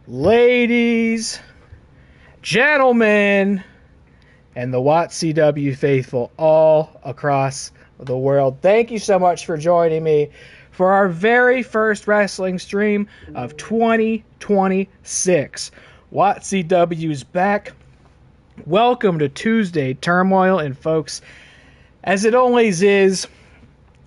Ladies, gentlemen, and the WATCW faithful all across the world, thank you so much for joining me for our very first wrestling stream of 2026. WATCW's back. Welcome to Tuesday Turmoil, and folks, as it always is,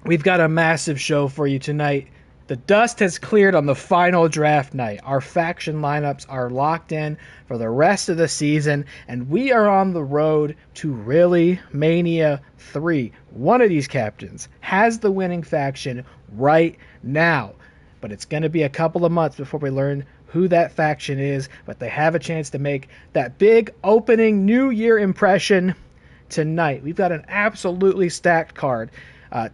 we've got a massive show for you tonight. The dust has cleared on the final draft night. Our faction lineups are locked in for the rest of the season, and we are on the road to ReelyMania 3. One of these captains has the winning faction right now, but it's going to be a couple of months before we learn who that faction is, but they have a chance to make that big opening New Year impression tonight. We've got an absolutely stacked card.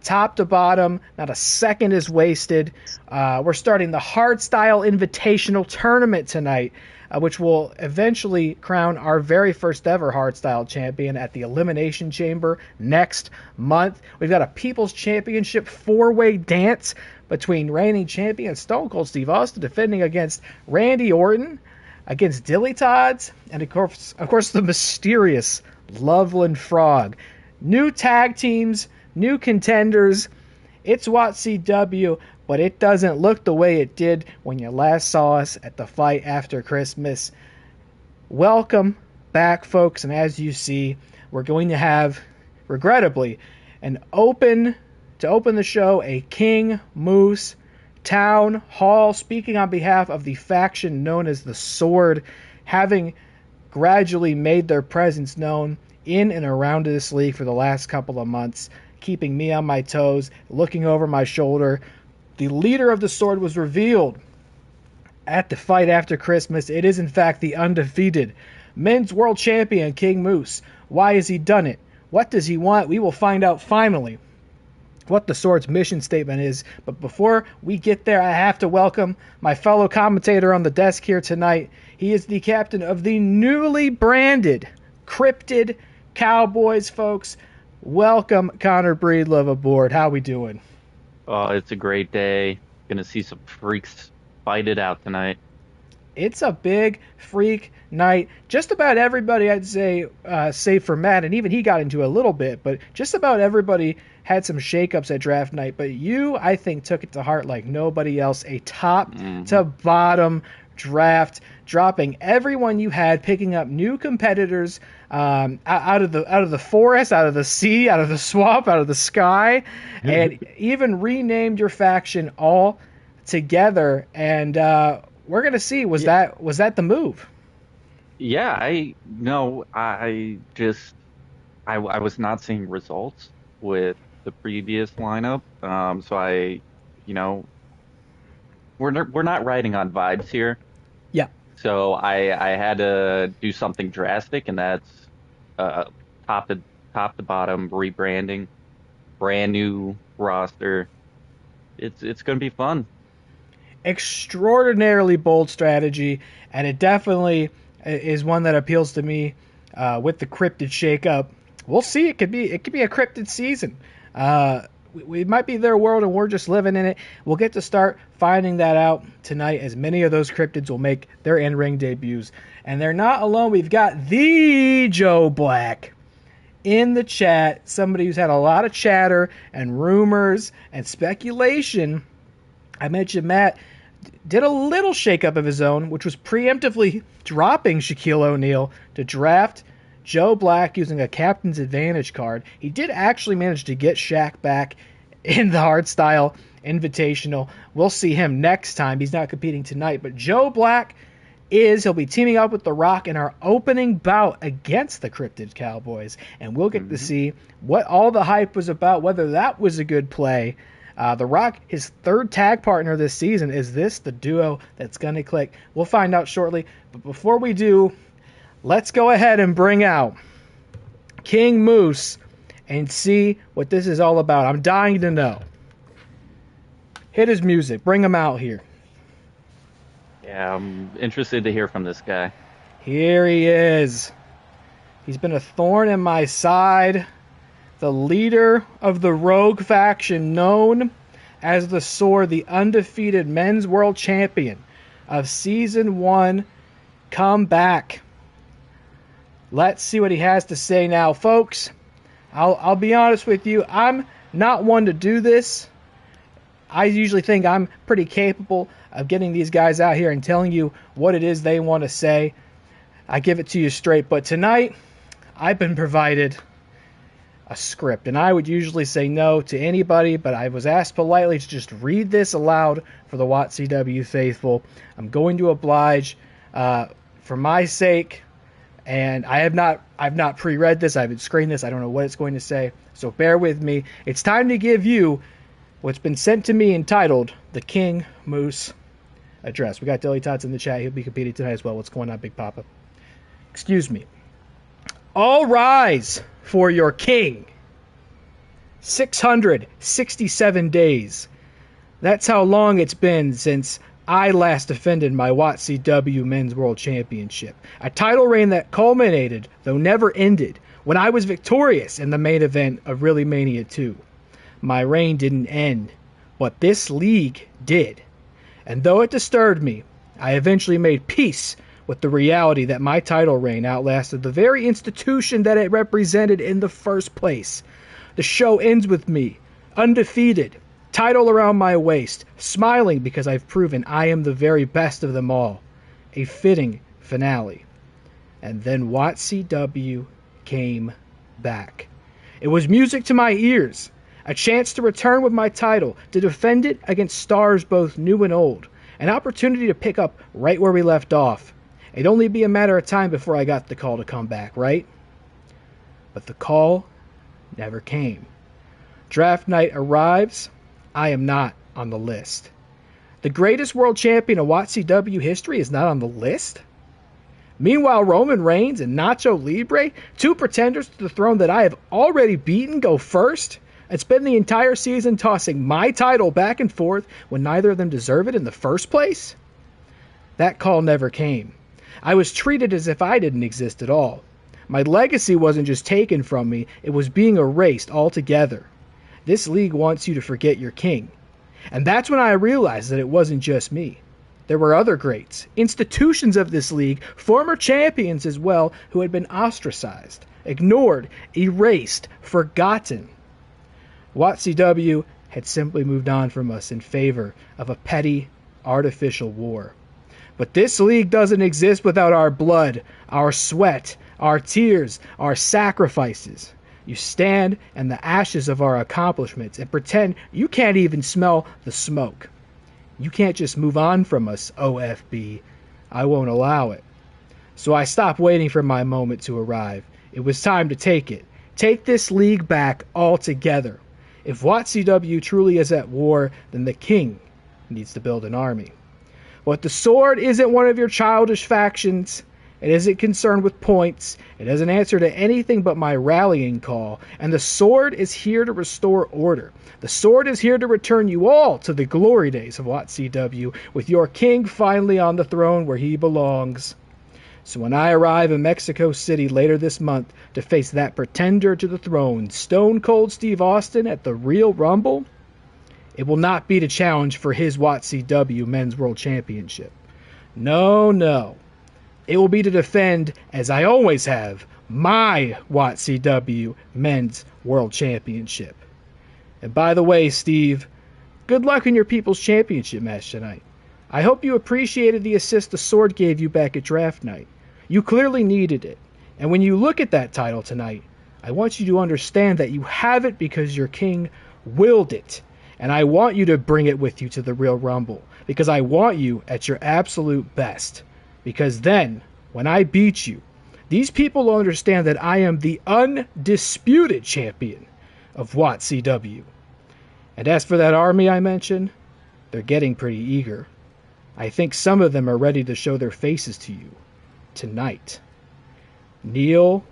Top to bottom, not a second is wasted. We're starting the Hardstyle Invitational Tournament tonight, which will eventually crown our very first ever Hardstyle champion at the Elimination Chamber next month. We've got a People's Championship four-way dance between reigning champion Stone Cold Steve Austin defending against Randy Orton, against DillyTodds, and of course the mysterious Loveland Frog. New tag teams, new contenders. It's WATCW, but it doesn't look the way it did when you last saw us at the fight after Christmas. Welcome back, folks, and as you see, we're going to have, regrettably, to open the show, a King Moose Town Hall, speaking on behalf of the faction known as the Sword, having gradually made their presence known in and around this league for the last couple of months, keeping me on my toes, looking over my shoulder. The leader of the Sword was revealed at the fight after Christmas. It is, in fact, the undefeated men's world champion, King Moose. Why has he done it? What does he want? We will find out finally what the Sword's mission statement is. But before we get there, I have to welcome my fellow commentator on the desk here tonight. He is the captain of the newly branded Cryptid Cowboys, folks. Welcome, Connor Breedlove, aboard. How we doing? Oh, it's a great day. Gonna see some freaks fight it out tonight. It's a big freak night. Just about everybody, I'd say, save for Matt, and even he got into a little bit, but just about everybody had some shakeups at draft night. But you, I think, took it to heart like nobody else. A top to bottom draft, dropping everyone you had, picking up new competitors out of the forest, out of the sea, out of the swamp, out of the sky, and even renamed your faction all together. And we're gonna see, was that the move? Yeah, I was not seeing results with the previous lineup, so we're not riding on vibes here. Yeah. So I had to do something drastic, and that's top to bottom rebranding, brand new roster. It's going to be fun. Extraordinarily bold strategy, and it definitely is one that appeals to me. With the cryptid shakeup, we'll see. It could be a cryptid season. We might be their world and we're just living in it. We'll get to start finding that out tonight, as many of those cryptids will make their in-ring debuts. And they're not alone. We've got the Joe Black in the chat, somebody who's had a lot of chatter and rumors and speculation. I mentioned Matt did a little shakeup of his own, which was preemptively dropping Shaquille O'Neal to draft Joe Black using a captain's advantage card. He did actually manage to get Shaq back in the Hardstyle Invitational. We'll see him next time. He's not competing tonight, but Joe Black he'll be teaming up with The Rock in our opening bout against the Cryptid Cowboys, and we'll get to see what all the hype was about, whether that was a good play. The Rock, his third tag partner this season. Is this the duo that's going to click? We'll find out shortly, but before we do, let's go ahead and bring out King Moose and see what this is all about. I'm dying to know. Hit his music. Bring him out here. Yeah, I'm interested to hear from this guy. Here he is. He's been a thorn in my side. The leader of the Rogue faction, known as the Sword, the undefeated men's world champion. of Season 1 come back. Let's see what he has to say now, folks. I'll be honest with you. I'm not one to do this. I usually think I'm pretty capable of getting these guys out here and telling you what it is they want to say. I give it to you straight. But tonight, I've been provided a script. And I would usually say no to anybody, but I was asked politely to just read this aloud for the WATCW faithful. I'm going to oblige for my sake. And I've not pre-read this. I haven't screened this. I don't know what it's going to say. So bear with me. It's time to give you what's been sent to me entitled The King Moose Address. We got DillyTodds in the chat. He'll be competing tonight as well. What's going on, Big Papa? Excuse me. All rise for your king. 667 days. That's how long it's been since I last defended my WATCW Men's World Championship. A title reign that culminated, though never ended, when I was victorious in the main event of ReelyMania 2. My reign didn't end, but this league did. And though it disturbed me, I eventually made peace with the reality that my title reign outlasted the very institution that it represented in the first place. The show ends with me, undefeated, title around my waist, smiling because I've proven I am the very best of them all. A fitting finale. And then WATCW came back. It was music to my ears. A chance to return with my title, to defend it against stars both new and old. An opportunity to pick up right where we left off. It'd only be a matter of time before I got the call to come back, right? But the call never came. Draft night arrives. I am not on the list. The greatest world champion of WATCW history is not on the list? Meanwhile, Roman Reigns and Nacho Libre, two pretenders to the throne that I have already beaten, go first and spend the entire season tossing my title back and forth when neither of them deserve it in the first place? That call never came. I was treated as if I didn't exist at all. My legacy wasn't just taken from me, it was being erased altogether. This league wants you to forget your king. And that's when I realized that it wasn't just me. There were other greats, institutions of this league, former champions as well, who had been ostracized, ignored, erased, forgotten. WATCW had simply moved on from us in favor of a petty, artificial war. But this league doesn't exist without our blood, our sweat, our tears, our sacrifices. You stand in the ashes of our accomplishments and pretend you can't even smell the smoke. You can't just move on from us, OFB. I won't allow it. So I stopped waiting for my moment to arrive. It was time to take it. Take this league back altogether. If WATCW truly is at war, then the king needs to build an army. But the sword isn't one of your childish factions. It isn't concerned with points. It doesn't answer to anything but my rallying call. And the sword is here to restore order. The sword is here to return you all to the glory days of WATCW, with your king finally on the throne where he belongs. So when I arrive in Mexico City later this month to face that pretender to the throne, Stone Cold Steve Austin at the Real Rumble, it will not be to challenge for his WATCW Men's World Championship. No, no. It will be to defend, as I always have, my WATCW Men's World Championship. And by the way, Steve, good luck in your People's Championship match tonight. I hope you appreciated the assist the sword gave you back at draft night. You clearly needed it. And when you look at that title tonight, I want you to understand that you have it because your king willed it. And I want you to bring it with you to the Real Rumble, because I want you at your absolute best. Because then, when I beat you, these people will understand that I am the undisputed champion of WATCW. And as for that army I mentioned, they're getting pretty eager. I think some of them are ready to show their faces to you tonight. Kneel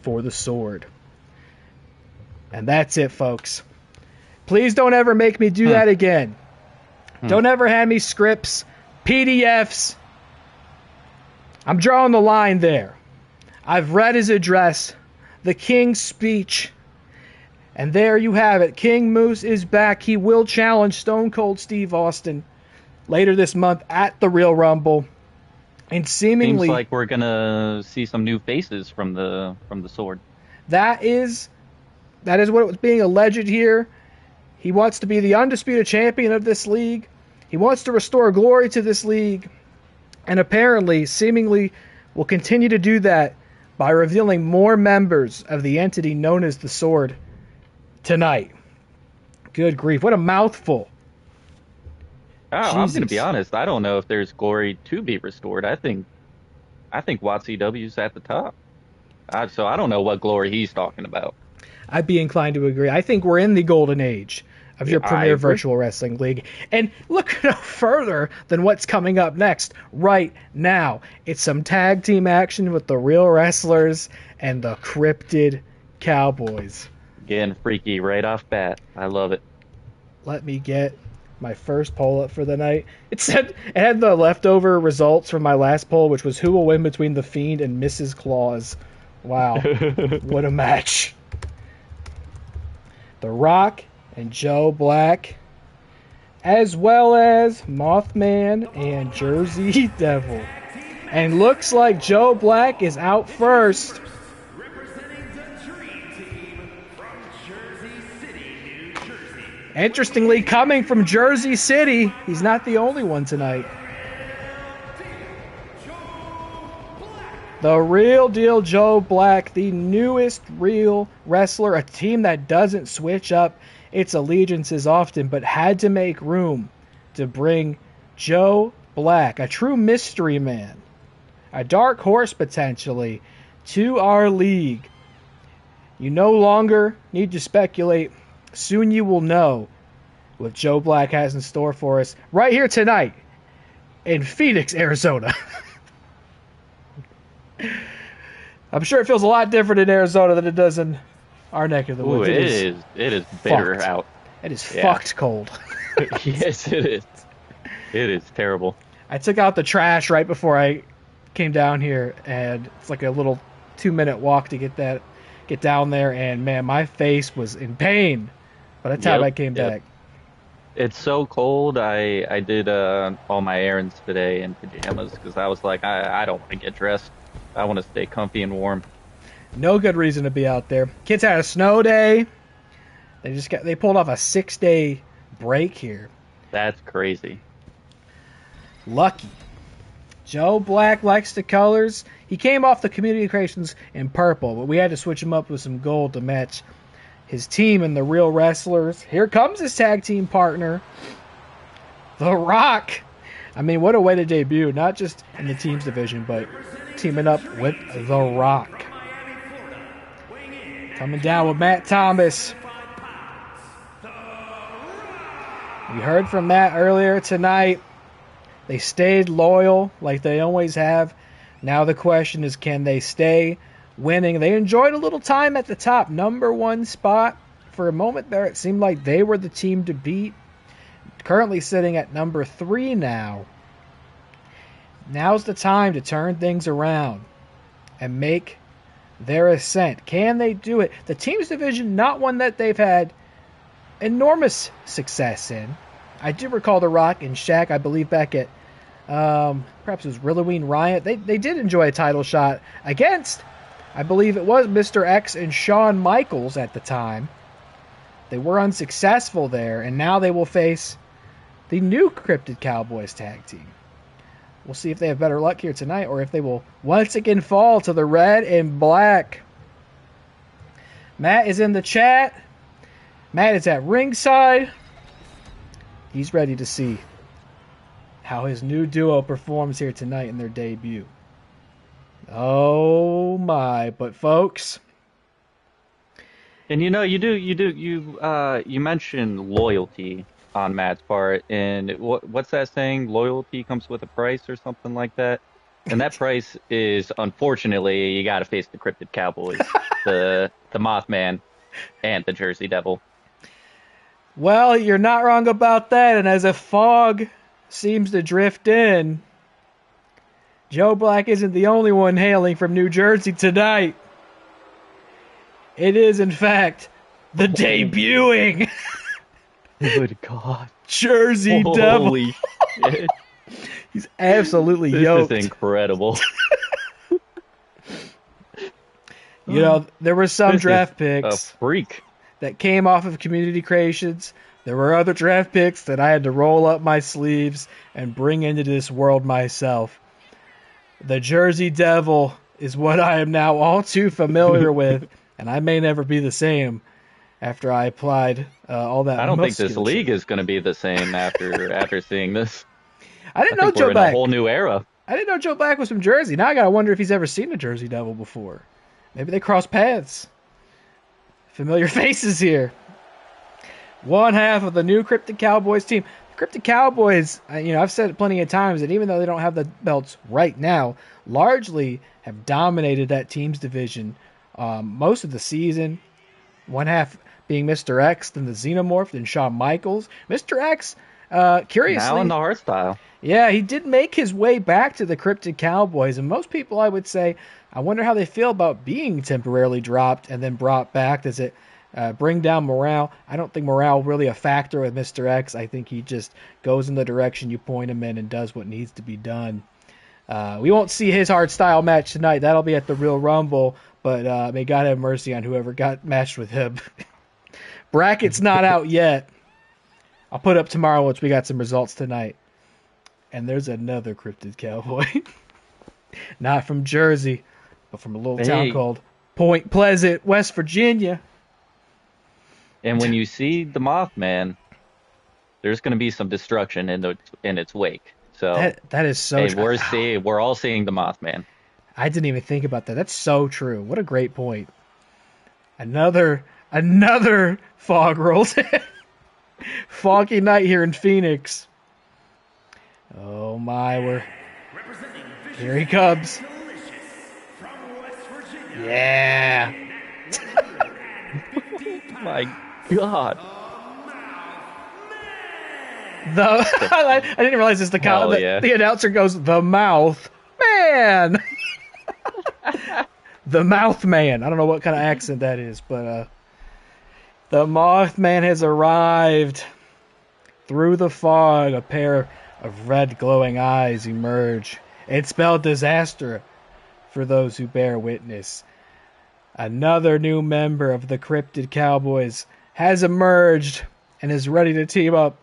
for the sword. And that's it, folks. Please don't ever make me do that again. Don't ever hand me scripts, PDFs. I'm drawing the line there. I've read his address, the King's speech, and there you have it. King Moose is back. He will challenge Stone Cold Steve Austin later this month at the Real Rumble. And seemingly, seems like we're gonna see some new faces from the Sword. that is what was being alleged here. He wants to be the undisputed champion of this league. He wants to restore glory to this league. And apparently, seemingly, will continue to do that by revealing more members of the entity known as the Sword tonight. Good grief. What a mouthful. Oh, I'm going to be honest. I don't know if there's glory to be restored. I think WATCW's at the top. So I don't know what glory he's talking about. I'd be inclined to agree. I think we're in the golden age of your premier virtual wrestling league. And look no further than what's coming up next right now. It's some tag team action with the Real Wrestlers and the Cryptid Cowboys. Getting freaky right off bat. I love it. Let me get my first poll up for the night. It had the leftover results from my last poll, which was who will win between The Fiend and Mrs. Claus. Wow. What a match. The Rock and Joe Black, as well as Mothman and Jersey Devil. And looks like Joe Black is out first. Interestingly, coming from Jersey City, he's not the only one tonight. The real deal Joe Black, the newest real wrestler, a team that doesn't switch up its allegiances often, but had to make room to bring Joe Black, a true mystery man, a dark horse potentially, to our league. You no longer need to speculate. Soon you will know what Joe Black has in store for us right here tonight in Phoenix, Arizona. I'm sure it feels a lot different in Arizona than it does in our neck of the woods. It is bitter out. It is fucked cold. Yes, it is. It is terrible. I took out the trash right before I came down here, and it's like a little 2-minute walk to get down there, and man, my face was in pain by the time I came back. It's so cold. I did all my errands today in pajamas because I was like, I don't want to get dressed. I want to stay comfy and warm. No good reason to be out there. Kids had a snow day. They pulled off a 6-day break here. That's crazy. Lucky. Joe Black likes the colors. He came off the community creations in purple, but we had to switch him up with some gold to match his team and the Real Wrestlers. Here comes his tag team partner, The Rock. I mean, what a way to debut, not just in the teams division, but teaming up with The Rock. Coming down with Matt Thomas. We heard from Matt earlier tonight. They stayed loyal like they always have. Now the question is, can they stay winning? They enjoyed a little time at the top. Number 1 spot. For a moment there, it seemed like they were the team to beat. Currently sitting at number 3 now. Now's the time to turn things around and make their ascent. Can they do it? The teams division, not one that they've had enormous success in. I do recall The Rock and Shaq, I believe back at perhaps it was Halloween Riot. They did enjoy a title shot against, I believe it was Mr. X and Shawn Michaels at the time. They were unsuccessful there, and now they will face the new Cryptid Cowboys tag team. We'll see if they have better luck here tonight, or if they will once again fall to the red and black. Matt is in the chat. Matt is at ringside. He's ready to see how his new duo performs here tonight in their debut. Oh my, but folks. And you mentioned loyalty on Matt's part, and what's that saying? Loyalty comes with a price or something like that. And that price is, unfortunately, you got to face the Cryptid Cowboys, the Mothman, and the Jersey Devil. Well, you're not wrong about that, and as a fog seems to drift in, Joe Black isn't the only one hailing from New Jersey tonight. It is, in fact, the debuting. Good God. Jersey Devil. Holy shit. He's absolutely This yoked. is incredible. You know, there were some This draft is picks a freak. that came off of community creations. There were other draft picks that I had to roll up my sleeves and bring into this world myself. The Jersey Devil is what I am now all too familiar with, and I may never be the same after I applied all that. I don't think this musculature. league is going to be the same after seeing this. I didn't I know think Joe we're in Black. a whole new era. I didn't know Joe Black was from Jersey. Now I gotta wonder if he's ever seen a Jersey Devil before. Maybe they crossed paths. Familiar faces here. One half of the new Cryptic Cowboys team. The Cryptic Cowboys, I've said it plenty of times that even though they don't have the belts right now, largely have dominated that team's division most of the season. One half being Mr. X, then the Xenomorph, then Shawn Michaels. Mr. X, curiously, Now in the hardstyle. yeah, he did make his way back to the Cryptic Cowboys, and most people, I would say, I wonder how they feel about being temporarily dropped and then brought back. Does it bring down morale? I don't think morale really a factor with Mr. X. I think he just goes in the direction you point him in and does what needs to be done. We won't see his hardstyle match tonight. That'll be at the Real Rumble, but may God have mercy on whoever got matched with him. Bracket's not out yet. I'll put up tomorrow once we got some results tonight. And there's another Cryptid Cowboy. Not from Jersey, but from a little town called Point Pleasant, West Virginia. And when you see the Mothman, there's going to be some destruction in its wake. So that is so true. we're all seeing the Mothman. I didn't even think about that. That's so true. What a great point. Another fog rolls in. Foggy night here in Phoenix. Oh my, here he comes. Yeah. My God. I didn't realize this. The announcer goes, "The Mouth Man." The Mouth Man. I don't know what kind of accent that is, but the Mothman has arrived. Through the fog, a pair of red glowing eyes emerge. It spelled disaster for those who bear witness. Another new member of the Cryptid Cowboys has emerged and is ready to team up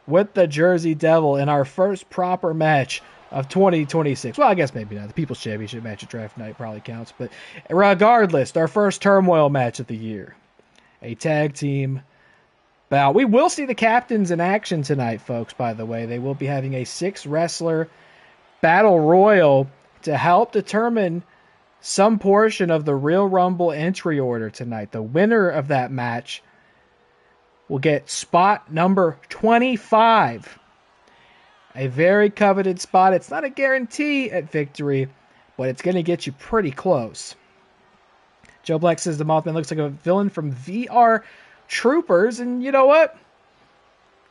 with the Jersey Devil in our first proper match of 2026. Well, I guess maybe not. The People's Championship match at draft night probably counts. But regardless, our first turmoil match of the year. A tag team bout. We will see the captains in action tonight, folks, by the way. They will be having a 6-wrestler battle royal to help determine some portion of the Real Rumble entry order tonight. The winner of that match will get spot number 25. A very coveted spot. It's not a guarantee at victory, but it's going to get you pretty close. Joe Black says the Mothman looks like a villain from VR Troopers, and you know what?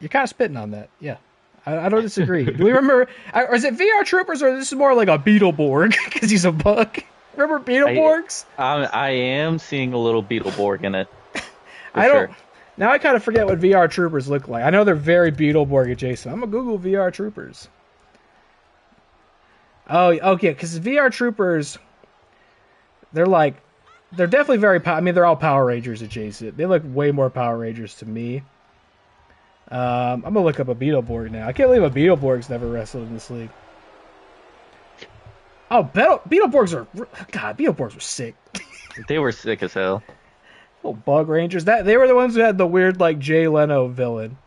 You're kind of spitting on that. Yeah, I don't disagree. Do we remember, or is it VR Troopers, or this is more like a Beetleborg because he's a bug? Remember Beetleborgs? I am seeing a little Beetleborg in it. I don't. Sure. Now I kind of forget what VR Troopers look like. I know they're very Beetleborg adjacent. I'm gonna Google VR Troopers. Oh, okay, because VR Troopers, they're definitely very. I mean, they're all Power Rangers adjacent. They look way more Power Rangers to me. I'm gonna look up a Beetleborg now. I can't believe a Beetleborg's never wrestled in this league. Oh, Beetleborgs were sick. They were sick as hell. Little bug rangers. They were the ones who had the weird Jay Leno villain.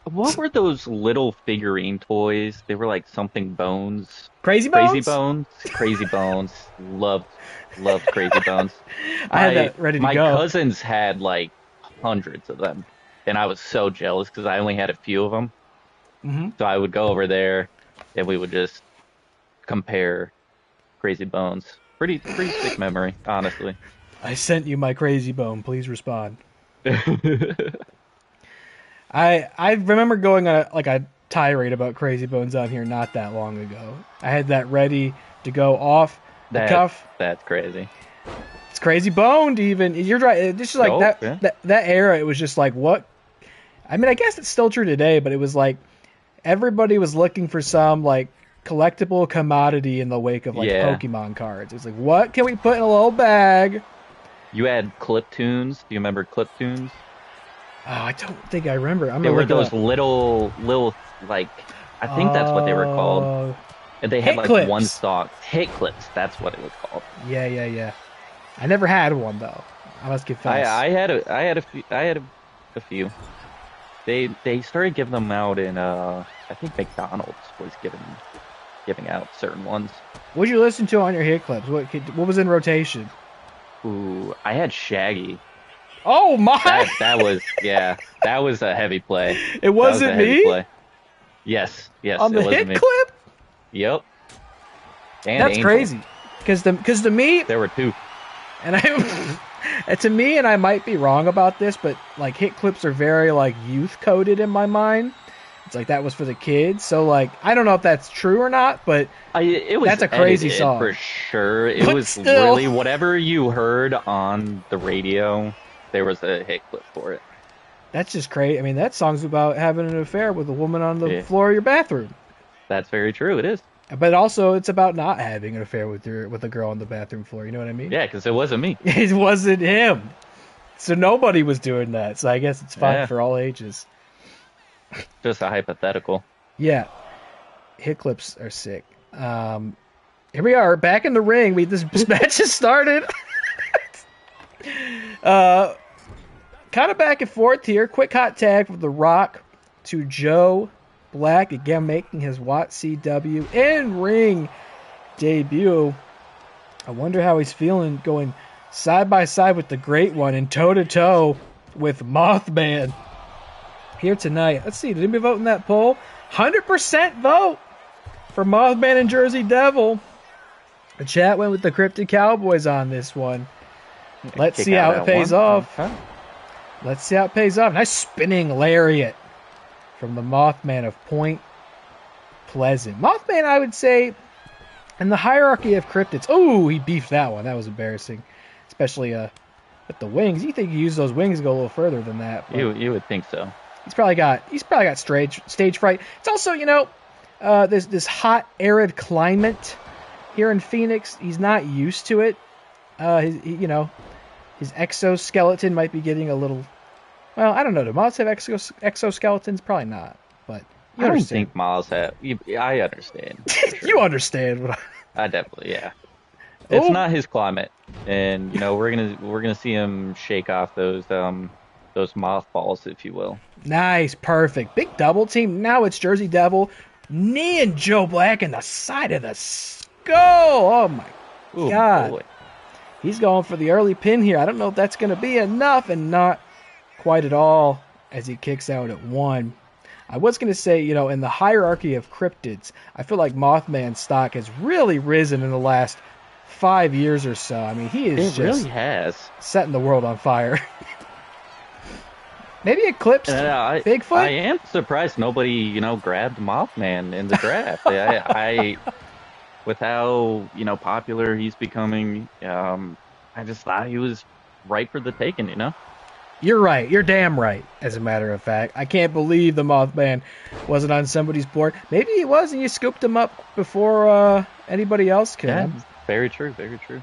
What were those little figurine toys? They were like something Bones. Crazy Bones? Crazy Bones. Loved Crazy Bones. I had that ready to go. My cousins had hundreds of them, and I was so jealous because I only had a few of them. Mm-hmm. So I would go over there, and we would just compare Crazy Bones. Pretty sick memory, honestly. I sent you my Crazy Bone. Please respond. I remember going on a tirade about Crazy Bones on here not that long ago. I had that ready to go off the cuff. That's crazy. It's Crazy Boned even. You're right. It's just that era. It was just what I mean, I guess it's still true today, but it was like everybody was looking for some like collectible commodity in the wake of like Pokemon cards. It's like, what can we put in a little bag? You had clip tunes. Do you remember clip tunes? Oh, I don't think I remember. They were those little like, I think that's what they were called. And they had like clips. one stock. Hit clips. That's what it was called. Yeah. I never had one though. I must confess. I had a few. They started giving them out in I think McDonald's was giving out certain ones. What'd you listen to on your hit clips? What was in rotation? Ooh, I had Shaggy. Oh my! That was a heavy play. It wasn't me? Play. Yes, on the hit clip? Yep. And that's Angel. Crazy. Because to me, there were two. And to me, and I might be wrong about this, but like hit clips are very like youth coded in my mind. It's like that was for the kids. So like I don't know if that's true or not, but that's a crazy song for sure. It but was still, really whatever you heard on the radio. There was a hit clip for it. That's just crazy. I mean, that song's about having an affair with a woman on the floor of your bathroom. That's very true. It is. But also, it's about not having an affair with a girl on the bathroom floor. You know what I mean? Yeah, because it wasn't me. It wasn't him. So nobody was doing that. So I guess it's fine for all ages. Just a hypothetical. Yeah. Hit clips are sick. Here we are, back in the ring. This match has started. Kind of back and forth here. Quick hot tag from The Rock to Joe Black, again making his WATCW in-ring debut. I wonder how he's feeling going side by side with the Great One and toe-to-toe with Mothman here tonight. Let's see, did anybody vote in that poll? 100% vote for Mothman and Jersey Devil. The chat went with the Cryptid Cowboys on this one. Let's see how it pays off. Let's see how it pays off. Nice spinning lariat from the Mothman of Point Pleasant. Mothman, I would say, in the hierarchy of cryptids. Oh, he beefed that one. That was embarrassing. Especially with the wings. You think you use those wings to go a little further than that. You would think so. He's probably got stage fright. It's also, this hot, arid climate here in Phoenix. He's not used to it. His exoskeleton might be getting a little... Well, I don't know. Do moths have exoskeletons? Probably not. But I don't think moths have... I understand. Sure. You understand what I definitely, yeah. It's not his climate. And, we're gonna see him shake off those mothballs, if you will. Nice. Perfect. Big double team. Now it's Jersey Devil. Knee and Joe Black in the side of the skull. Oh, my God. Boy. He's going for the early pin here. I don't know if that's going to be enough, and not quite at all as he kicks out at 1. I was going to say, in the hierarchy of cryptids, I feel like Mothman's stock has really risen in the last 5 years or so. I mean, he is really has setting the world on fire. Maybe eclipsed Bigfoot? I am surprised nobody, grabbed Mothman in the draft. I with how, popular he's becoming, I just thought he was right for the taking, You're right. You're damn right, as a matter of fact. I can't believe the Mothman wasn't on somebody's board. Maybe he was, and you scooped him up before anybody else could. Yeah, very true, very true.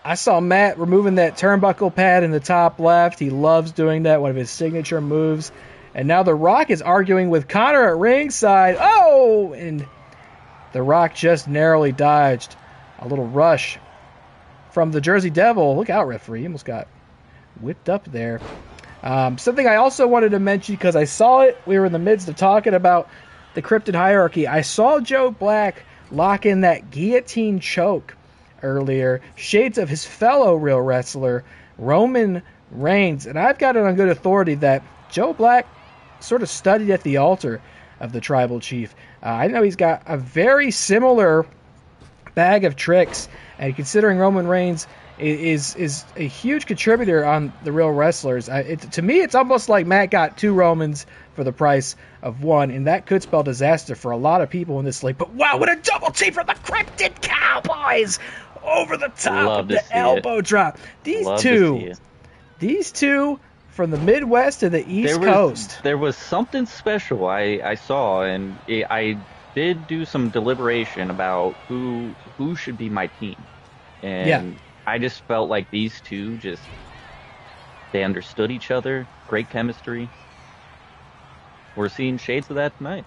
I saw Matt removing that turnbuckle pad in the top left. He loves doing that, one of his signature moves. And now The Rock is arguing with Connor at ringside. Oh! And The Rock just narrowly dodged a little rush from the Jersey Devil. Look out, referee. He almost got whipped up there. Something I also wanted to mention, because I saw it. We were in the midst of talking about the cryptid hierarchy. I saw Joe Black lock in that guillotine choke earlier. Shades of his fellow real wrestler, Roman Reigns. And I've got it on good authority that Joe Black sort of studied at the altar of the tribal chief. I know he's got a very similar bag of tricks, and considering Roman Reigns is a huge contributor on the real wrestlers, to me it's almost like Matt got 2 Romans for the price of 1, and that could spell disaster for a lot of people in this league. But wow, what a double team from the Cryptid Cowboys over the top of the elbow drop. These two from the Midwest to the East Coast. There was something special I saw, and I did do some deliberation about who should be my team. And I just felt like these two they understood each other, great chemistry. We're seeing shades of that tonight.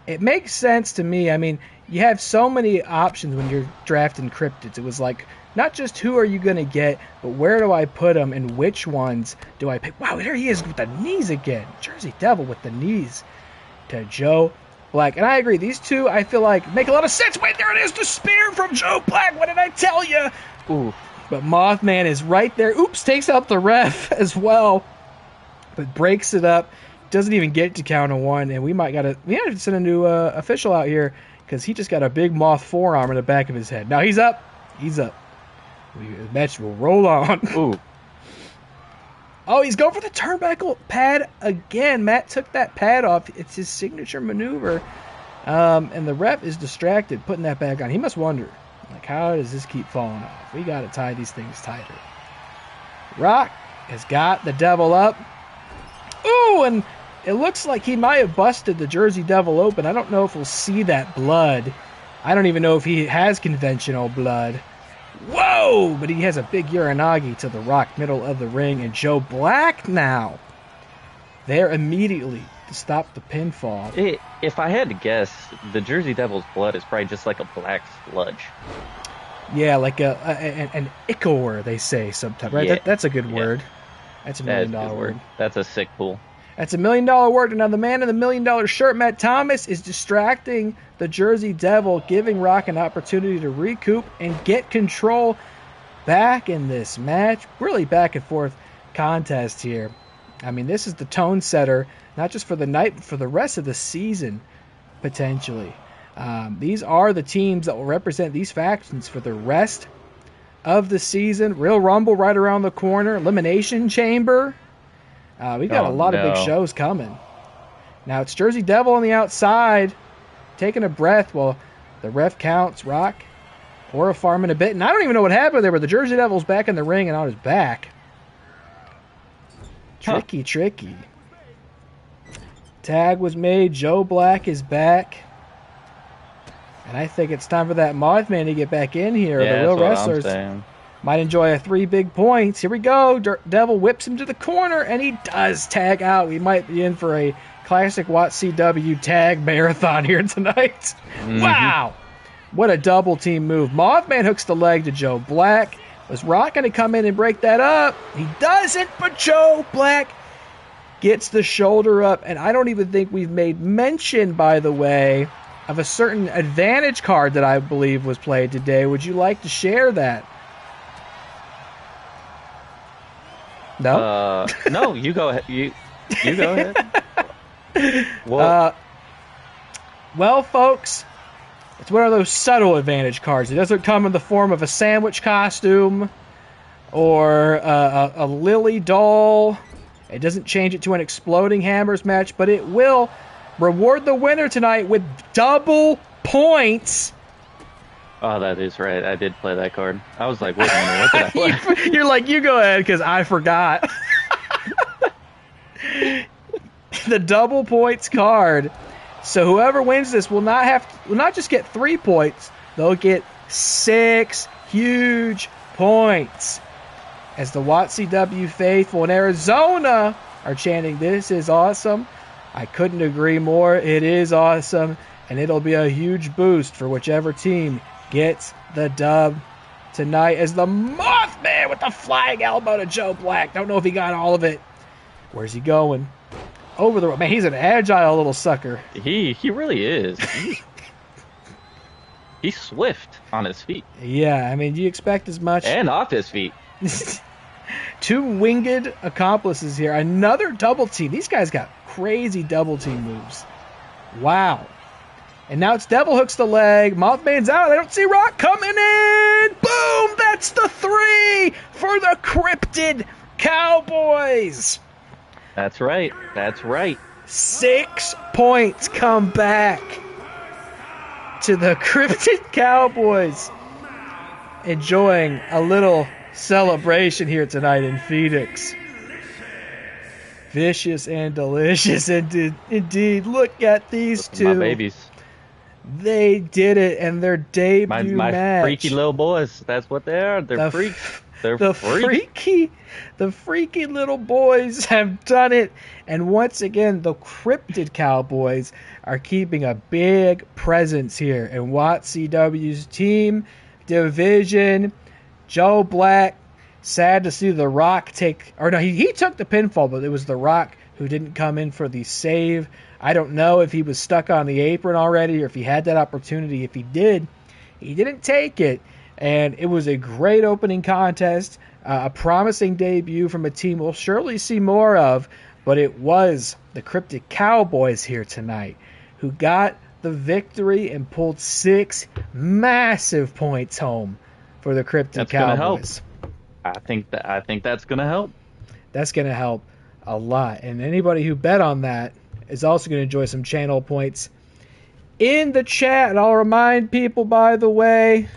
It makes sense to me. I mean, you have so many options when you're drafting cryptids. It was like, not just who are you going to get, but where do I put them and which ones do I pick? Wow, there he is with the knees again. Jersey Devil with the knees to Joe Black. And I agree, these two, I feel like, make a lot of sense. Wait, there it is, the spear from Joe Black. What did I tell you? Ooh. But Mothman is right there. Oops, takes out the ref as well, but breaks it up. Doesn't even get to count on one, and we have to send a new official out here because he just got a big moth forearm in the back of his head. Now he's up. The match will roll on. Ooh. Oh, he's going for the turnbuckle pad again. Matt took that pad off. It's his signature maneuver, and the ref is distracted putting that back on. He must wonder, like, how does this keep falling off? We got to tie these things tighter. Rock has got the Devil up. Ooh, and it looks like he might have busted the Jersey Devil open. I don't know if we'll see that blood. I don't even know if he has conventional blood. Whoa! But he has a big Uranagi to the Rock, middle of the ring. And Joe Black now there immediately to stop the pinfall. If I had to guess, the Jersey Devil's blood is probably just like a black sludge. Yeah, like an ichor, they say sometimes. Right? Yeah. That's a good word. That's $1 million word. That's a sick pool. That's $1 million word. And now the man in the $1 million shirt, Matt Thomas, is distracting the Jersey Devil, giving Rock an opportunity to recoup and get control back in this match. Really back and forth contest here. I mean, this is the tone setter, not just for the night, but for the rest of the season, potentially. These are the teams that will represent these factions for the rest of the season. Real Rumble right around the corner. Elimination Chamber. We've got a lot of big shows coming. Now it's Jersey Devil on the outside, taking a breath while the ref counts Rock. Aura farming a bit. And I don't even know what happened there, but the Jersey Devil's back in the ring and on his back. Tricky. Tag was made. Joe Black is back. And I think it's time for that Mothman to get back in here. Yeah, the real wrestlers might enjoy 3 big points. Here we go. Devil whips him to the corner, and he does tag out. We might be in for a classic WATCW tag marathon here tonight. Mm-hmm. Wow. What a double team move. Mothman hooks the leg to Joe Black. Was Rock going to come in and break that up? He doesn't, but Joe Black gets the shoulder up. And I don't even think we've made mention, by the way, of a certain advantage card that I believe was played today. Would you like to share that? No? No, you go ahead. You go ahead. Well, folks, it's one of those subtle advantage cards. It doesn't come in the form of a sandwich costume or a Lily doll. It doesn't change it to an exploding hammers match, but it will reward the winner tonight with double points. Oh, that is right. I did play that card. I was like, wait a minute, what did I play? You're like, you go ahead, because I forgot. The double points card. So whoever wins this will not just get 3 points, they'll get 6 huge points. As the WATCW faithful in Arizona are chanting, "This is awesome." I couldn't agree more. It is awesome, and it'll be a huge boost for whichever team gets the dub tonight. As the Mothman with the flying elbow to Joe Black. Don't know if he got all of it. Where's he going? Over the road. Man, he's an agile little sucker. He really is. He's swift on his feet. Yeah, I mean, do you expect as much? And off his feet. 2 winged accomplices here. Another double team. These guys got crazy double team moves. Wow. And now it's Devil hooks the leg. Mothman's out. I don't see Rock coming in. Boom! That's the 3 for the Cryptid Cowboys. That's right. 6 points come back to the Cryptid Cowboys. Enjoying a little celebration here tonight in Phoenix. Vicious and delicious indeed. Look at these two. My babies. They did it, and their debut my match. Freaky little boys. That's what they are. They're freaks. They're the freaky little boys have done it. And once again, the Cryptid Cowboys are keeping a big presence here in WATCW's team division. Joe Black, sad to see The Rock take, or no, he took the pinfall, but it was The Rock who didn't come in for the save. I don't know if he was stuck on the apron already or if he had that opportunity. If he did, he didn't take it. And it was a great opening contest, a promising debut from a team we'll surely see more of, but it was the Cryptid Cowboys here tonight who got the victory and pulled 6 massive points home for the Cryptid Cowboys. I think that's going to help. That's going to help a lot. And anybody who bet on that is also going to enjoy some channel points in the chat. And I'll remind people, by the way,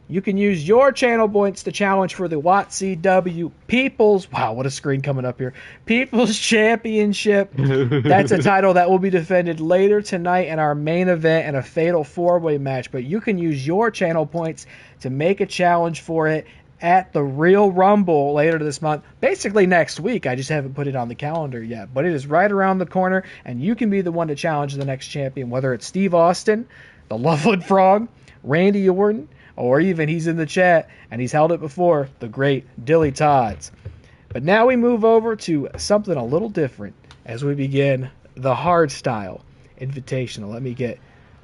you can use your channel points to challenge for the WATCW People's... Wow, what a screen coming up here. People's Championship. That's a title that will be defended later tonight in our main event and a fatal 4-way match. But you can use your channel points to make a challenge for it at the Real Rumble later this month. Basically next week. I just haven't put it on the calendar yet. But it is right around the corner, and you can be the one to challenge the next champion, whether it's Steve Austin, the Lovewood Frog, Randy Orton, or even he's in the chat, and he's held it before, the great DillyTodds. But now we move over to something a little different as we begin the Hardstyle Invitational. Let me get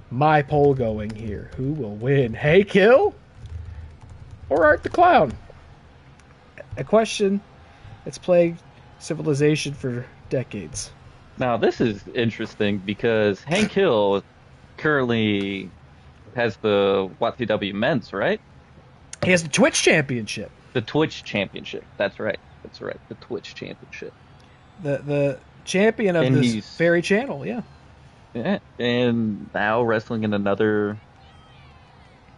my poll going here. Who will win? Hey Kill or Art the Clown? A question that's plagued civilization for decades. Now, this is interesting because Hank Hill currently has the WATCW men's, right? He has the Twitch Championship. The Twitch Championship. That's right. The Twitch Championship. The champion of this very channel, yeah. Yeah, and now wrestling in another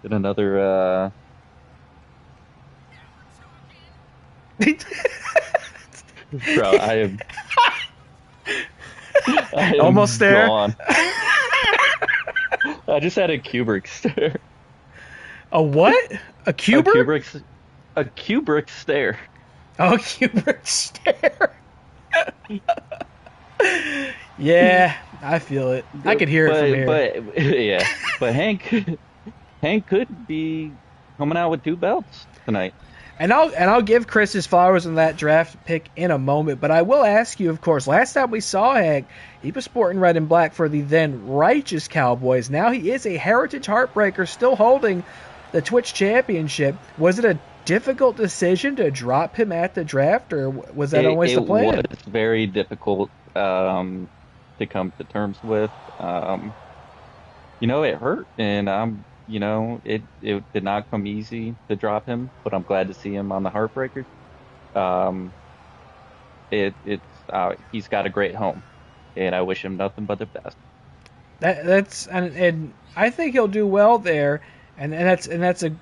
Bro, I am almost there. Gone. I just had a Kubrick stare. A what? A Kubrick? A Kubrick stare. Oh, a Kubrick stare. Yeah, I feel it. I could hear it from here. But Hank could be coming out with 2 belts tonight. And I'll give Chris his flowers on that draft pick in a moment, but I will ask you, of course, last time we saw Hank, he was sporting red and black for the then Righteous Cowboys. Now he is a Heritage Heartbreaker, still holding the Twitch Championship. Was it a difficult decision to drop him at the draft, or was that always the plan? It was very difficult to come to terms with. It hurt, and it did not come easy to drop him, but I'm glad to see him on the Heartbreakers. He's got a great home, and I wish him nothing but the best. And I think he'll do well there, and that's a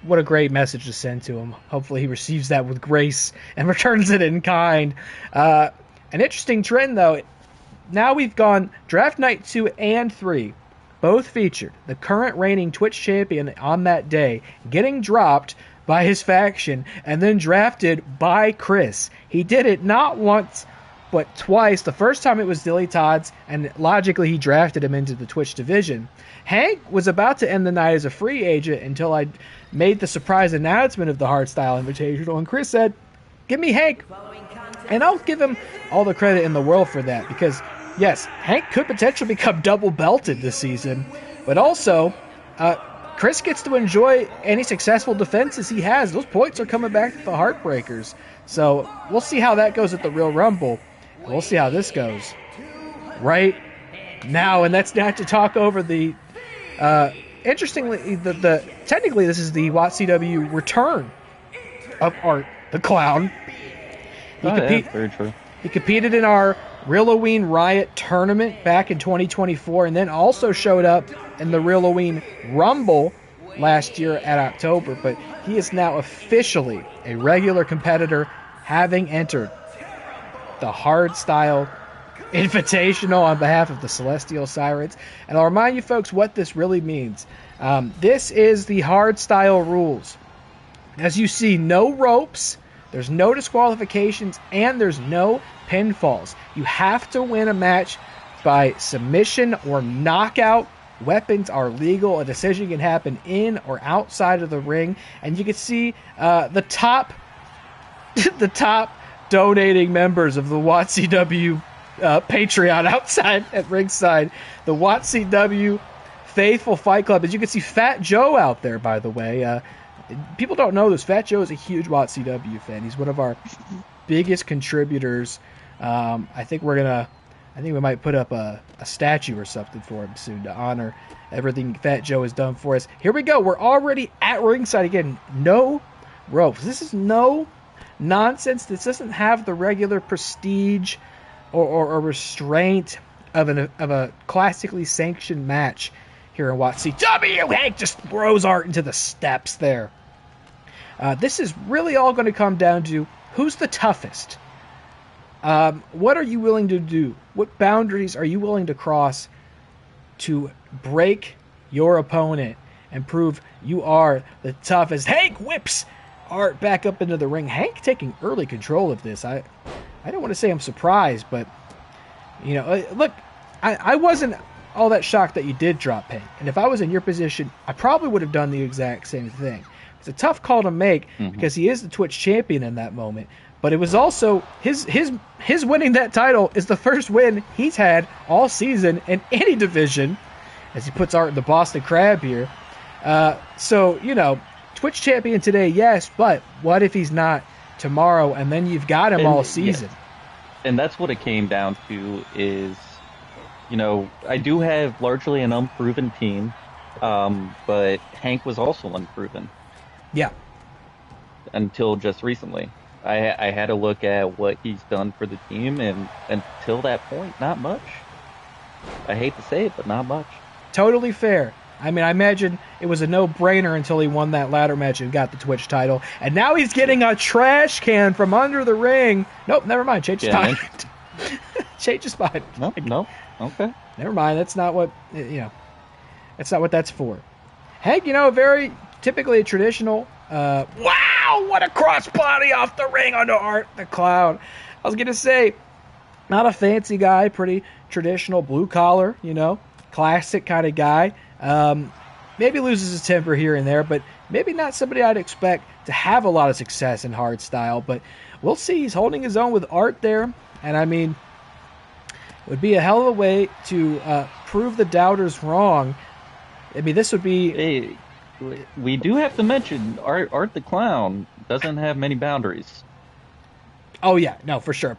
what a great message to send to him. Hopefully he receives that with grace and returns it in kind. An interesting trend though. Now we've gone draft night 2 and 3. Both featured the current reigning Twitch champion on that day getting dropped by his faction and then drafted by Chris. He did it not once, but twice. The first time it was DillyTodds, and logically he drafted him into the Twitch division. Hank was about to end the night as a free agent until I made the surprise announcement of the Hardstyle Invitational, and Chris said, "Give me Hank." And I'll give him all the credit in the world for that, because yes, Hank could potentially become double belted this season, but also Chris gets to enjoy any successful defenses he has. Those points are coming back to the Heartbreakers. So we'll see how that goes at the Real Rumble. We'll see how this goes right now. And that's not to talk over the interestingly, technically this is the WATCW return of Art the Clown. Very true. He competed in our Realloween Riot tournament back in 2024, and then also showed up in the Realloween Rumble last year at October. But he is now officially a regular competitor, having entered the Hardstyle Invitational on behalf of the Celestial Sirens. And I'll remind you folks what this really means. This is the Hardstyle rules. As you see, no ropes, there's no disqualifications, and there's no pinfalls. You have to win a match by submission or knockout. Weapons are legal. A decision can happen in or outside of the ring. And you can see the top donating members of the WATCW Patreon outside at ringside. The WATCW Faithful Fight Club. As you can see, Fat Joe out there, by the way. People don't know this. Fat Joe is a huge WATCW fan. He's one of our biggest contributors. I think we might put up a statue or something for him soon to honor everything Fat Joe has done for us. Here we go. We're already at ringside again. No ropes. This is no nonsense. This doesn't have the regular prestige or restraint of a classically sanctioned match here in WATCW. Hank just throws Art into the steps there. This is really all going to come down to who's the toughest. What are you willing to do? What boundaries are you willing to cross to break your opponent and prove you are the toughest? Hank whips Art back up into the ring. Hank taking early control of this. I don't want to say I'm surprised, but look, I wasn't all that shocked that you did drop Hank. And if I was in your position, I probably would have done the exact same thing. It's a tough call to make because he is the Twitch champion in that moment. But it was also his winning that title is the first win he's had all season in any division, as he puts Art in the Boston Crab here. So, Twitch champion today, yes, but what if he's not tomorrow, and then you've got him all season? Yeah. And that's what it came down to is, I do have largely an unproven team, but Hank was also unproven. Yeah. Until just recently. I had to look at what he's done for the team, and until that point, not much. I hate to say it, but not much. Totally fair. I mean, I imagine it was a no-brainer until he won that ladder match and got the Twitch title. And now he's getting a trash can from under the ring. Nope, never mind. Change his mind. Change his mind. No. Okay. Never mind. That's not what, that's not what that's for. Hank, very typically a traditional, wow, what a crossbody off the ring onto Art the Clown. I was going to say, not a fancy guy, pretty traditional, blue collar, classic kind of guy. Maybe loses his temper here and there, but maybe not somebody I'd expect to have a lot of success in hardstyle. But we'll see. He's holding his own with Art there, and I mean, it would be a hell of a way to prove the doubters wrong. I mean, this would be. Hey, we do have to mention Art the Clown doesn't have many boundaries. Oh yeah, no, for sure.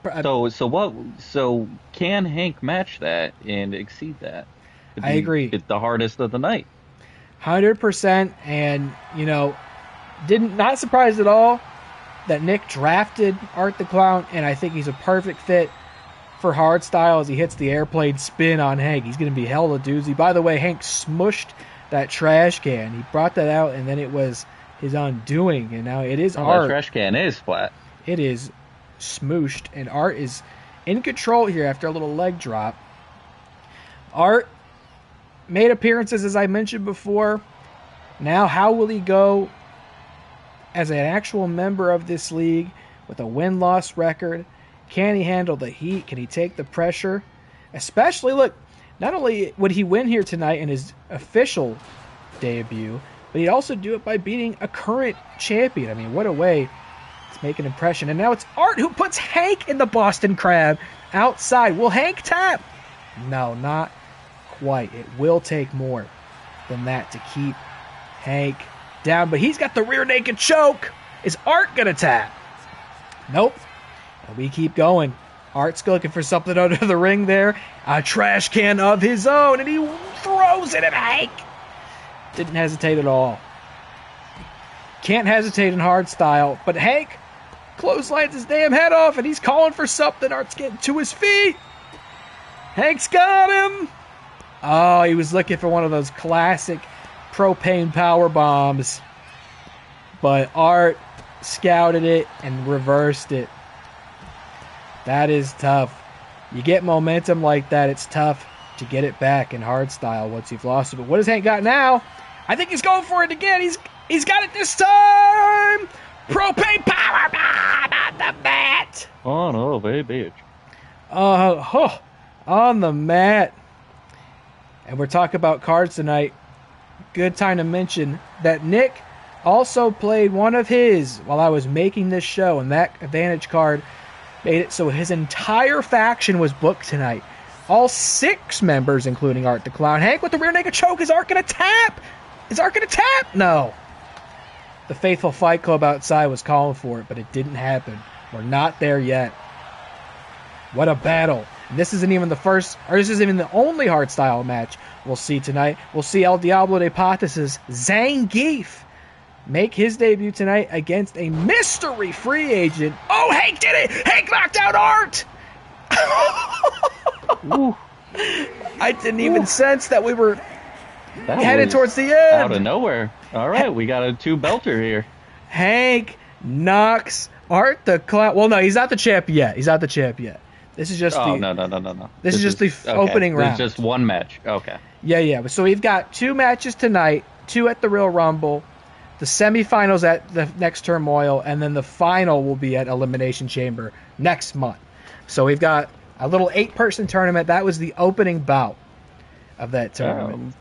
So can Hank match that and exceed that? I agree. It's the hardest of the night. 100%, and not surprised at all that Nick drafted Art the Clown, and I think he's a perfect fit for hardstyle as he hits the airplane spin on Hank. He's going to be hella doozy. By the way, Hank smushed that trash can. He brought that out, and then it was his undoing, and now it is Art. That trash can is flat. It is smooshed, and Art is in control here after a little leg drop. Art made appearances, as I mentioned before. Now, how will he go as an actual member of this league with a win-loss record? Can he handle the heat? Can he take the pressure? Especially, look, not only would he win here tonight in his official debut, but he'd also do it by beating a current champion. I mean, what a way to make an impression. And now it's Art who puts Hank in the Boston Crab outside. Will Hank tap? No, not quite. It will take more than that to keep Hank down. But he's got the rear naked choke. Is Art going to tap? Nope. And we keep going. Art's looking for something under the ring there. A trash can of his own, and he throws it at Hank. Didn't hesitate at all. Can't hesitate in hardstyle, but Hank clotheslines his damn head off, and he's calling for something. Art's getting to his feet. Hank's got him. Oh, he was looking for one of those classic propane power bombs, but Art scouted it and reversed it. That is tough. You get momentum like that, it's tough to get it back in hardstyle once you've lost it. But what does Hank got now? I think he's going for it again. He's got it this time. Propane power bomb on the mat. Oh no, baby. On the mat. And we're talking about cards tonight. Good time to mention that Nick also played one of his while I was making this show, and that advantage card made it so his entire faction was booked tonight. All 6 members, including Art the Clown. Hank with the rear naked choke. Is Art going to tap? No. The faithful Fight Club outside was calling for it, but it didn't happen. We're not there yet. What a battle. And this isn't even the only hardstyle match we'll see tonight. We'll see El Diablo de Patas' Zangief make his debut tonight against a mystery free agent. Oh, Hank did it! Hank knocked out Art! I didn't even sense that we were headed towards the end. Out of nowhere. All right, we got a 2-belter here. Hank knocks Art the Clown. Well, no, he's not the champ yet. This is just no. This is just the opening round. This is just one match. Okay. Yeah. So we've got 2 matches tonight, 2 at the Real Rumble, the semifinals at the next Turmoil, and then the final will be at Elimination Chamber next month. So we've got a little 8-person tournament. That was the opening bout of that tournament.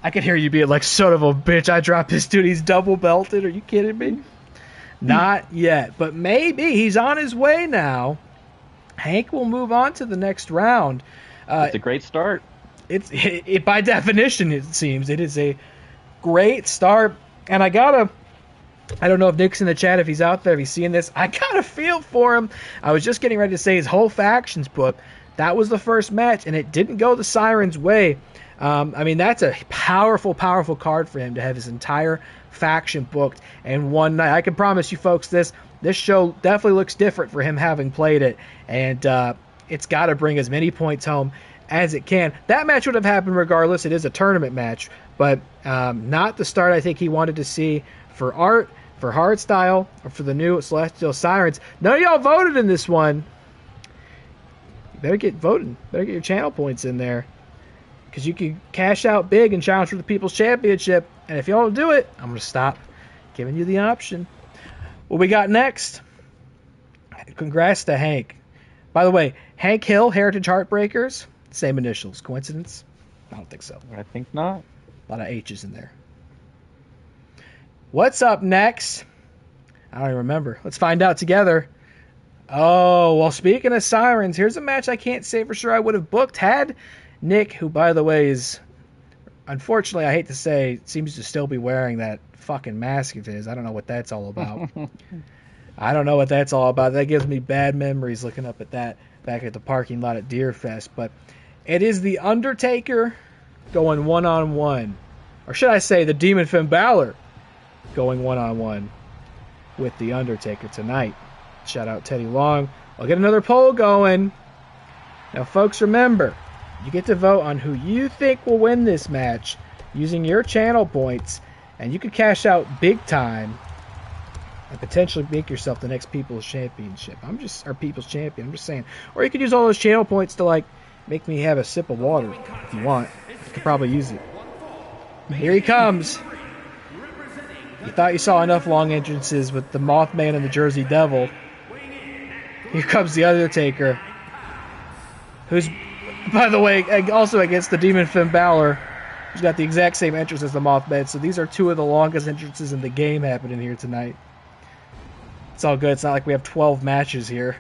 I could hear you being like, son of a bitch, I dropped this dude, he's double belted. Are you kidding me? Not yet, but maybe he's on his way now. Hank will move on to the next round. It's a great start. It by definition, it seems. It is a great start. And I don't know if Nick's in the chat, if he's out there, if he's seeing this. I got a feel for him. I was just getting ready to say his whole faction's booked. That was the first match, and it didn't go the Siren's way. That's a powerful, powerful card for him to have his entire faction booked in one night. I can promise you folks this show definitely looks different for him having played it, and it's got to bring as many points home as it can. That match would have happened regardless. It is a tournament match, but not the start I think he wanted to see for Art, for Hardstyle, or for the new Celestial Sirens. None of y'all voted in this one. You better get voting. Better get your channel points in there, because you can cash out big and challenge for the People's Championship. And if y'all don't do it, I'm going to stop giving you the option. What we got next? Congrats to Hank. By the way, Hank Hill, Heritage Heartbreakers, same initials. Coincidence? I don't think so. I think not. A lot of H's in there. What's up next? I don't even remember. Let's find out together. Oh, well, speaking of Sirens, here's a match I can't say for sure I would have booked had Nick, who, by the way, is, unfortunately, I hate to say, seems to still be wearing that fucking mask of his. I don't know what that's all about. That gives me bad memories looking up at that back at the parking lot at Deerfest. But it is The Undertaker going one-on-one. Or should I say the Demon Finn Balor going one-on-one with The Undertaker tonight. Shout out Teddy Long. I'll get another poll going. Now, folks, remember, you get to vote on who you think will win this match using your channel points, and you could cash out big time and potentially make yourself the next People's Championship. People's Champion. I'm just saying. Or you could use all those channel points to make me have a sip of water if you want. You could probably use it. Here he comes. You thought you saw enough long entrances with the Mothman and the Jersey Devil. Here comes The Undertaker, who's, by the way, also against the Demon Finn Balor, who's got the exact same entrance as the Mothman. So these are 2 of the longest entrances in the game happening here tonight. It's all good. It's not like we have 12 matches here.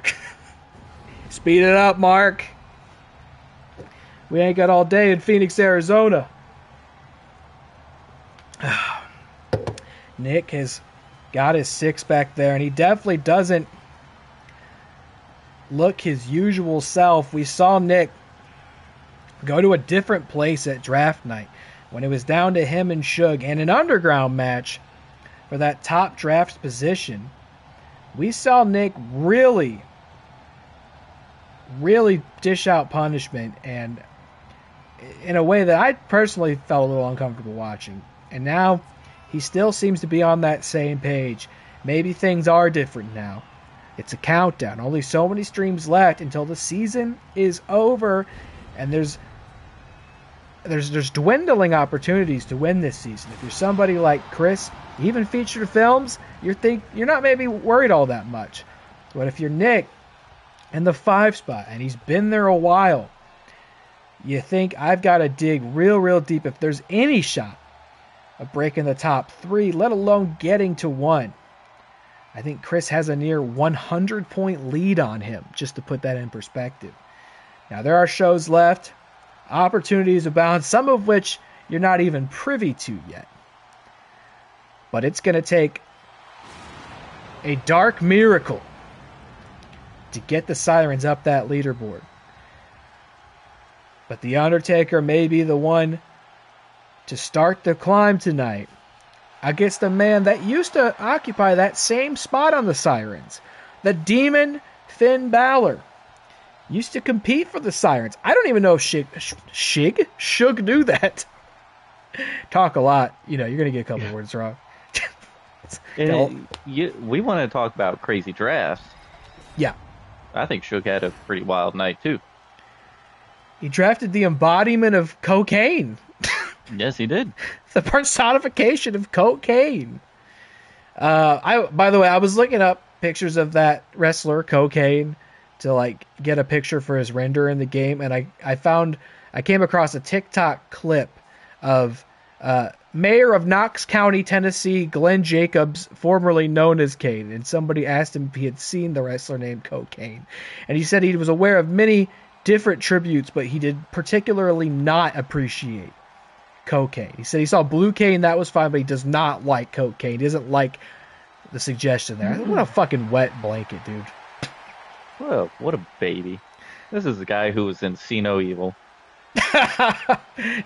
Speed it up, Mark. We ain't got all day in Phoenix, Arizona. Nick has got his 6 back there, and he definitely doesn't look his usual self. We saw Nick go to a different place at draft night when it was down to him and Suge in an underground match for that top draft position. We saw Nick really dish out punishment, and in a way that I personally felt a little uncomfortable watching. And now he still seems to be on that same page. Maybe things are different now. It's a countdown. Only so many streams left until the season is over, and there's dwindling opportunities to win this season. If you're somebody like Chris, even Featured Films, you're not maybe worried all that much. But if you're Nick in the 5 spot and he's been there a while, you think I've got to dig real deep if there's any shot of breaking the top 3, let alone getting to 1. I think Chris has a near 100-point lead on him, just to put that in perspective. Now, there are shows left, opportunities abound, some of which you're not even privy to yet. But it's going to take a dark miracle to get the Sirens up that leaderboard. But The Undertaker may be the one to start the climb tonight against a man that used to occupy that same spot on the Sirens. The Demon Finn Balor used to compete for the Sirens. I don't even know if Shug knew that. Talk a lot. You're going to get a couple words wrong. We want to talk about crazy drafts. Yeah. I think Shug had a pretty wild night, too. He drafted the embodiment of cocaine. Yes, he did. The personification of cocaine. By the way, I was looking up pictures of that wrestler, Cocaine, to get a picture for his render in the game, and I came across a TikTok clip of Mayor of Knox County, Tennessee, Glenn Jacobs, formerly known as Kane, and somebody asked him if he had seen the wrestler named Cocaine, and he said he was aware of many different tributes, but he did particularly not appreciate Cocaine. He said he saw Blue Cane, that was fine, but he does not like Cocaine. He doesn't like the suggestion there. What a fucking wet blanket, dude. Well, what a baby. This is the guy who was in See No Evil.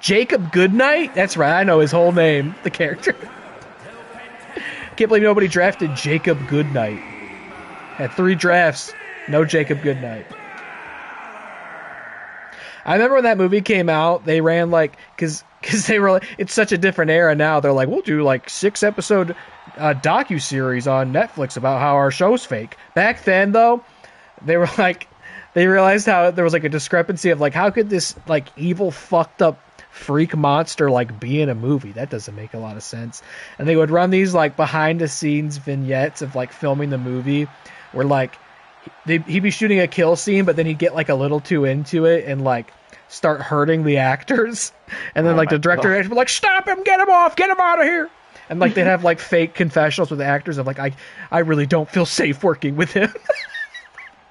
Jacob Goodnight? That's right, I know his whole name, the character. Can't believe nobody drafted Jacob Goodnight. Had 3 drafts, no Jacob Goodnight. I remember when that movie came out, they ran because they were it's such a different era now. They're like, we'll do 6-episode docu-series on Netflix about how our show's fake. Back then, though, they were they realized how there was a discrepancy of how could this evil, fucked up freak monster be in a movie? That doesn't make a lot of sense. And they would run these behind the scenes vignettes of filming the movie where he'd be shooting a kill scene, but then he'd get a little too into it and start hurting the actors, and then the director would be stop him, get him off, get him out of here, and they'd have fake confessionals with the actors of I really don't feel safe working with him.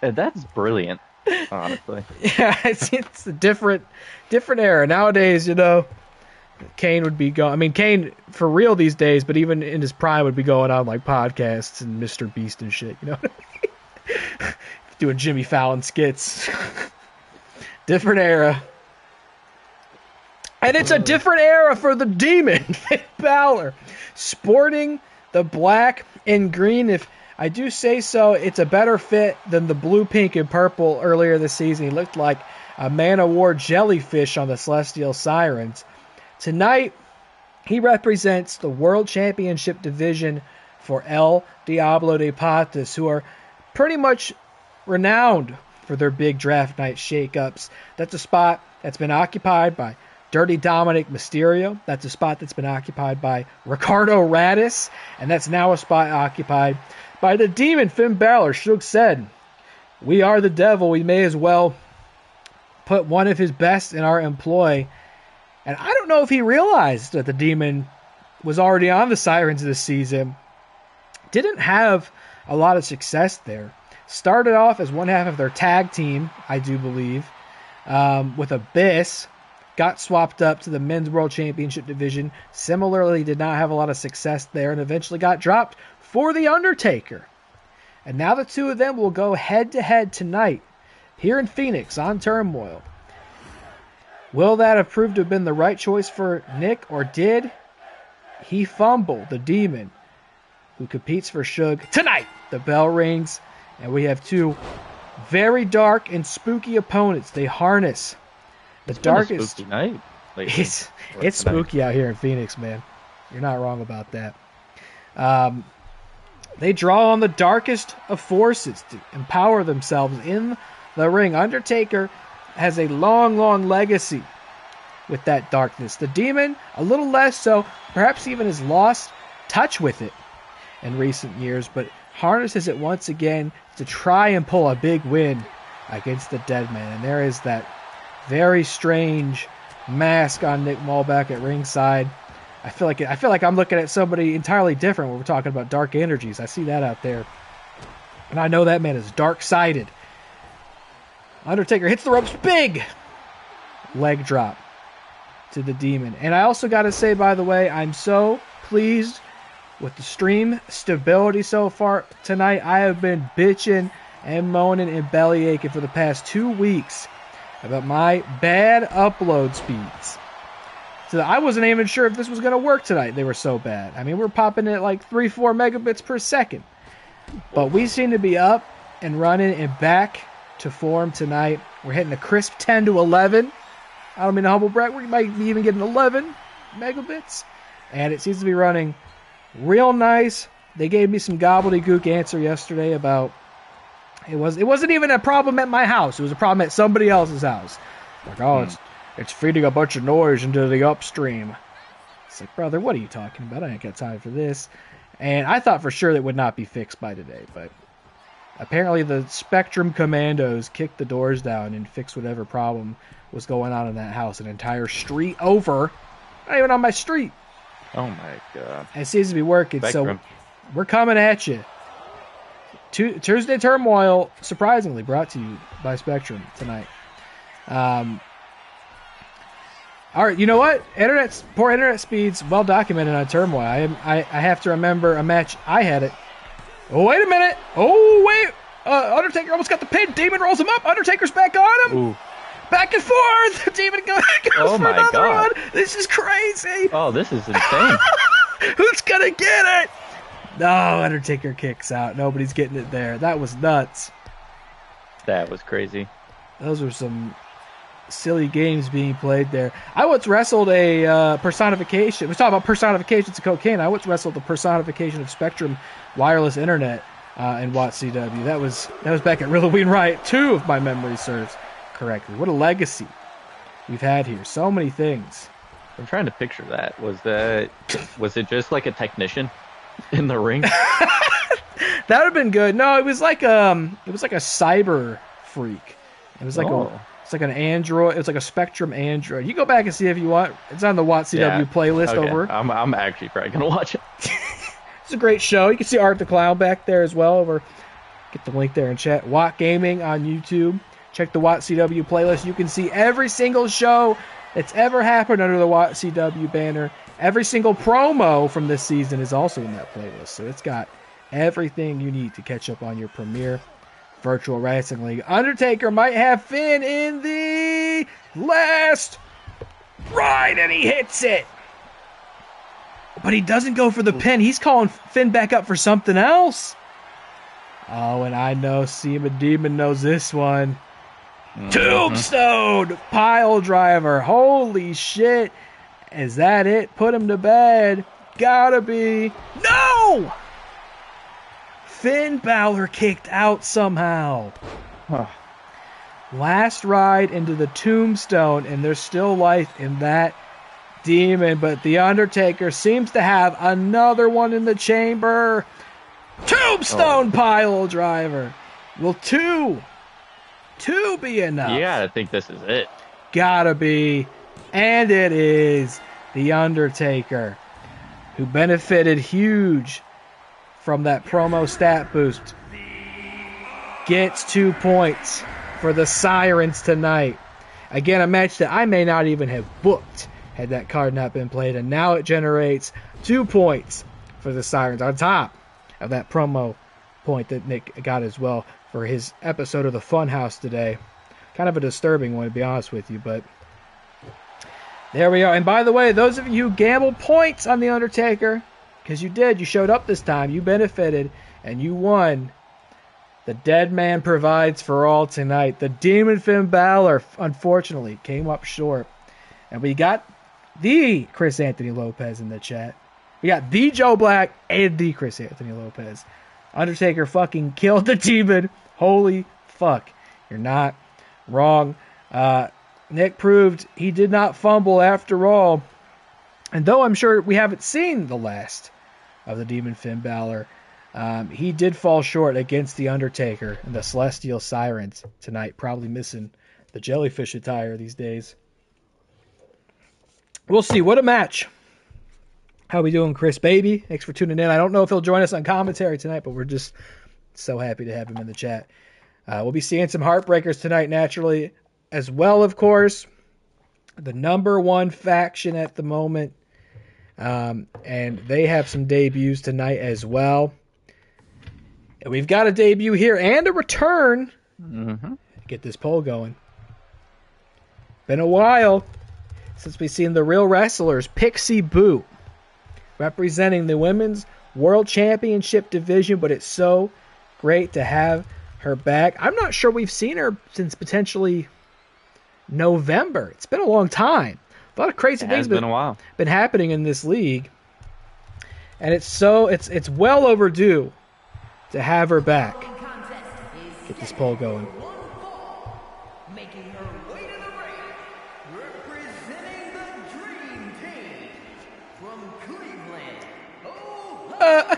That's brilliant, honestly. Yeah, it's a different era nowadays. Kane would be going. I mean, Kane for real these days, but even in his prime would be going on podcasts and Mr. Beast and shit. Doing Jimmy Fallon skits. Different era. And it's a different era for the Demon, Finn Balor. Sporting the black and green. If I do say so, it's a better fit than the blue, pink, and purple earlier this season. He looked like a Man of War jellyfish on the Celestial Sirens. Tonight, he represents the World Championship division for El Diablo de Patas, who are pretty much renowned for their big draft night shakeups. That's a spot that's been occupied by Dirty Dominic Mysterio. That's a spot that's been occupied by Ricardo Radis. And that's now a spot occupied by the Demon Finn Balor. Shug said, we are the devil. We may as well put one of his best in our employ. And I don't know if he realized that the Demon was already on the Sirens this season. Didn't have a lot of success there. Started off as one half of their tag team, I do believe, with Abyss. Got swapped up to the Men's World Championship division. Similarly, did not have a lot of success there and eventually got dropped for The Undertaker. And now the two of them will go head-to-head tonight here in Phoenix on Turmoil. Will that have proved to have been the right choice for Nick, or did he fumble the Demon who competes for Shug tonight? The bell rings, and we have two very dark and spooky opponents. They harness the darkest. Spooky night lately. It's spooky out here in Phoenix, man. You're not wrong about that. They draw on the darkest of forces to empower themselves in the ring. Undertaker has a long, long legacy with that darkness. The Demon, a little less so, perhaps even has lost touch with it in recent years, but harnesses it once again to try and pull a big win against the Deadman. And there is that very strange mask on Nick Muhlbach at ringside. I feel like I'm looking at somebody entirely different when we're talking about dark energies. I see that out there. And I know that man is dark-sided. Undertaker hits the ropes big. Leg drop to the Demon. And I also got to say, by the way, I'm so pleased with the stream stability so far tonight. I have been bitching and moaning and belly aching for the past 2 weeks about my bad upload speeds. So I wasn't even sure if this was going to work tonight. They were so bad. I mean, we're popping at like 3-4 megabits per second. But we seem to be up and running and back to form tonight. We're hitting a crisp 10 to 11. I don't mean to humble brag. We might be even getting 11 megabits. And it seems to be running real nice. They gave me some gobbledygook answer yesterday about it wasn't even a problem at my house. It was a problem at somebody else's house. Like, oh, it's feeding a bunch of noise into the upstream. It's like, brother, what are you talking about? I ain't got time for this. And I thought for sure that would not be fixed by today, but apparently the Spectrum Commandos kicked the doors down and fixed whatever problem was going on in that house. An entire street over. Not even on my street. Oh my God. It seems to be working. Spectrum. So we're coming at you. Tuesday Turmoil, surprisingly, brought to you by Spectrum tonight. All right, you know what? Poor internet speeds, well documented on Turmoil. I have to remember a match I had it. Oh, wait a minute. Oh, wait. Undertaker almost got the pin. Demon rolls him up. Undertaker's back on him. Ooh. Back and forth. Demon goes Oh for my another God. one. This is crazy. Oh, this is insane. Who's going to get it? No, Undertaker kicks out. Nobody's getting it there. That was nuts. That was crazy. Those were some silly games being played there. I once wrestled a personification. We talk about personifications of cocaine. I once wrestled the personification of Spectrum wireless internet in WATCW. That was back at Halloween Riot 2, if my memory serves correctly. What a legacy we've had here. So many things. I'm trying to picture that. Was it just like a technician in the ring? That would have been good. No, it was like a cyber freak. It was like it's like an Android. It's like a Spectrum Android. You go back and see if you want. It's on the WATCW playlist okay. over. I'm actually probably gonna watch it. It's a great show. You can see Art the Clown back there as well. Get the link there in chat. Watt Gaming on YouTube. Check the WATCW playlist. You can see every single show that's ever happened under the WATCW banner. Every single promo from this season is also in that playlist. So it's got everything you need to catch up on your premier virtual wrestling league. Undertaker might have Finn in the last ride, and he hits it. But he doesn't go for the pin. He's calling Finn back up for something else. Oh, and I know Seaman Demon knows this one. Tombstone pile driver. Holy shit. Is that it? Put him to bed. Gotta be. No! Finn Balor kicked out somehow. Huh. Last ride into the Tombstone, and there's still life in that Demon, but The Undertaker seems to have another one in the chamber. Tombstone pile driver. Will two be enough? Yeah, I think this is it. Gotta be. And it is. The Undertaker, who benefited huge from that promo stat boost, gets 2 points for the Sirens tonight. Again, a match that I may not even have booked had that card not been played, and now it generates 2 points for the Sirens on top of that promo point that Nick got as well for his episode of the Funhouse today. Kind of a disturbing one, to be honest with you, but there we are. And by the way, those of you who gamble points on The Undertaker, because you showed up this time, you benefited, and you won. The dead man provides for all tonight. The Demon Finn Balor, unfortunately, came up short. And we got the Chris Anthony Lopez in the chat. We got the Joe Black and the Chris Anthony Lopez. Undertaker fucking killed the Demon. Holy fuck. You're not wrong. Nick proved he did not fumble after all. And though I'm sure we haven't seen the last of the Demon Finn Balor, he did fall short against the Undertaker and the Celestial Sirens tonight. Probably missing the jellyfish attire these days. We'll see. What a match. How we doing, Chris Baby? Thanks for tuning in. I don't know if he'll join us on commentary tonight, but we're just so happy to have him in the chat. We'll be seeing some Heartbreakers tonight, naturally, as well, of course. The number one faction at the moment. And they have some debuts tonight as well. And we've got a debut here and a return. Mm-hmm. Get this poll going. Been a while since we've seen the Real Wrestlers, Pixie Boot, representing the Women's World Championship division, but it's so great to have her back. I'm not sure we've seen her since potentially November. It's been a long time. A lot of crazy things been happening in this league. And it's well overdue to have her back. Get this poll going.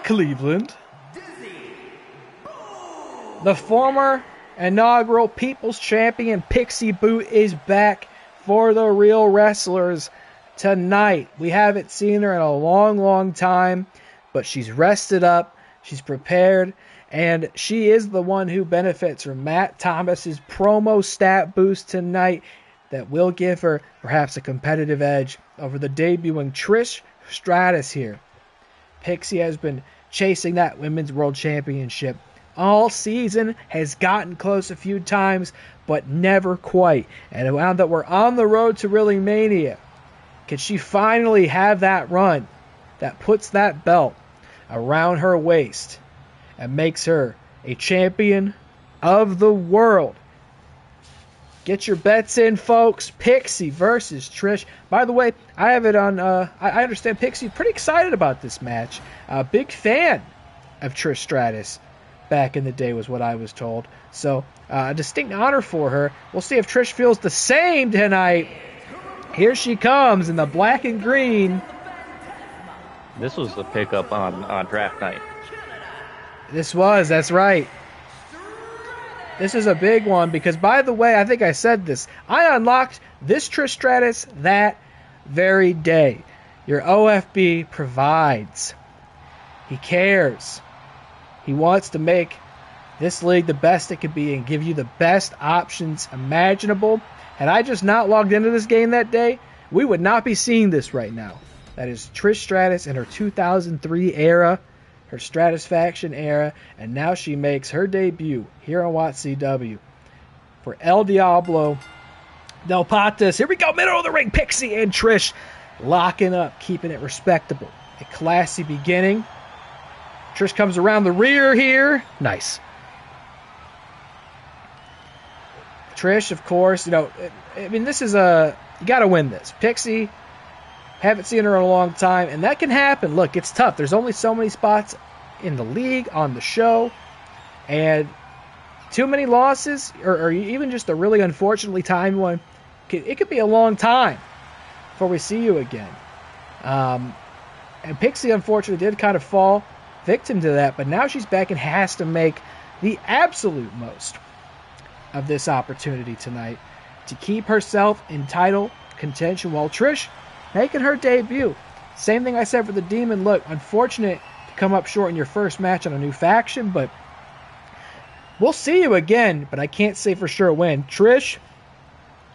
Cleveland. The former inaugural People's Champion Pixie Boot is back for the Real Wrestlers tonight. We haven't seen her in a long, long time, but she's rested up, she's prepared, and she is the one who benefits from Matt Thomas's promo stat boost tonight that will give her perhaps a competitive edge over the debuting Trish Stratus here. Pixie has been chasing that Women's World Championship all season, has gotten close a few times, but never quite. And now that we're on the road to ReelyMania, can she finally have that run that puts that belt around her waist and makes her a champion of the world? Get your bets in, folks. Pixie versus Trish. By the way, I have it on, I understand Pixie pretty excited about this match. A big fan of Trish Stratus back in the day was what I was told. So, a distinct honor for her. We'll see if Trish feels the same tonight. Here she comes in the black and green. This was the pickup on draft night. That's right. This is a big one because, by the way, I think I said this. I unlocked this Trish Stratus that very day. Your OFB provides. He cares. He wants to make this league the best it could be and give you the best options imaginable. Had I just not logged into this game that day, we would not be seeing this right now. That is Trish Stratus in her 2003 era, her Stratusfaction era, and now she makes her debut here on WATCW for El Diablo Del Patas. Here we go, middle of the ring, Pixie and Trish locking up, keeping it respectable. A classy beginning. Trish comes around the rear here. Nice. Trish, of course, this is you got to win this. Pixie, haven't seen her in a long time, and that can happen. Look, it's tough. There's only so many spots in the league, on the show, and too many losses, or even just a really unfortunately timed one, it could be a long time before we see you again. And Pixie, unfortunately, did kind of fall victim to that, but now she's back and has to make the absolute most of this opportunity tonight to keep herself in title contention, while Trish making her debut. Same thing I said for the Demon. Look, unfortunate to come up short in your first match on a new faction, but we'll see you again, but I can't say for sure when. Trish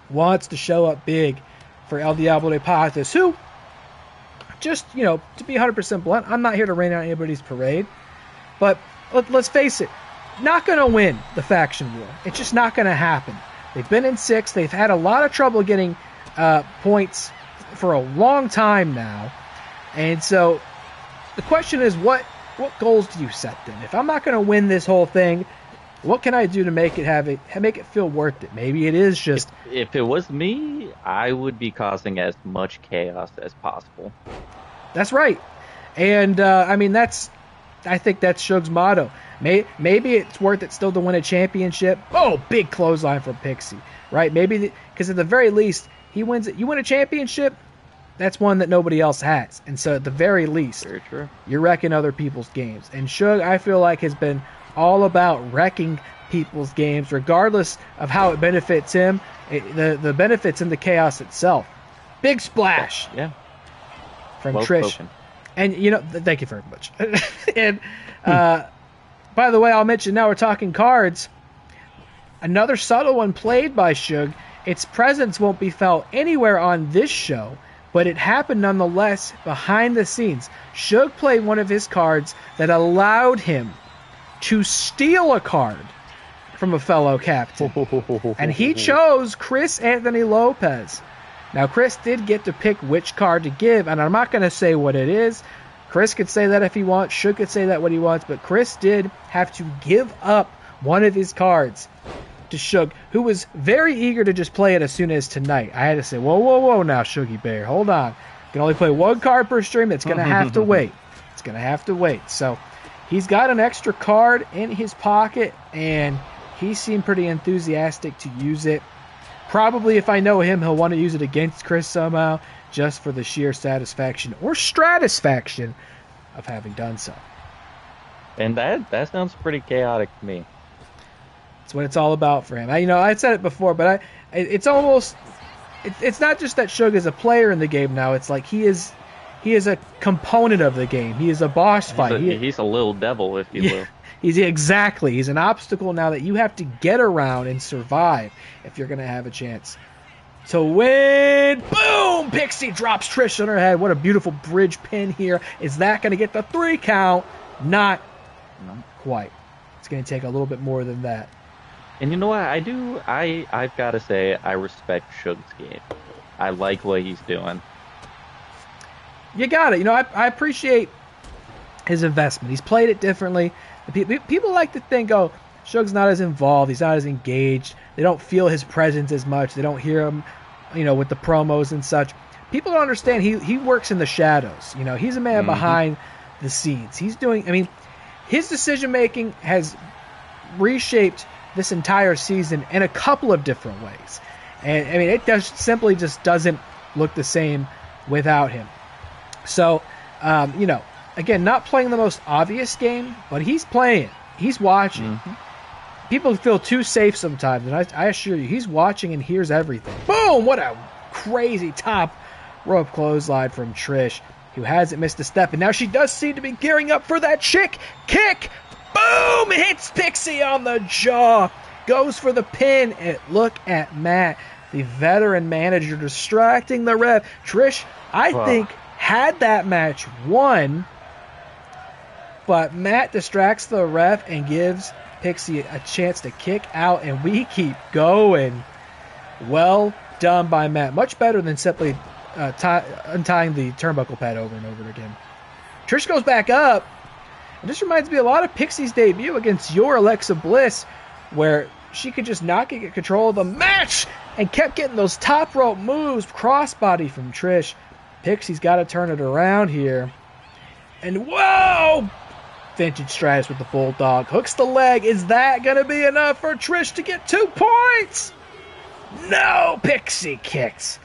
wants to show up big for El Diablo de Patas, who, just, to be 100% blunt, I'm not here to rain on anybody's parade, but let's face it, not going to win the faction war. It's just not going to happen. They've been in 6. They've had a lot of trouble getting points for a long time now. And so the question is, what goals do you set then? If I'm not going to win this whole thing, what can I do to make it feel worth it? Maybe it is just... If it was me, I would be causing as much chaos as possible. That's right. And, I mean, I think that's Suge's motto. Maybe it's worth it still to win a championship. Oh, big clothesline from Pixie, right? Maybe because at the very least, he wins it. You win a championship, that's one that nobody else has. And so at the very least, very true, you're wrecking other people's games. And Suge, I feel like, has been all about wrecking people's games, regardless of how it benefits him. The benefits in the chaos itself. Big splash. Yeah. From well Trish. Spoken. And, thank you very much. And, by the way, I'll mention now we're talking cards. Another subtle one played by Suge. Its presence won't be felt anywhere on this show, but it happened nonetheless behind the scenes. Suge played one of his cards that allowed him to steal a card from a fellow captain. And he chose Chris Anthony Lopez. Now, Chris did get to pick which card to give, and I'm not going to say what it is. Chris could say that if he wants. Suge could say that what he wants, but Chris did have to give up one of his cards to Suge, who was very eager to just play it as soon as tonight. I had to say, whoa now, Sugie Bear, hold on. You can only play one card per stream. It's going to have to wait. It's going to have to wait. So he's got an extra card in his pocket, and he seemed pretty enthusiastic to use it. Probably, if I know him, he'll want to use it against Chris somehow, just for the sheer satisfaction or stratisfaction of having done so. And that sounds pretty chaotic to me. That's what it's all about for him. I said it before, but it's almost, it's not just that Suge is a player in the game now. It's like he is a component of the game. He is a boss fight. He's a little devil, if you will. He's an obstacle now that you have to get around and survive if you're going to have a chance to win. Boom! Pixie drops Trish on her head. What a beautiful bridge pin here. Is that going to get the 3 count? Not quite. It's going to take a little bit more than that. And you know what? I've got to say, I respect Suge's game. I like what he's doing. You got it. I appreciate his investment. He's played it differently. People like to think, oh, Suge's not as involved. He's not as engaged. They don't feel his presence as much. They don't hear him, with the promos and such. People don't understand. He works in the shadows. He's a man behind the scenes. He's doing. His decision making has reshaped this entire season in a couple of different ways, and it just doesn't look the same without him. So, again, not playing the most obvious game, but he's playing. He's watching. People feel too safe sometimes, and I assure you, he's watching and hears everything. Boom! What a crazy top rope clothesline from Trish, who hasn't missed a step, and now she does seem to be gearing up for that chick kick. Boom! Hits Pixie on the jaw. Goes for the pin, and look at Matt, the veteran manager, distracting the ref. Trish, I think, had that match won, but Matt distracts the ref and gives Pixie a chance to kick out, and we keep going. Well done by Matt. Much better than simply untying the turnbuckle pad over and over again. Trish goes back up, and this reminds me a lot of Pixie's debut against your Alexa Bliss, where she could just not get control of the match and kept getting those top rope moves, crossbody from Trish. Pixie's got to turn it around here. And whoa! Vintage Stratus with the Bulldog. Hooks the leg. Is that going to be enough for Trish to get 2 points? No! Pixie kicks.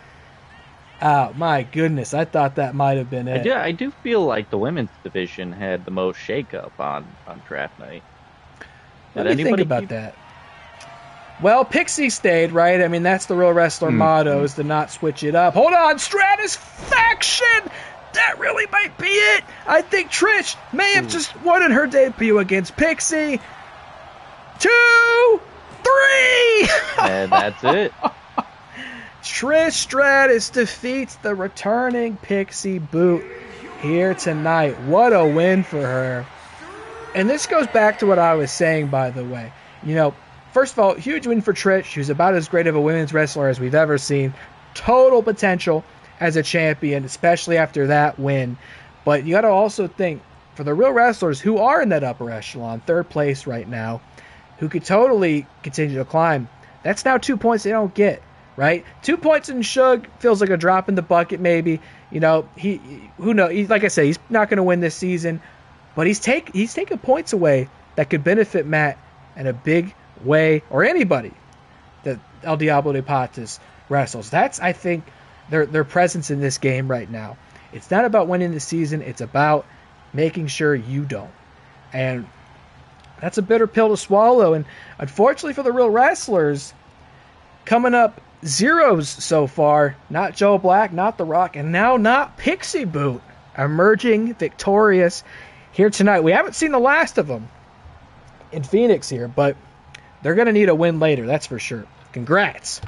Oh, my goodness. I thought that might have been it. I do feel like the women's division had the most shakeup on draft night. Let me think about that. Well, Pixie stayed, right? That's the real wrestler motto, is to not switch it up. Hold on, Stratisfaction! That really might be it. I think Trish may have just won in her debut against Pixie. 2, 3! And that's it. Trish Stratus defeats the returning Pixie Boot here tonight. What a win for her. And this goes back to what I was saying, by the way. First of all, huge win for Trish. She's about as great of a women's wrestler as we've ever seen. Total potential as a champion, especially after that win. But you got to also think, for the real wrestlers who are in that upper echelon, 3rd place right now, who could totally continue to climb, that's now 2 points they don't get. right? 2 points in Shug feels like a drop in the bucket, maybe. You know, who knows? Like I say, he's not going to win this season, but he's taking points away that could benefit Matt in a big way, or anybody that El Diablo de Patas wrestles. That's, I think, their presence in this game right now. It's not about winning the season. It's about making sure you don't. And that's a bitter pill to swallow. And unfortunately for the real wrestlers, coming up zeros so far, not Joe Black, not The Rock, and now not Pixie Boot, emerging victorious here tonight. We haven't seen the last of them in Phoenix here, but they're going to need a win later, that's for sure. Congrats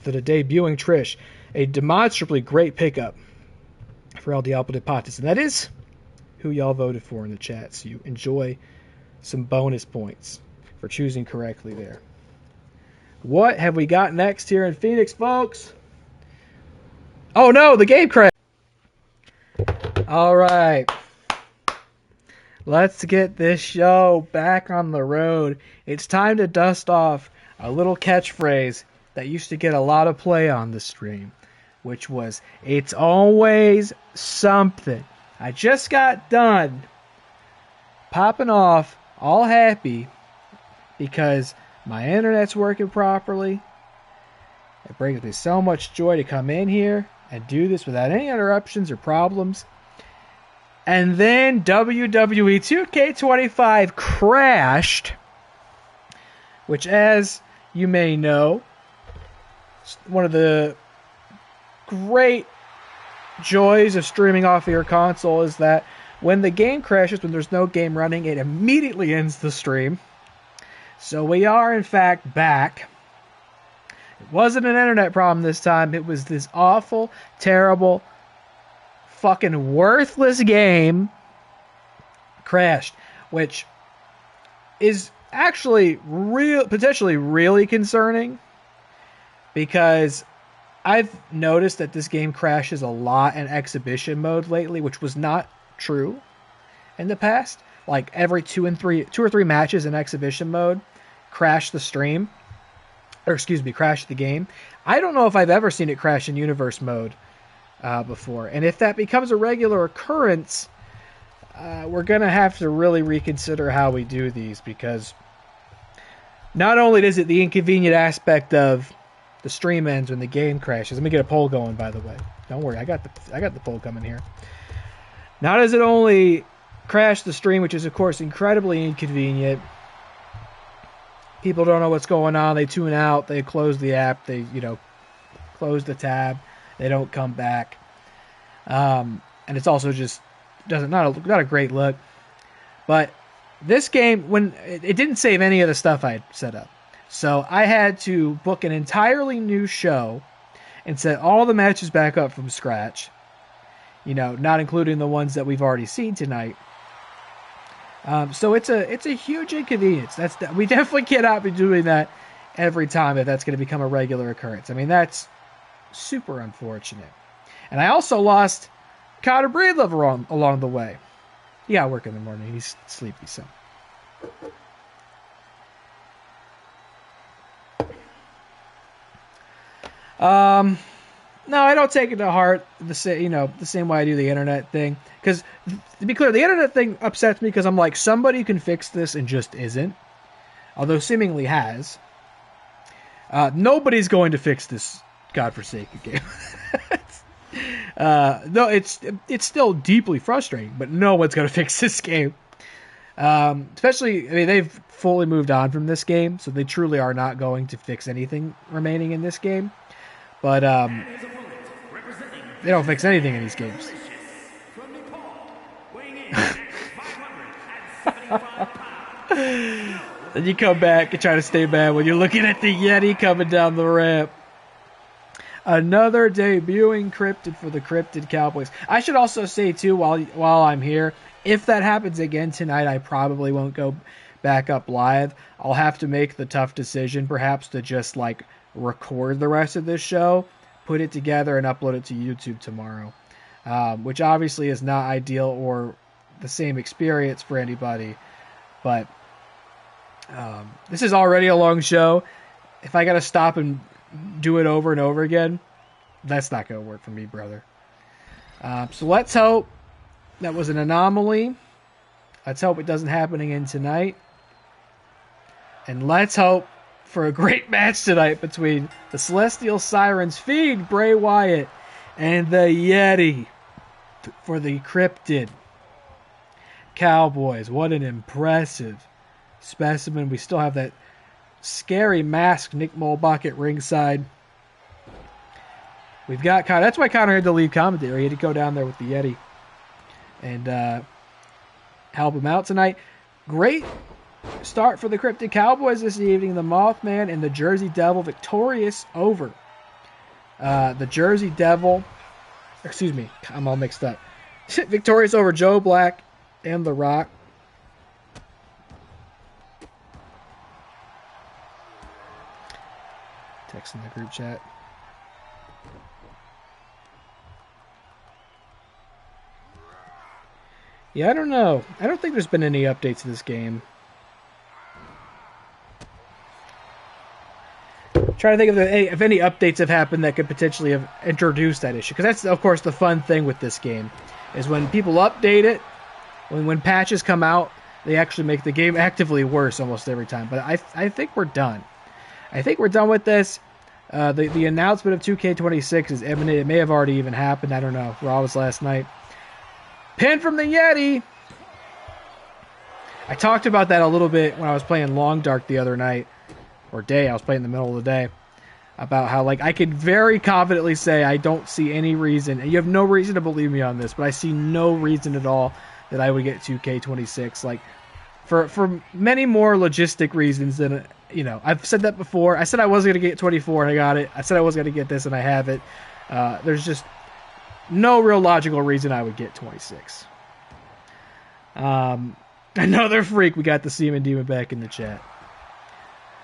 to the debuting Trish. A demonstrably great pickup for El Diablo de Patas, and that is who y'all voted for in the chat, so you enjoy some bonus points for choosing correctly there. What have we got next here in Phoenix, folks? Oh no, the game crash. All right. Let's get this show back on the road. It's time to dust off a little catchphrase that used to get a lot of play on the stream, which was, "It's always something." I just got done popping off all happy because my internet's working properly. It brings me so much joy to come in here and do this without any interruptions or problems. And then WWE 2K25 crashed, which, as you may know, is one of the great joys of streaming off of your console is that when the game crashes, when there's no game running, it immediately ends the stream. So we are, in fact, back. It wasn't an internet problem this time. It was this awful, terrible, fucking worthless game crashed, which is actually potentially really concerning, because I've noticed that this game crashes a lot in exhibition mode lately, which was not true in the past. Like every two or three matches in exhibition mode crash the stream, or crash the game. I don't know if I've ever seen it crash in universe mode before. And if that becomes a regular occurrence, we're going to have to really reconsider how we do these, because not only is it the inconvenient aspect of the stream ends when the game crashes. Let me get a poll going, by the way. Don't worry, I got the poll coming here. Not as it only crashed the stream, which is of course incredibly inconvenient. People don't know what's going on. They tune out. They close the app. They close the tab. They don't come back. And it's also just not a great look. But this game, when it didn't save any of the stuff I had set up. So I had to book an entirely new show and set all the matches back up from scratch. Not including the ones that we've already seen tonight. So it's a huge inconvenience. We definitely cannot be doing that every time if that's going to become a regular occurrence. I mean, that's super unfortunate. And I also lost Connor Breedlove along the way. He got work in the morning. He's sleepy, so. No, I don't take it to heart the same way I do the internet thing. Because, to be clear, the internet thing upsets me because I'm like, somebody can fix this and just isn't. Although seemingly has. Nobody's going to fix this godforsaken game. No, it's still deeply frustrating, but no one's going to fix this game. Especially, they've fully moved on from this game, so they truly are not going to fix anything remaining in this game. But they don't fix anything in these games. Then you come back and try to stay mad when you're looking at the Yeti coming down the ramp. Another debuting cryptid for the Cryptid Cowboys. I should also say, too, while I'm here, if that happens again tonight, I probably won't go back up live. I'll have to make the tough decision, perhaps, to just, record the rest of this show, put it together, and upload it to YouTube tomorrow. Which obviously is not ideal or the same experience for anybody. But this is already a long show. If I got to stop and do it over and over again, that's not going to work for me, brother. So let's hope that was an anomaly. Let's hope it doesn't happen again tonight. And let's hope for a great match tonight between the Celestial Sirens Feed, Bray Wyatt, and the Yeti for the Cryptid Cowboys. What an impressive specimen. We still have that scary mask Nick Muhlbach at ringside. We've got Connor. That's why Connor had to leave commentary. He had to go down there with the Yeti and help him out tonight. Great start for the Cryptid Cowboys this evening. The Mothman and the Jersey Devil victorious over the Jersey Devil. Excuse me, I'm all mixed up. Victorious over Joe Black and The Rock. Text in the group chat. Yeah, I don't know. I don't think there's been any updates to this game. Trying to think if any updates have happened that could potentially have introduced that issue. Because that's, of course, the fun thing with this game. Is when people update it, when patches come out, they actually make the game actively worse almost every time. But I think we're done. I think we're done with this. The announcement of 2K26 is imminent. It may have already even happened. I don't know. Raw was last night. Pin from the Yeti. I talked about that a little bit when I was playing Long Dark the other night. Or day. I was playing in the middle of the day. About how, like, I could very confidently say I don't see any reason. And you have no reason to believe me on this. But I see no reason at all that I would get 2K26. Like, for many more logistic reasons than, you know, I've said that before. I said I wasn't going to get 24 and I got it. I said I was going to get this and I have it. There's just no real logical reason I would get 26. Another freak. We got the Seaman Demon back in the chat.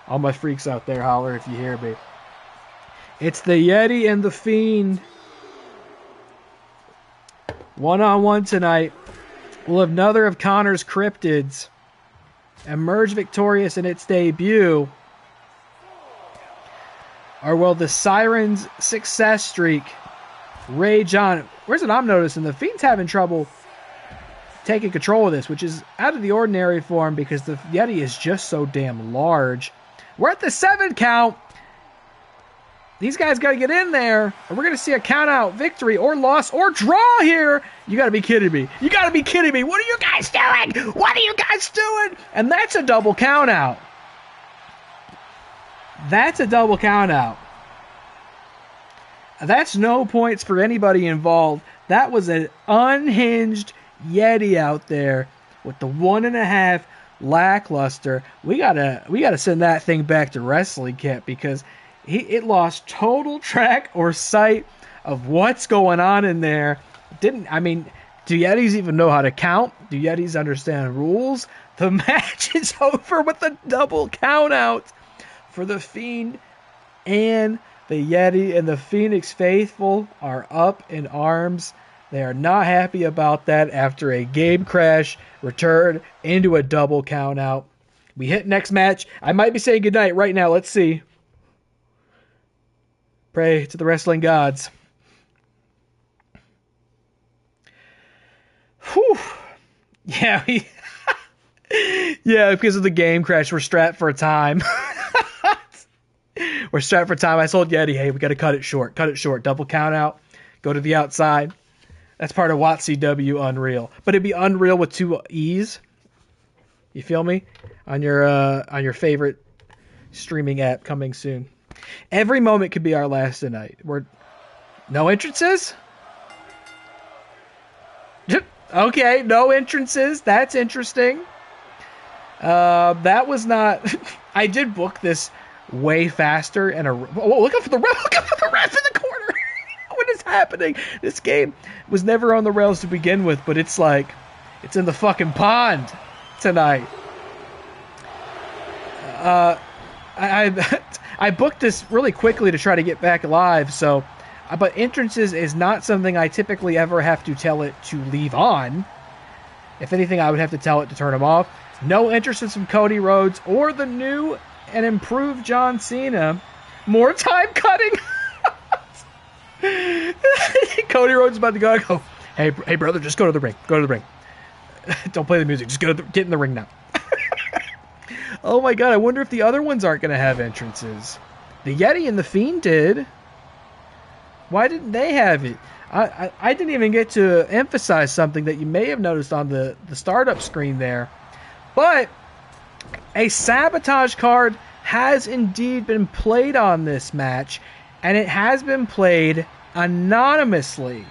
All my freaks out there, holler if you hear me. It's the Yeti and the Fiend. One-on-one tonight. We'll have another of Connor's cryptids emerge victorious in its debut. Or will the Sirens' success streak rage on? Where's it I'm noticing? The Fiend's having trouble taking control of this, which is out of the ordinary for him because the Yeti is just so damn large. We're at the 7 count. These guys got to get in there, or we're going to see a count-out victory or loss or draw here. You got to be kidding me. You got to be kidding me. What are you guys doing? What are you guys doing? And that's a double count-out. That's a double count-out. That's no points for anybody involved. That was an unhinged Yeti out there with the 1.5 lackluster. We gotta send that thing back to wrestling camp because it lost total track or sight of what's going on in there. Do Yetis even know how to count? Do Yetis understand rules? The match is over with a double count out for the Fiend and the Yeti, and the Phoenix Faithful are up in arms. They are not happy about that after a game crash returned into a double count out. We hit next match. I might be saying goodnight right now. Let's see. Pray to the wrestling gods. Whew. Yeah, yeah, because of the game crash, we're strapped for a time. We're strapped for time. I told Yeti, hey, we got to cut it short. Cut it short. Double count out. Go to the outside. That's part of WATCW Unreal. But it'd be Unreal with 2 E's. You feel me? On your favorite streaming app coming soon. Every moment could be our last tonight. No entrances? Okay, no entrances. That's interesting. That was not... I did book this way faster. And look up for the ref. Look up for the ref in the corner. What is happening? This game was never on the rails to begin with, but it's like it's in the fucking pond tonight. I booked this really quickly to try to get back live, so but entrances is not something I typically ever have to tell it to leave on. If anything, I would have to tell it to turn them off. No entrances from Cody Rhodes or the new and improved John Cena. More time cutting. Cody Rhodes is about to go. I go, hey brother, just go to the ring. Go to the ring. Don't play the music. Just get in the ring now. Oh my god, I wonder if the other ones aren't going to have entrances. The Yeti and the Fiend did. Why didn't they have it? I didn't even get to emphasize something that you may have noticed on the startup screen there. But a sabotage card has indeed been played on this match, and it has been played anonymously,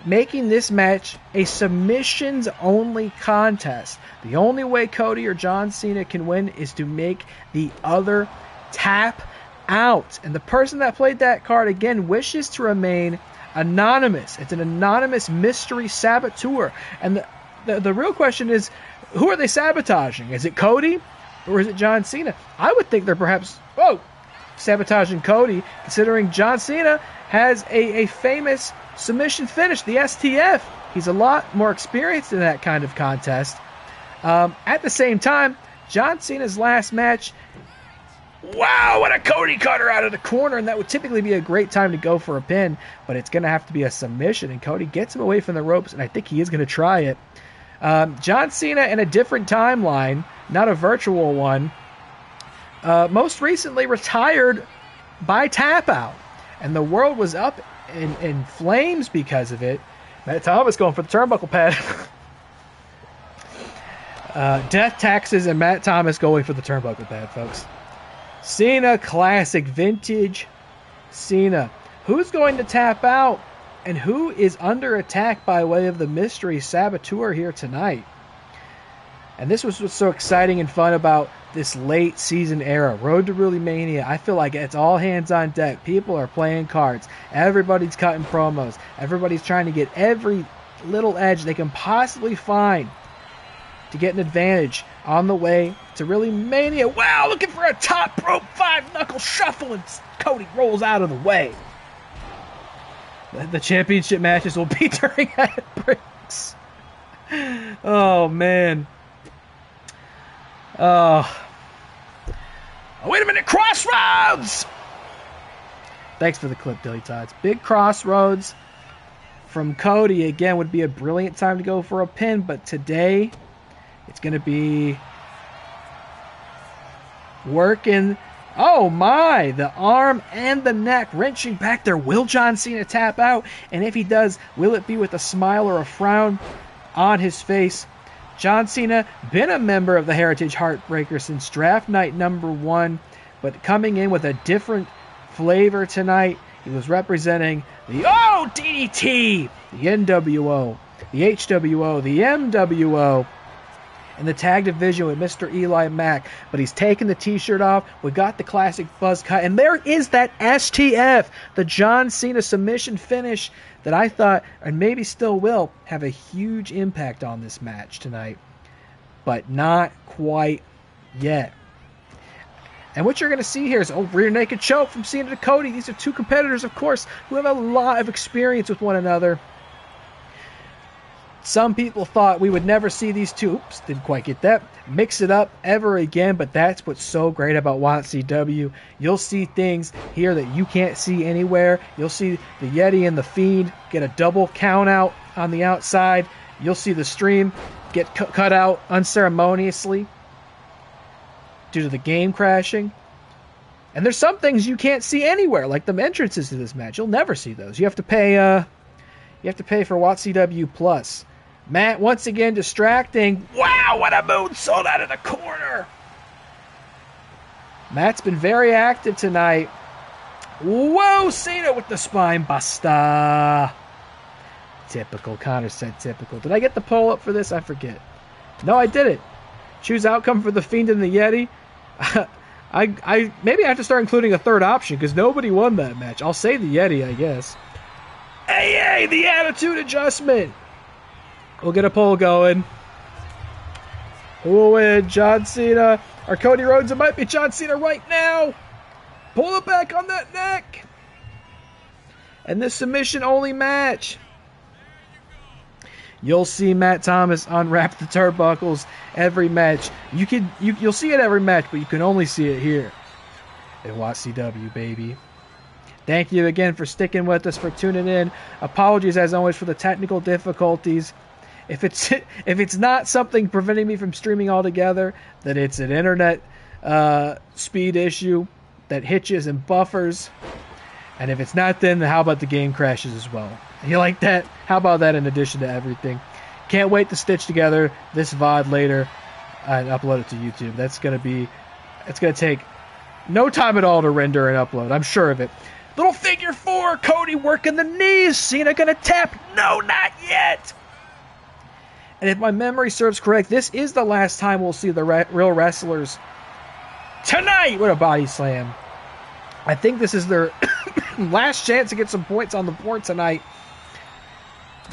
making this match a submissions-only contest. The only way Cody or John Cena can win is to make the other tap out. And the person that played that card, again, wishes to remain anonymous. It's an anonymous mystery saboteur. And the real question is, who are they sabotaging? Is it Cody or is it John Cena? I would think they're perhaps, sabotaging Cody, considering John Cena has a famous submission finish, the STF. He's a lot more experienced in that kind of contest. At the same time, John Cena's last match, wow, what a Cody cutter out of the corner, and that would typically be a great time to go for a pin, but it's going to have to be a submission, and Cody gets him away from the ropes, and I think he is going to try it. John Cena in a different timeline, not a virtual one, most recently retired by tap out, and the world was up in flames because of it. Matt Thomas going for the turnbuckle pad. Death Taxes and Matt Thomas going for the turnbuckle pad, folks. Cena classic, vintage Cena. Who's going to tap out, and who is under attack by way of the mystery saboteur here tonight? And this was what's so exciting and fun about this late season era. Road to ReelyMania. I feel like it's all hands on deck. People are playing cards. Everybody's cutting promos. Everybody's trying to get every little edge they can possibly find to get an advantage on the way to ReelyMania. Wow, looking for a top rope 5-knuckle shuffle, and Cody rolls out of the way. The championship matches will be during ad breaks. Oh, man. Oh, wait a minute, Crossroads! Thanks for the clip, DillyTodds. Big Crossroads from Cody, again, would be a brilliant time to go for a pin, but today it's going to be working. Oh my, the arm and the neck wrenching back there. Will John Cena tap out? And if he does, will it be with a smile or a frown on his face? John Cena, been a member of the Heritage Heartbreaker since draft night number 1, but coming in with a different flavor tonight. He was representing the DDT, the NWO, the HWO, the MWO, and the tag division with MrEliMac, but he's taken the t-shirt off. We got the classic buzz cut, and there is that STF, the John Cena submission finish that I thought, and maybe still will, have a huge impact on this match tonight, but not quite yet. And what you're going to see here is a rear naked choke from Cena to Cody. These are two competitors, of course, who have a lot of experience with one another. Some people thought we would never see these two, oops, didn't quite get that, mix it up ever again, but that's what's so great about WATCW. You'll see things here that you can't see anywhere. You'll see the Yeti and the Fiend get a double count out on the outside. You'll see the stream get cut out unceremoniously due to the game crashing. And there's some things you can't see anywhere, like the entrances to this match. You'll never see those. You have to pay for WATCW Plus. Matt once again distracting. Wow, what a moonsault out of the corner. Matt's been very active tonight. Whoa, Cena with the spine buster. Typical. Connor said typical. Did I get the poll up for this? I forget. No, I didn't. Choose outcome for the Fiend and the Yeti. I maybe I have to start including a third option because nobody won that match. I'll say the Yeti, I guess. Hey, the attitude adjustment. We'll get a poll going. Who will win? John Cena or Cody Rhodes? It might be John Cena right now. Pull it back on that neck. And this submission-only match. You'll see Matt Thomas unwrap the turnbuckles every match. You'll see it every match, but you can only see it here. in WATCW, baby. Thank you again for sticking with us, for tuning in. Apologies, as always, for the technical difficulties. If it's not something preventing me from streaming altogether, then it's an internet speed issue that hitches and buffers. And if it's not, then how about the game crashes as well? You like that? How about that in addition to everything? Can't wait to stitch together this VOD later and upload it to YouTube. It's going to take no time at all to render and upload. I'm sure of it. Little figure 4, Cody working the knees. Cena going to tap? No, not yet. And if my memory serves correct, this is the last time we'll see the real wrestlers tonight. What a body slam. I think this is their last chance to get some points on the board tonight.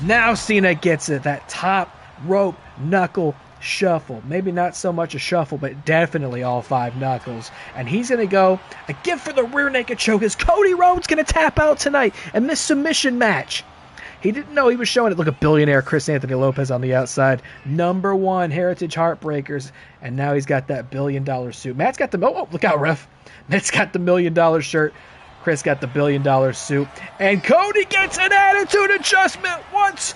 Now Cena gets it. That top rope knuckle shuffle. Maybe not so much a shuffle, but definitely all 5 knuckles. And he's going to go a gift for the rear naked choke. Is Cody Rhodes going to tap out tonight in this submission match? He didn't know he was showing it. Look, a billionaire Chris Anthony Lopez on the outside. Number 1 Heritage Heartbreakers. And now he's got that $1 billion suit. Matt's got the... Oh, look out, ref. Matt's got the $1 million shirt. Chris got the $1 billion suit. And Cody gets an attitude adjustment once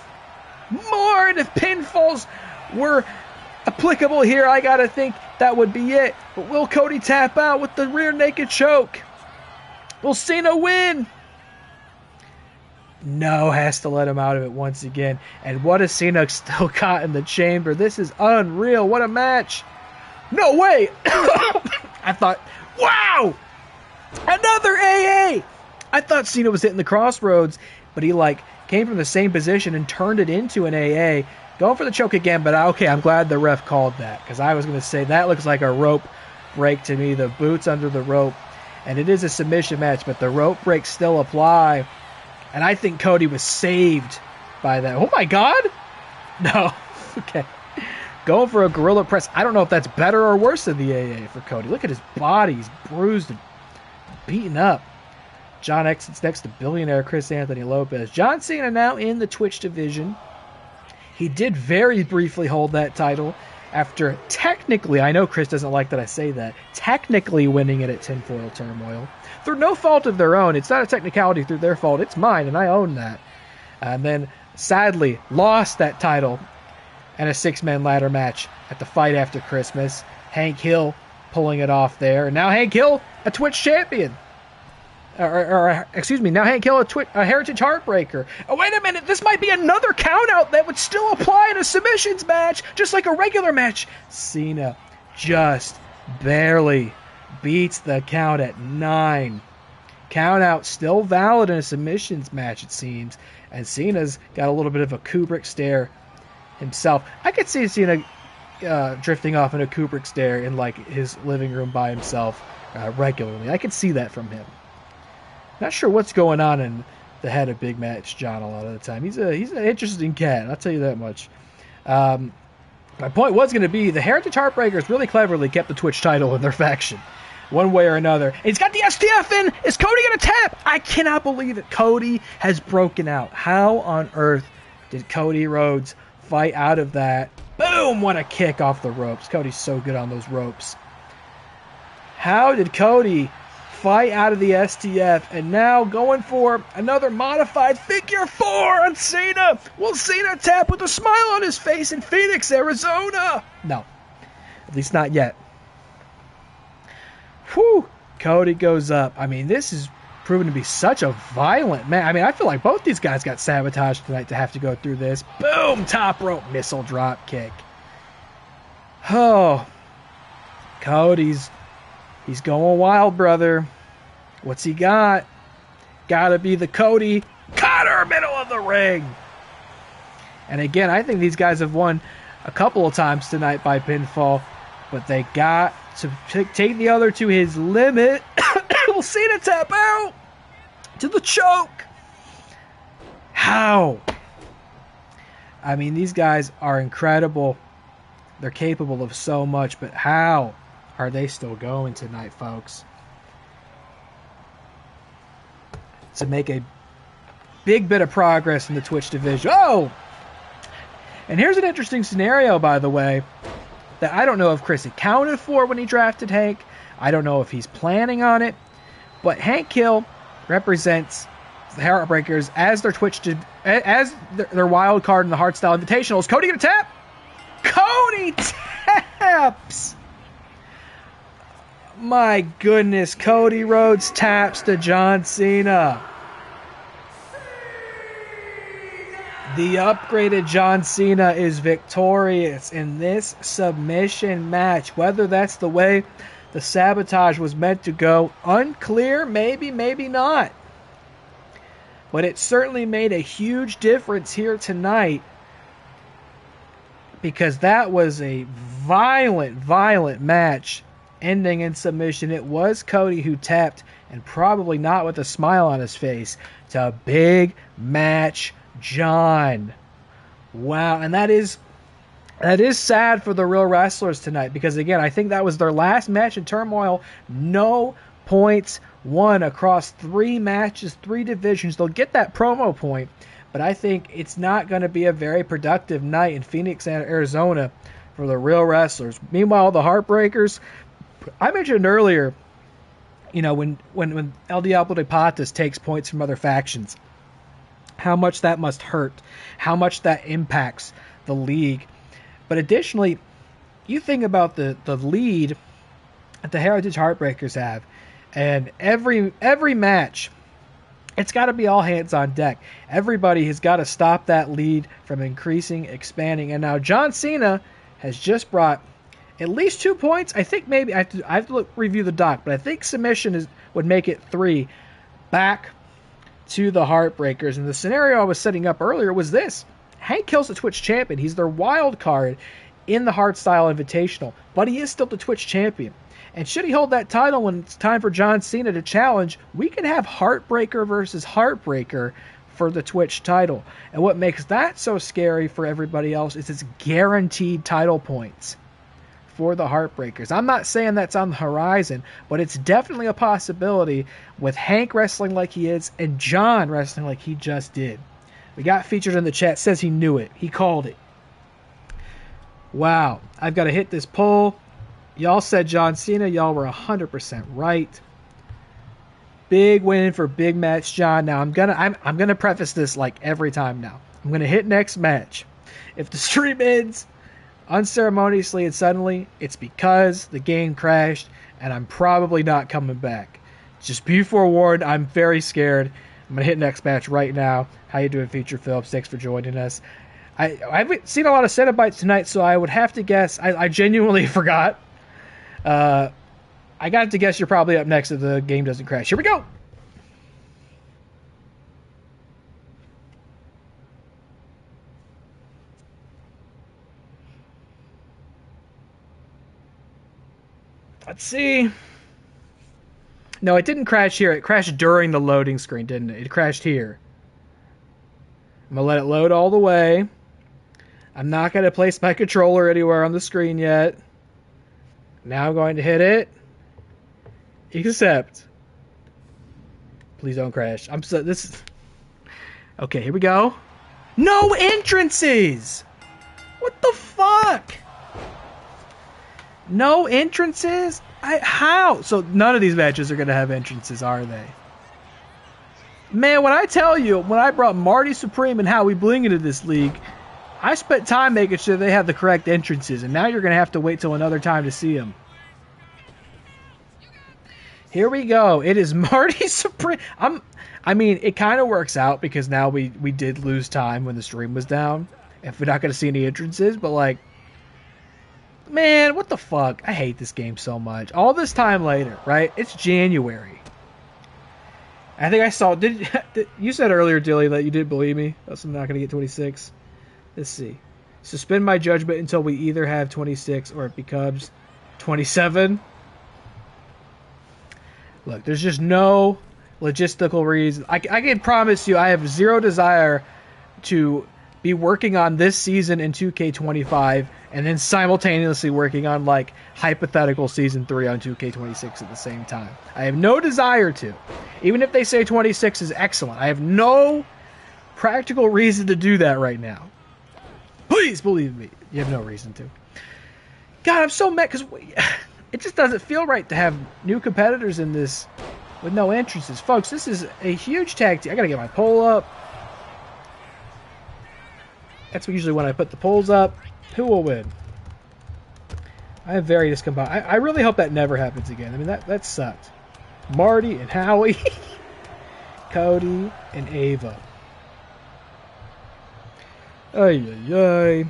more. And if pinfalls were applicable here, I got to think that would be it. But will Cody tap out with the rear naked choke? Will Cena win? No, has to let him out of it once again. And what has Cena still got in the chamber? This is unreal. What a match. No way. I thought, wow, another AA. I thought Cena was hitting the crossroads, but he came from the same position and turned it into an AA. Going for the choke again, but okay, I'm glad the ref called that, because I was going to say that looks like a rope break to me. The boots under the rope, and it is a submission match, but the rope breaks still apply. And I think Cody was saved by that. Oh, my God. No. Okay. Going for a gorilla press. I don't know if that's better or worse than the AA for Cody. Look at his body. He's bruised and beaten up. John exits next to billionaire Chris Anthony Lopez. John Cena now in the Twitch division. He did very briefly hold that title after technically, I know Chris doesn't like that I say that, technically winning it at Tinfoil Turmoil. Through no fault of their own. It's not a technicality through their fault. It's mine, and I own that. And then, sadly, lost that title in a 6-man ladder match at the Fight After Christmas. Hank Hill pulling it off there. And now Hank Hill, a Twitch champion. Excuse me, now Hank Hill, a Heritage Heartbreaker. Oh, wait a minute, this might be another count-out that would still apply in a submissions match, just like a regular match. Cena just barely beats the count at 9. Count out still valid in a submissions match, it seems. And Cena's got a little bit of a Kubrick stare himself. I could see Cena drifting off in a Kubrick stare in his living room by himself regularly. I could see that from him. Not sure what's going on in the head of Big Match John a lot of the time. He's an interesting cat, I'll tell you that much. My point was going to be the Heritage Heartbreakers really cleverly kept the Twitch title in their faction, one way or another. And he's got the STF in. Is Cody going to tap? I cannot believe it. Cody has broken out. How on earth did Cody Rhodes fight out of that? Boom! What a kick off the ropes. Cody's so good on those ropes. How did Cody fight out of the STF and now going for another modified figure 4 on Cena? Will Cena tap with a smile on his face in Phoenix, Arizona? No. At least not yet. Whew. Cody goes up. I mean, this is proven to be such a violent match. I mean, I feel like both these guys got sabotaged tonight to have to go through this. Boom! Top rope missile drop kick. Oh. Cody's going wild, brother. What's he got? Gotta be the Cody Cutter, middle of the ring. And again, I think these guys have won a couple of times tonight by pinfall, but they got to take the other to his limit. We'll see the tap out to the choke. How? I mean, these guys are incredible. They're capable of so much, but how are they still going tonight, folks? To make a big bit of progress in the Twitch division. Oh! And here's an interesting scenario, by the way, that I don't know if Chris accounted for when he drafted Hank. I don't know if he's planning on it. But Hank Hill represents the Heartbreakers as their as their wild card in the Hardstyle Invitational. Is Cody gonna tap? Cody taps! My goodness, Cody Rhodes taps to John Cena. The upgraded John Cena is victorious in this submission match. Whether that's the way the sabotage was meant to go, unclear, maybe, maybe not. But it certainly made a huge difference here tonight, because that was a violent match ending in submission. It was Cody who tapped, and probably not with a smile on his face, to Big Match John. Wow, and that is sad for the Real Wrestlers tonight, because again, I think that was their last match in Turmoil. No points won across 3 matches, 3 divisions. They'll get that promo point, but I think it's not going to be a very productive night in Phoenix, Arizona for the Real Wrestlers. Meanwhile, the Heartbreakers, I mentioned earlier, you know, when El Diablo de Patas takes points from other factions, how much that must hurt, how much that impacts the league. But additionally, you think about the lead that the Heritage Heartbreakers have, and every match, it's got to be all hands on deck. Everybody has got to stop that lead from increasing, expanding. And now John Cena has just brought at least 2 points. I think maybe I have to review the doc, but I think submission would make it 3 back to the Heartbreakers. And the scenario I was setting up earlier was this: Hank Hill's the Twitch champion. He's their wild card in the Hardstyle Invitational, but he is still the Twitch champion. And should he hold that title when it's time for John Cena to challenge, we could have Heartbreaker versus Heartbreaker for the Twitch title. And what makes that so scary for everybody else is it's guaranteed title points for the Heartbreakers. I'm not saying that's on the horizon, but it's definitely a possibility with Hank wrestling like he is and John wrestling like he just did. We got Featured in the chat, says he knew it. He called it. Wow. I've got to hit this poll. Y'all said John Cena. Y'all were 100% right. Big win for Big Match John. Now I'm gonna preface this like every time now. I'm gonna hit next match. If the stream ends unceremoniously and suddenly, it's because the game crashed and I'm probably not coming back. Just be forewarned, I'm very scared. I'm gonna hit next match right now. How you doing, FeaturedFilms? Thanks for joining us. I haven't seen a lot of Cenobites tonight, so I would have to guess. I genuinely forgot. I got to guess you're probably up next if the game doesn't crash. Here we go. Let's see. No, it didn't crash here. It crashed during the loading screen, didn't it? It crashed here. I'm going to let it load all the way. I'm not going to place my controller anywhere on the screen yet. Now I'm going to hit it. Accept. Please don't crash. Okay, here we go. No entrances! What the fuck? No entrances? How? So none of these matches are going to have entrances, are they? Man, when I tell you, when I brought Marty Supreme and Howie Bling into this league, I spent time making sure they had the correct entrances, and now you're going to have to wait till another time to see them. Here we go. It is Marty Supreme. I mean, it kind of works out because now we did lose time when the stream was down. If we're not going to see any entrances, but like, man, what the fuck? I hate this game so much. All this time later, right? It's January. I think I saw. Did you said earlier, Dilly, that you didn't believe me? I'm not going to get 26. Let's see. Suspend my judgment until we either have 26 or it becomes 27. Look, there's just no logistical reason. I can promise you I have zero desire to be working on this season in 2K25 and then simultaneously working on like hypothetical season 3 on 2K26 at the same time. I have no desire to. Even if they say 26 is excellent, I have no practical reason to do that right now. Please believe me. You have no reason to. God, I'm so mad because it just doesn't feel right to have new competitors in this with no entrances. Folks, this is a huge tag team. I got to get my pole up. That's usually when I put the poles up. Who will win? I am very discombobulated. I really hope that never happens again. I mean, that sucked. Marty and Howie. Cody and Ava. Ay, ay, ay.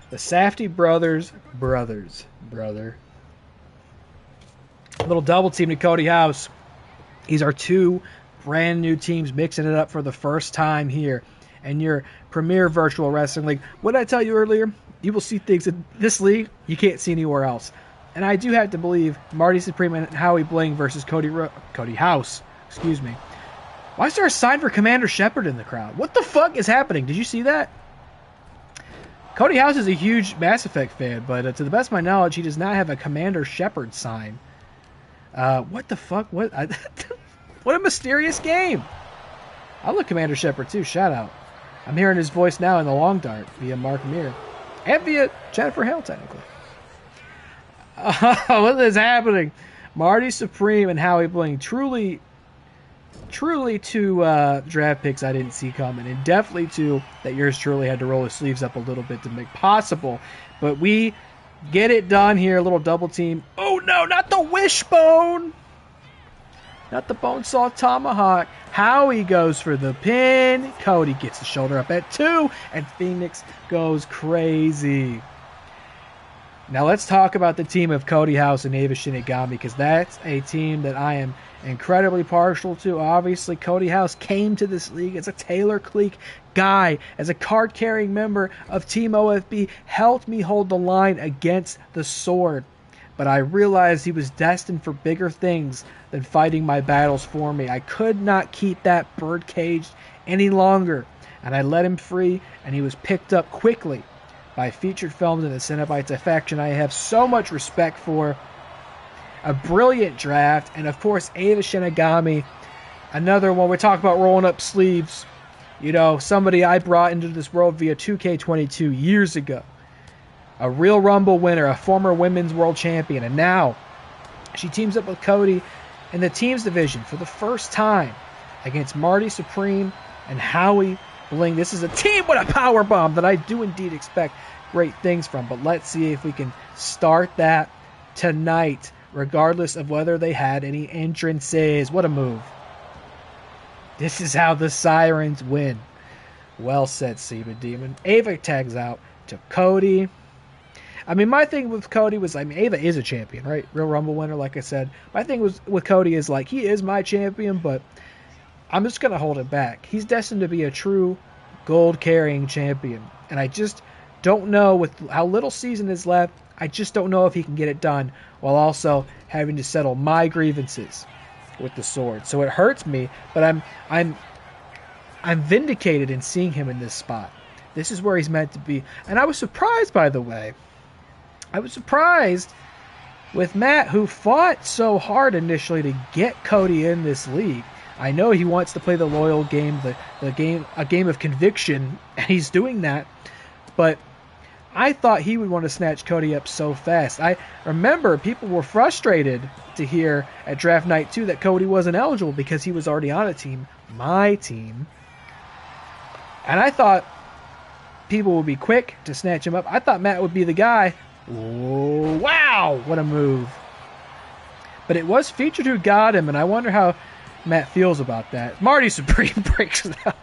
The Safety brothers. Brother. A little double team to Cody House. These are two brand new teams mixing it up for the first time here in your premier virtual wrestling league. What did I tell you earlier? You will see things in this league you can't see anywhere else. And I do have to believe Marty Supreme and Howie Bling versus Cody House. Excuse me. Why is there a sign for Commander Shepard in the crowd? What the fuck is happening? Did you see that? Cody House is a huge Mass Effect fan, but to the best of my knowledge, he does not have a Commander Shepard sign. What the fuck? What? What a mysterious game. I love Commander Shepard too. Shout out. I'm hearing his voice now in the Long Dart via Mark Mir. And via Jennifer Hale, technically. What is happening? Marty Supreme and Howie Bling. Truly two draft picks I didn't see coming. And definitely two that yours truly had to roll his sleeves up a little bit to make possible. But we get it done here. A little double team. Oh no, not the wishbone. Not the Bonesaw Tomahawk. Howie goes for the pin. Cody gets the shoulder up at 2. And Phoenix goes crazy. Now let's talk about the team of Cody House and Ava Shinigami, because that's a team that I am incredibly partial to. Obviously, Cody House came to this league as a Taylor Clique guy, as a card-carrying member of Team OFB, helped me hold the line against the Sword. But I realized he was destined for bigger things than fighting my battles for me. I could not keep that bird caged any longer, and I let him free, and he was picked up quickly by FeaturedFilms and the Cenobites, a faction I have so much respect for. A brilliant draft, and of course Ava Shinigami, another one. We talk about rolling up sleeves. You know, somebody I brought into this world via 2K22 years ago. A Real Rumble winner, a former women's world champion, and now she teams up with Cody in the teams division for the first time against Marty Supreme and Howie Bling. This is a team with a power bomb that I do indeed expect great things from, but let's see if we can start that tonight, regardless of whether they had any entrances. What a move. This is how the Sirens win. Well said, Seba Demon. Ava tags out to Cody. I mean, my thing with Cody was, I mean, Ava is a champion, right? Real Rumble winner, like I said. My thing was with Cody is, like, he is my champion, but I'm just going to hold it back. He's destined to be a true gold-carrying champion. And I just don't know, with how little season is left, I just don't know if he can get it done while also having to settle my grievances with the Sword. So it hurts me, but I'm vindicated in seeing him in this spot. This is where he's meant to be. And I was surprised, by the way. I was surprised with Matt, who fought so hard initially to get Cody in this league. I know he wants to play the loyal game, a game of conviction, and he's doing that. But I thought he would want to snatch Cody up so fast. I remember people were frustrated to hear at Draft Night 2 that Cody wasn't eligible because he was already on a team, my team. And I thought people would be quick to snatch him up. I thought Matt would be the guy. Oh, wow, what a move. But it was Featured who got him, and I wonder how Matt feels about that. Marty Supreme breaks it out.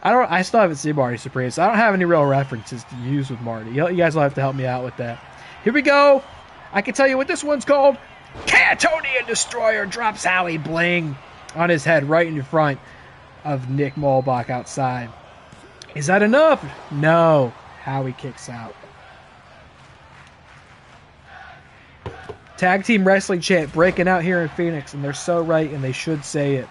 I still haven't seen Marty Supreme, so I don't have any real references to use with Marty. You guys will have to help me out with that. Here we go. I can tell you what this one's called. Catonian Destroyer drops Howie Bling on his head right in front of Nick Muhlbach outside. Is that enough? No. Howie kicks out. Tag Team Wrestling chant breaking out here in Phoenix, and they're so right, and they should say it.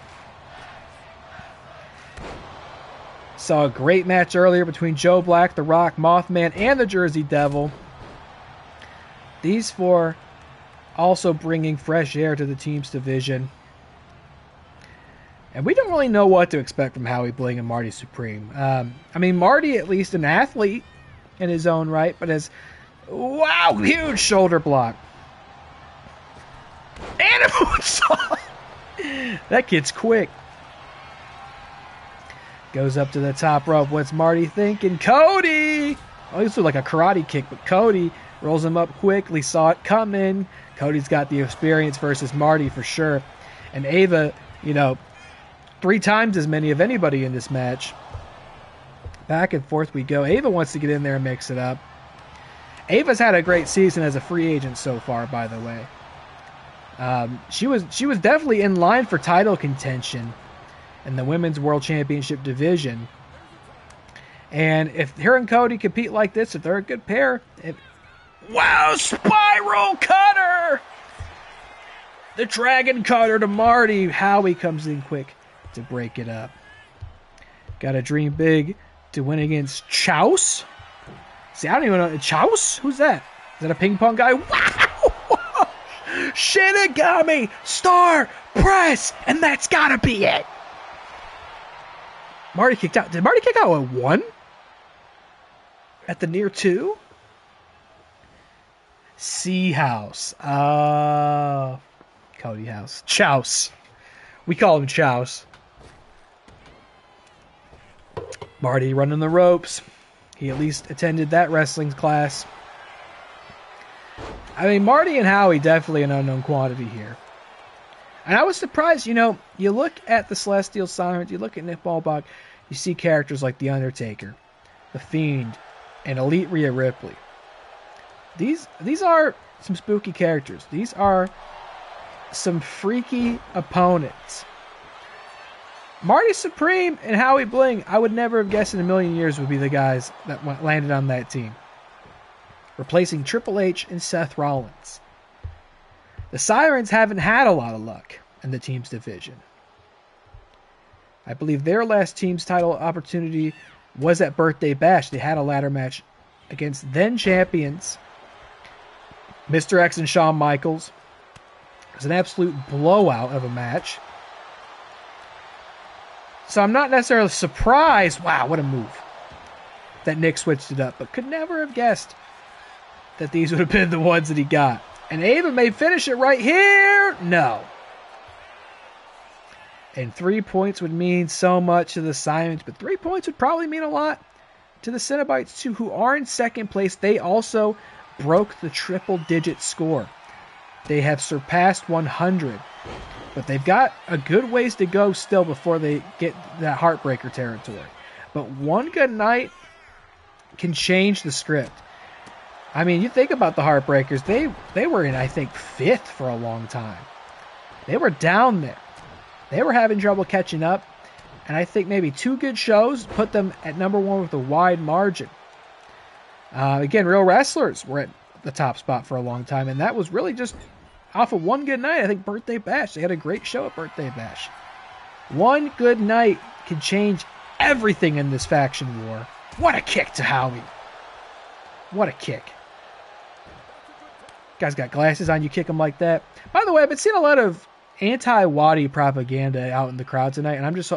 Saw a great match earlier between Joe Black, The Rock, Mothman, and the Jersey Devil. These four also bringing fresh air to the team's division. And we don't really know what to expect from Howie Bling and Marty Supreme. I mean, Marty, at least an athlete in his own right, but has, wow, huge shoulder block. And a moonsault! That kid's quick. Goes up to the top rope. What's Marty thinking? Cody! Oh, this was like a karate kick, but Cody rolls him up quickly. Saw it coming. Cody's got the experience versus Marty for sure. And Ava, 3 times as many of anybody in this match. Back and forth we go. Ava wants to get in there and mix it up. Ava's had a great season as a free agent so far, by the way. She was definitely in line for title contention in the Women's World Championship division. And if her and Cody compete like this, if they're a good pair... Wow, spiral cutter! The dragon cutter to Marty. Howie comes in quick to break it up. Got to dream big to win against Chouse. See, I don't even know. Chouse? Who's that? Is that a ping pong guy? Wow! Shinigami Star Press! And that's got to be it. Marty kicked out. Did Marty kick out at 1? At the near 2? C House. Cody House. Chouse. We call him Chouse. Marty running the ropes. He at least attended that wrestling class. I mean, Marty and Howie definitely an unknown quantity here. And I was surprised, you look at the Celestial Sirens, you look at Nick Muhlbach, you see characters like The Undertaker, The Fiend, and Elite Rhea Ripley. These are some spooky characters. These are some freaky opponents. Marty Supreme and Howie Bling, I would never have guessed in a million years would be the guys that landed on that team. Replacing Triple H and Seth Rollins. The Sirens haven't had a lot of luck in the team's division. I believe their last team's title opportunity was at Birthday Bash. They had a ladder match against then champions Mr. X and Shawn Michaels. It was an absolute blowout of a match. So I'm not necessarily surprised, wow, what a move, that Nick switched it up, but could never have guessed that these would have been the ones that he got. And Ava may finish it right here. No. And 3 points would mean so much to the Simons, but 3 points would probably mean a lot to the Cenobites too, who are in second place. They also broke the triple-digit score. They have surpassed 100. But they've got a good ways to go still before they get that heartbreaker territory. But one good night can change the script. I mean, you think about the Heartbreakers. They were in, I think, 5th for a long time. They were down there. They were having trouble catching up. And I think maybe 2 good shows put them at number 1 with a wide margin. Again, Real Wrestlers were at the top spot for a long time. And that was really just off of one good night. I think Birthday Bash. They had a great show at Birthday Bash. One good night can change everything in this faction war. What a kick to Howie. What a kick. Guy's got glasses on. You kick him like that. By the way, I've been seeing a lot of anti-Waddy propaganda out in the crowd tonight. And I'm just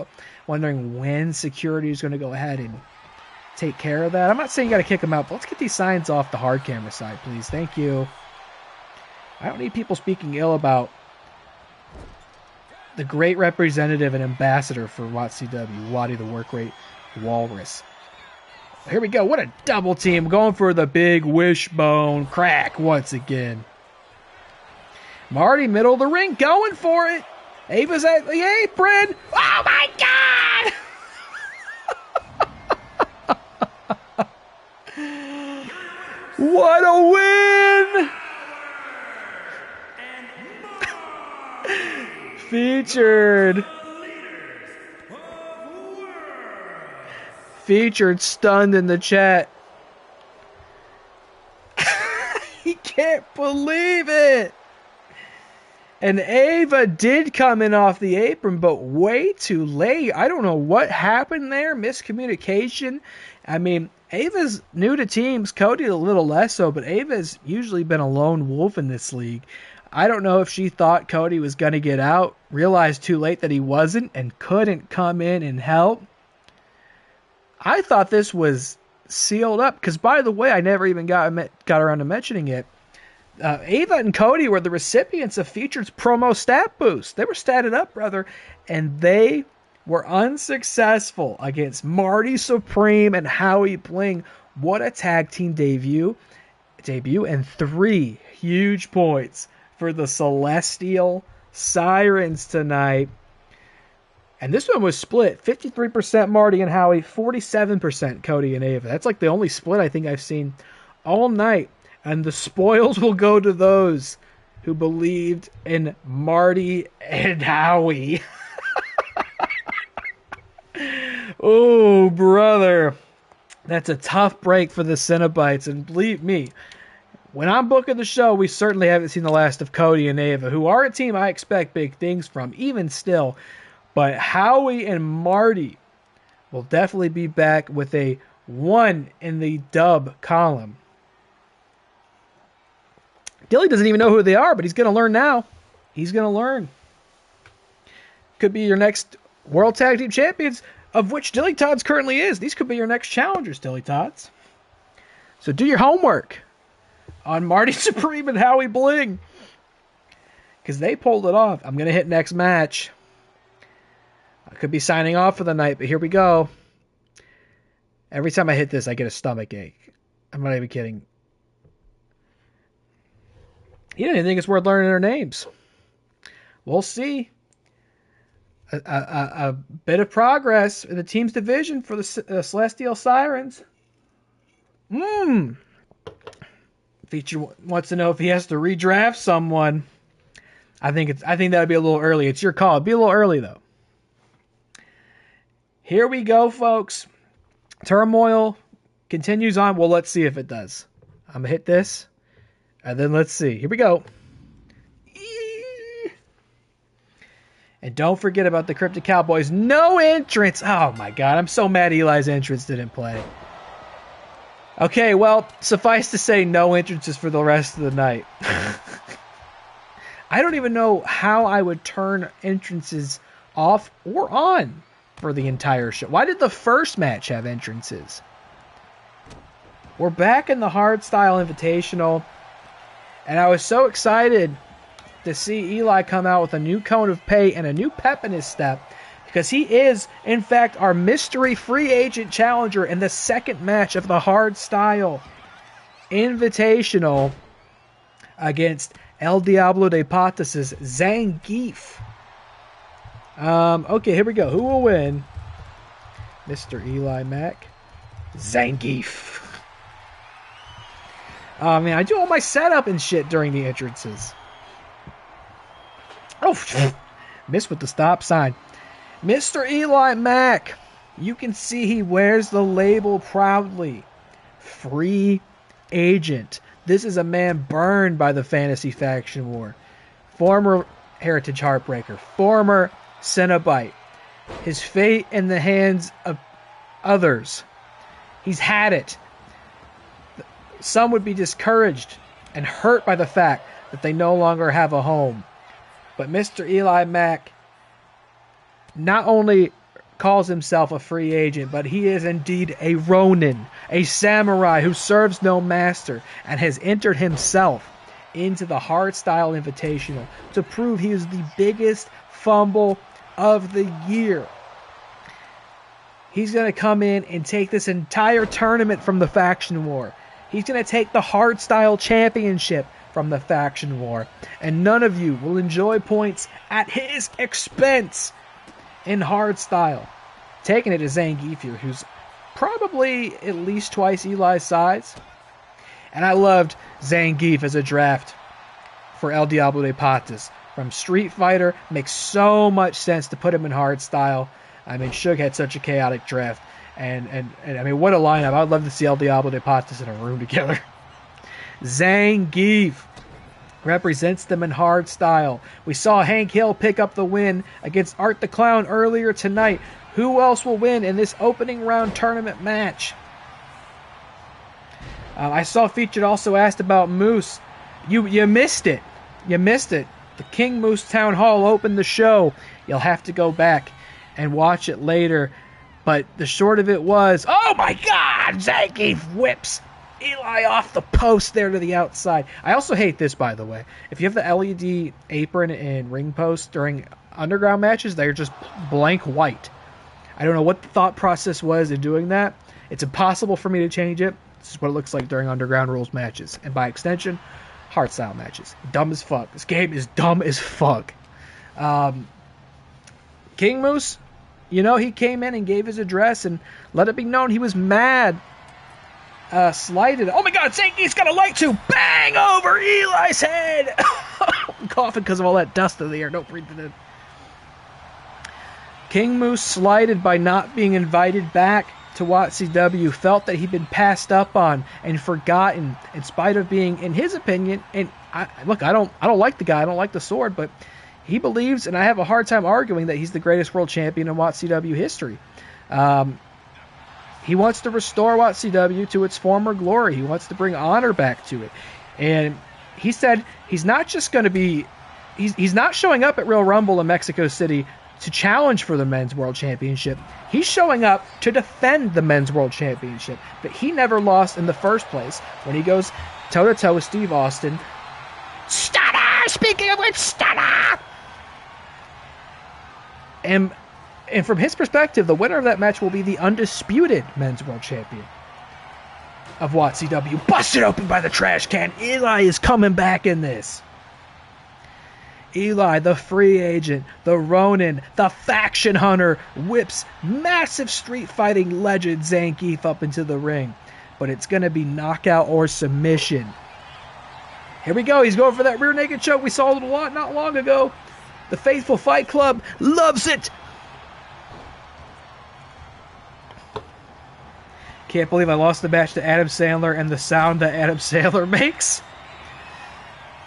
wondering when security is going to go ahead and take care of that. I'm not saying you got to kick him out, but let's get these signs off the hard camera side, please. Thank you. I don't need people speaking ill about the great representative and ambassador for WATCW, Waddy the Work Rate Walrus. Here we go. What a double team. Going for the big wishbone crack once again. Marty, middle of the ring, going for it. Ava's at the apron. Oh, my God! What a win! Featured stunned in the chat. He can't believe it. And Ava did come in off the apron, but way too late. I don't know what happened there. Miscommunication. I mean, Ava's new to teams. Cody a little less so, but Ava's usually been a lone wolf in this league. I don't know if she thought Cody was going to get out, realized too late that he wasn't, and couldn't come in and help. I thought this was sealed up, because by the way, I never even got around to mentioning it. Ava and Cody were the recipients of Featured's promo stat boost. They were statted up, brother, and they were unsuccessful against Marty Supreme and Howie Bling. What a tag team debut, and 3 huge points for the Celestial Sirens tonight. And this one was split, 53% Marty and Howie, 47% Cody and Ava. That's like the only split I think I've seen all night. And the spoils will go to those who believed in Marty and Howie. Oh, brother. That's a tough break for the Cenobites. And believe me, when I'm booking the show, we certainly haven't seen the last of Cody and Ava, who are a team I expect big things from, even still. But Howie and Marty will definitely be back with a 1 in the dub column. Dilly doesn't even know who they are, but he's going to learn now. He's going to learn. Could be your next World Tag Team Champions, of which DillyTodds currently is. These could be your next challengers, DillyTodds. So do your homework on Marty Supreme and Howie Bling, because they pulled it off. I'm going to hit next match. I could be signing off for the night, but here we go. Every time I hit this, I get a stomach ache. I'm not even kidding. You didn't think it's worth learning their names. We'll see. A bit of progress in the team's division for the Celestial Sirens. Feature wants to know if he has to redraft someone. I think that would be a little early. It's your call. It'd be a little early though. Here we go, folks. Turmoil continues on. Well, let's see if it does. I'm going to hit this, and then let's see. Here we go. And don't forget about the Cryptic Cowboys. No entrance. Oh, my God. I'm so mad Eli's entrance didn't play. Okay, well, suffice to say, no entrances for the rest of the night. I don't even know how I would turn entrances off or on for the entire show. Why did the first match have entrances? We're back in the Hardstyle Invitational, and I was so excited to see Eli come out with a new cone of pay and a new pep in his step, because he is, in fact, our mystery free agent challenger in the second match of the Hardstyle Invitational against El Diablo de Patas' Zangief. Okay, here we go. Who will win? Mr. EliMac. Zangief. Oh, man, I do all my setup and shit during the entrances. Oh, missed with the stop sign. Mr. EliMac. You can see he wears the label proudly. Free agent. This is a man burned by the Fantasy Faction War. Former Heritage Heartbreaker. Former Cenobite. His fate in the hands of others. He's had it. Some would be discouraged and hurt by the fact that they no longer have a home. But Mr. EliMac not only calls himself a free agent, but he is indeed a Ronin, a samurai who serves no master, and has entered himself into the Hardstyle Invitational to prove he is the biggest fumble of the year. He's going to come in and take this entire tournament from the Faction War. He's going to take the Hardstyle Championship from the Faction War. And none of you will enjoy points at his expense in Hardstyle. Taking it to Zangief here, who's probably at least twice Eli's size. And I loved Zangief as a draft for El Diablo de Patas. From Street Fighter, makes so much sense to put him in Hardstyle. I mean, Suge had such a chaotic draft. And I mean, what a lineup. I'd love to see El Diablo de Patas in a room together. Zangief represents them in Hardstyle. We saw Hank Hill pick up the win against Art the Clown earlier tonight. Who else will win in this opening round tournament match? I saw Featured also asked about Moose. You missed it. You missed it. The King Moose Town Hall opened the show. You'll have to go back and watch it later. But the short of it was, oh my God, Zangief whips Eli off the post there to the outside. I also hate this, by the way. If you have the LED apron and ring post during underground matches, they're just blank white. I don't know what the thought process was in doing that. It's impossible for me to change it. This is what it looks like during underground rules matches. And by extension, hardstyle matches. Dumb as fuck. This game is dumb as fuck. King Moose, he came in and gave his address and let it be known he was mad. Slighted. Oh my god, Zangief's got a light tube. Bang over Eli's head. I'm coughing because of all that dust in the air. Don't breathe it in. King Moose, slighted by not being invited back to WATCW, felt that he'd been passed up on and forgotten, in spite of being, in his opinion, and I don't like the guy, I don't like the sword, but he believes, and I have a hard time arguing, that he's the greatest world champion in WATCW history. He wants to restore WATCW to its former glory. He wants to bring honor back to it. And he said he's not just going to be... He's not showing up at Real Rumble in Mexico City to challenge for the Men's World Championship. He's showing up to defend the Men's World Championship that he never lost in the first place when he goes toe-to-toe with Steve Austin. Stunner! Speaking of which, Stunner! And from his perspective, the winner of that match will be the undisputed Men's World Champion of WATCW. Busted open by the trash can. Eli is coming back in this. Eli, the free agent, the Ronin, the faction hunter, whips massive street fighting legend Zangief up into the ring. But it's going to be knockout or submission. Here we go. He's going for that rear naked choke we saw a lot not long ago. The Faithful Fight Club loves it. Can't believe I lost the match to Adam Sandler and the sound that Adam Sandler makes.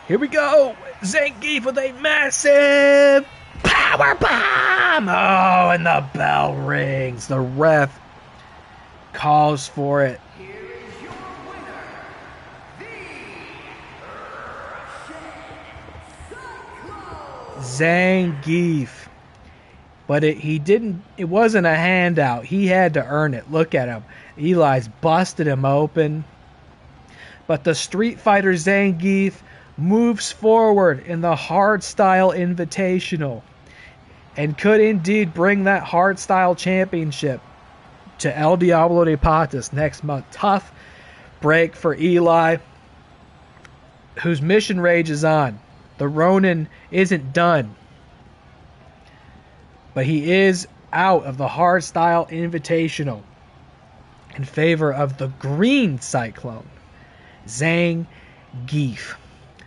Here we go. Zangief with a massive power bomb. Oh, and the bell rings. The ref calls for it. Here is your winner, the Zangief. But it wasn't a handout. He had to earn it. Look at him. Eli's busted him open. But the Street Fighter Zangief moves forward in the Hardstyle Invitational and could indeed bring that Hardstyle Championship to El Diablo de Patas next month. Tough break for Eli, whose mission rages on. The Ronin isn't done, but he is out of the Hardstyle Invitational in favor of the Green Cyclone, Zangief.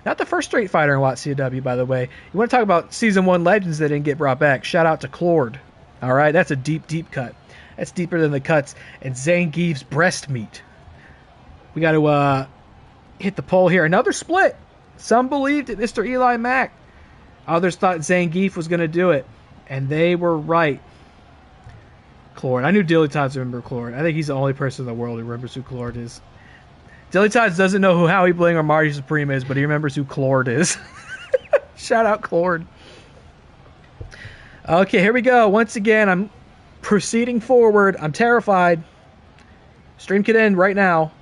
Not the first Street Fighter in WATCW, by the way. You want to talk about Season 1 legends that didn't get brought back. Shout out to Klord. All right, that's a deep, deep cut. That's deeper than the cuts and Zangief's breast meat. We got to hit the poll here. Another split. Some believed that Mr. EliMac. Others thought Zangief was going to do it. And they were right. Klord. I knew DillyTodds remember Klord. I think he's the only person in the world who remembers who Klord is. DillyTodds doesn't know who Howie Bling or Marty Supreme is, but he remembers who Klord is. Shout out Klord. Okay, here we go. Once again, I'm proceeding forward. I'm terrified. Stream could end right now,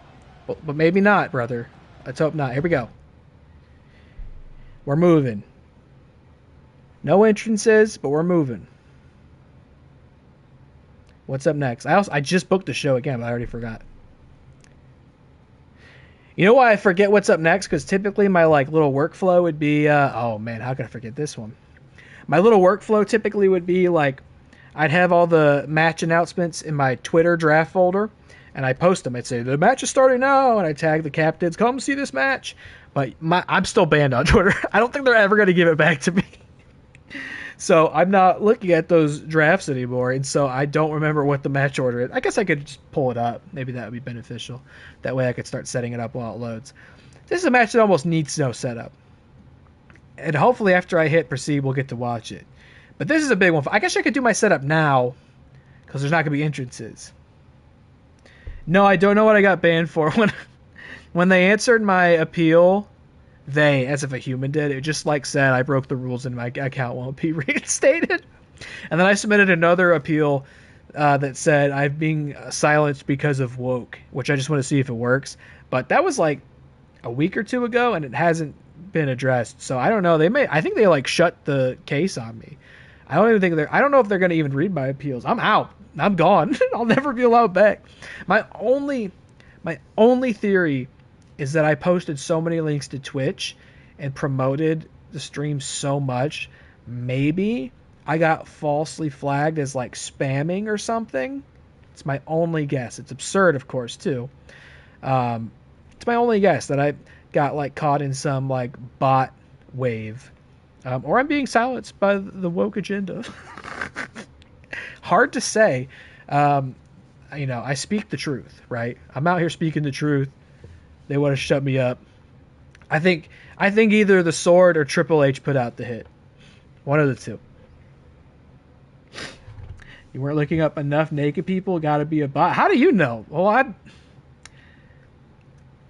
but maybe not, brother. Let's hope not. Here we go. We're moving. No entrances, but we're moving. What's up next? I just booked the show again, but I already forgot. You know why I forget what's up next? Because typically my little workflow would be... oh, man, how could I forget this one? My little workflow typically would be I'd have all the match announcements in my Twitter draft folder, and I post them. I'd say, the match is starting now, and I tag the captains, come see this match. But I'm still banned on Twitter. I don't think they're ever going to give it back to me. So I'm not looking at those drafts anymore, and so I don't remember what the match order is. I guess I could just pull it up. Maybe that would be beneficial. That way I could start setting it up while it loads. This is a match that almost needs no setup. And hopefully after I hit proceed, we'll get to watch it. But this is a big one. I guess I could do my setup now, because there's not going to be entrances. No, I don't know what I got banned for. When they answered my appeal... as if a human did, it just said I broke the rules and my account won't be reinstated. And then I submitted another appeal that said, "I'm being silenced because of woke," which I just want to see if it works. But that was like a week or two ago, and it hasn't been addressed. So I don't know. I think they like shut the case on me. I don't know if they're going to even read my appeals. I'm out. I'm gone. I'll never be allowed back. My only theory is that I posted so many links to Twitch and promoted the stream so much, maybe I got falsely flagged as like spamming or something. It's my only guess. It's absurd, of course, too. It's my only guess that I got like caught in some like bot wave, or I'm being silenced by the woke agenda. Hard to say. I speak the truth, right? I'm out here speaking the truth. They want to shut me up. I think either the Sword or Triple H put out the hit. One of the two. You weren't looking up enough naked people. Got to be a bot. How do you know? Well,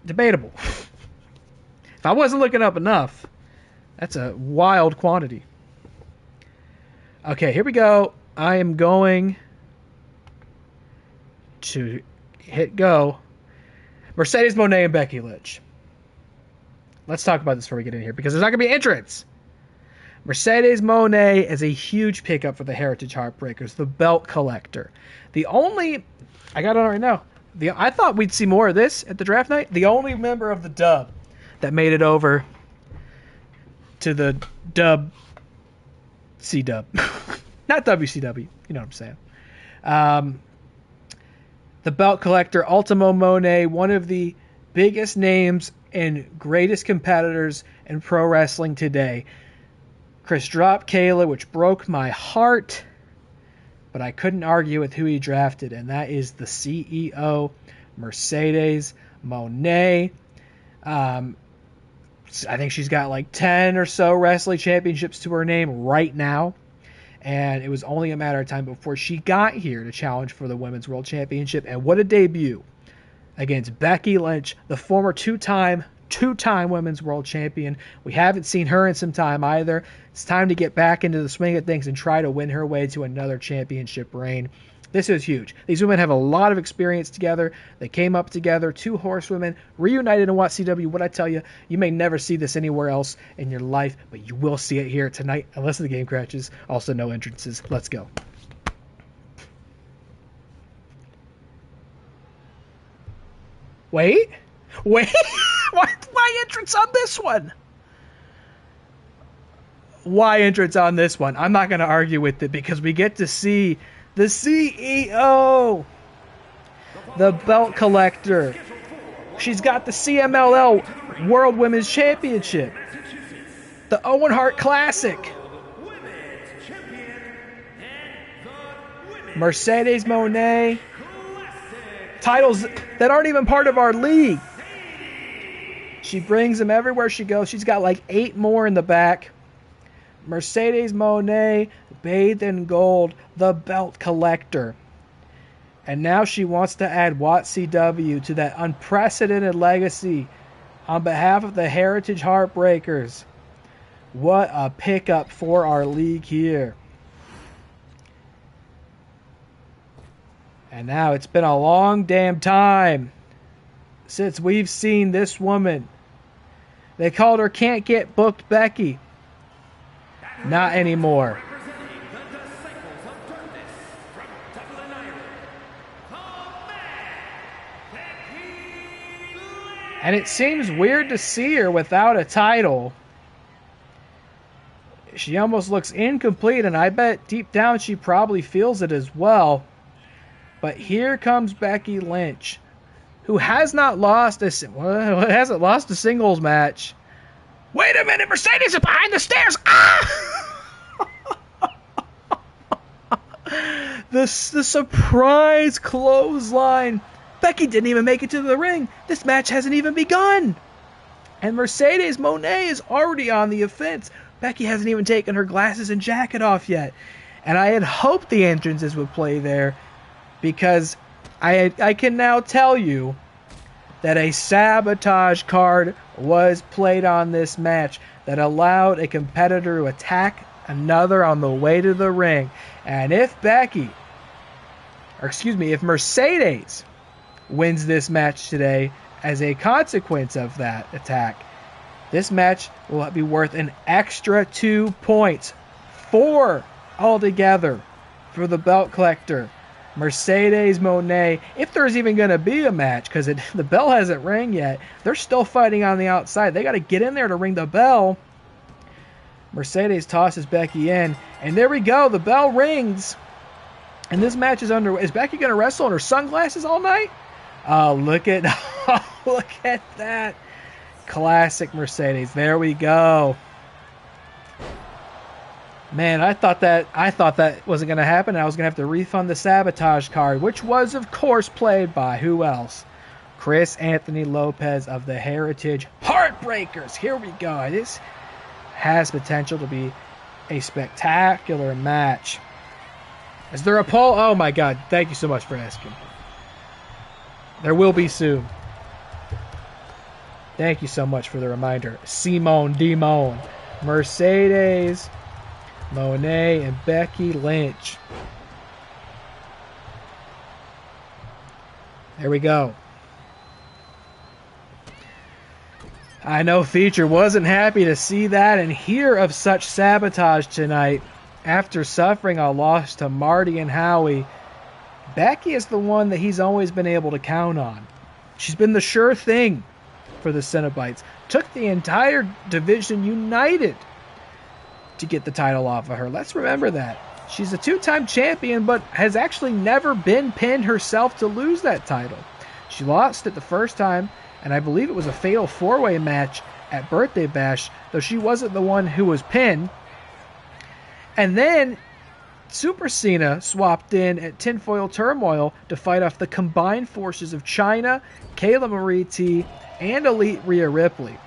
debatable. If I wasn't looking up enough, that's a wild quantity. Okay, here we go. I am going to hit go. Mercedes Moné and Becky Lynch. Let's talk about this before we get in here, because there's not going to be entrance. Mercedes Moné is a huge pickup for the Heritage Heartbreakers, the belt collector. I got it on right now. I thought we'd see more of this at the draft night. The only member of the dub that made it over to the dub C-dub. Not WCW. You know what I'm saying. The belt collector, Ultimo Moné, one of the biggest names and greatest competitors in pro wrestling today. Chris dropped Kayla, which broke my heart, but I couldn't argue with who he drafted, and that is the CEO, Mercedes Moné. I think she's got like 10 or so wrestling championships to her name right now, and it was only a matter of time before she got here to challenge for the Women's World Championship. And what a debut against Becky Lynch, the former two-time Women's World Champion. We haven't seen her in some time either. It's time to get back into the swing of things and try to win her way to another championship reign. This is huge. These women have a lot of experience together. They came up together, two horsewomen, reunited in WATCW. What I tell you, you may never see this anywhere else in your life, but you will see it here tonight, unless the game crashes. Also, no entrances. Let's go. Wait. Why entrance on this one? Why entrance on this one? I'm not going to argue with it, because we get to see the CEO, the belt collector. She's got the CMLL World Women's Championship, the Owen Hart Classic, Mercedes Moné, titles that aren't even part of our league. She brings them everywhere she goes. She's got like 8 more in the back. Mercedes Moné, bathed in gold, the belt collector. And now she wants to add WATCW to that unprecedented legacy on behalf of the Heritage Heartbreakers. What a pickup for our league here. And now it's been a long damn time since we've seen this woman. They called her Can't Get Booked Becky. Not anymore. And it seems weird to see her without a title. She almost looks incomplete, and I bet deep down she probably feels it as well. But here comes Becky Lynch, who has not lost hasn't lost a singles match. Wait a minute, Mercedes is behind the stairs. Ah! The surprise clothesline. Becky didn't even make it to the ring. This match hasn't even begun. And Mercedes Moné is already on the offense. Becky hasn't even taken her glasses and jacket off yet. And I had hoped the entrances would play there, because I can now tell you that a sabotage card was played on this match that allowed a competitor to attack another on the way to the ring. And if Becky if Mercedes wins this match today as a consequence of that attack, this match will be worth an extra 2 points. 4 altogether for the belt collector, Mercedes Moné. If there's even going to be a match, because the bell hasn't rang yet, they're still fighting on the outside. They got to get in there to ring the bell. Mercedes tosses Becky in, and there we go. The bell rings, and this match is underway. Is Becky going to wrestle in her sunglasses all night? Oh, look at that. Classic Mercedes. There we go. Man, I thought that wasn't going to happen. I was going to have to refund the sabotage card, which was, of course, played by who else? Chris Anthony Lopez of the Heritage Heartbreakers. Here we go. This has potential to be a spectacular match. Is there a poll? Oh my God. Thank you so much for asking. There will be soon. Thank you so much for the reminder. Simone Dimon, Mercedes Moné, and Becky Lynch. There we go. I know Feature wasn't happy to see that and hear of such sabotage tonight. After suffering a loss to Marty and Howie, Becky is the one that he's always been able to count on. She's been the sure thing for the Cenobites. Took the entire division united to get the title off of her. Let's remember that. She's a 2-time champion, but has actually never been pinned herself to lose that title. She lost it the first time, and I believe it was a fatal 4-way match at Birthday Bash, though she wasn't the one who was pinned. And then Super Cena swapped in at Tinfoil Turmoil to fight off the combined forces of Chyna, KaylaMarieTea, and Elite Rhea Ripley.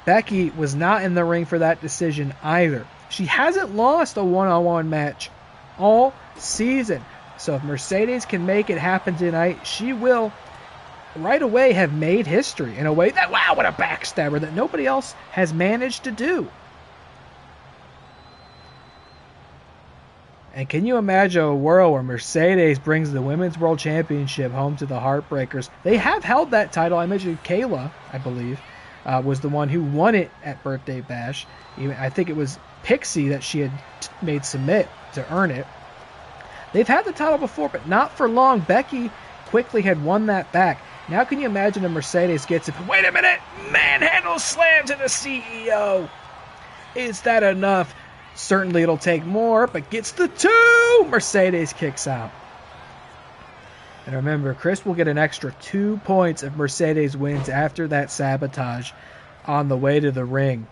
Becky was not in the ring for that decision either. She hasn't lost a one-on-one match all season. So if Mercedes can make it happen tonight, she will right away have made history in a way that, wow, what a backstabber, that nobody else has managed to do. And can you imagine a world where Mercedes brings the Women's World Championship home to the Heartbreakers? They have held that title. I mentioned Kayla, I believe, was the one who won it at Birthday Bash. I think it was Pixie that she had made submit to earn it. They've had the title before, but not for long. Becky quickly had won that back. Now can you imagine if Mercedes gets it? Wait a minute! Manhandle slam to the CEO! Is that enough? Certainly it'll take more, but gets the 2! Mercedes kicks out. And remember, Chris will get an extra 2 points if Mercedes wins after that sabotage on the way to the ring.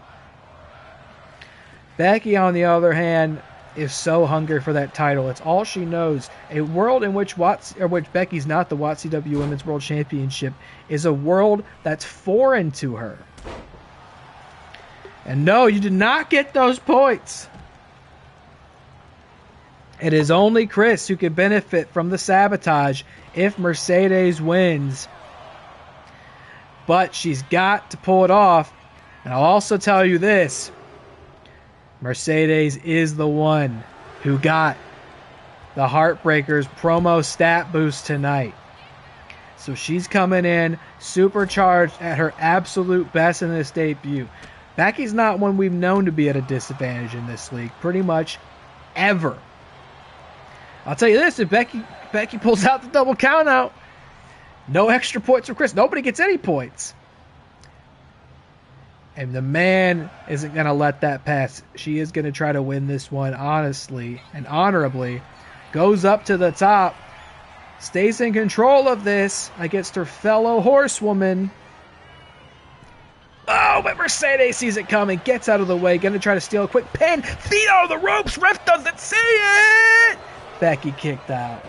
Becky, on the other hand, is so hungry for that title. It's all she knows. A world in which Becky's not the WATCW Women's World Championship is a world that's foreign to her. And no, you did not get those points. It is only Chris who can benefit from the sabotage if Mercedes wins. But she's got to pull it off. And I'll also tell you this. Mercedes is the one who got the Heartbreakers promo stat boost tonight. So she's coming in supercharged at her absolute best in this debut. Becky's not one we've known to be at a disadvantage in this league, pretty much ever. I'll tell you this, if Becky pulls out the double count out, no extra points for Chris. Nobody gets any points. And the man isn't going to let that pass. She is going to try to win this one honestly and honorably. Goes up to the top. Stays in control of this against her fellow horsewoman. Oh, but Mercedes sees it coming. Gets out of the way. Going to try to steal a quick pin. Feet on the ropes. Ref doesn't see it. Becky kicked out.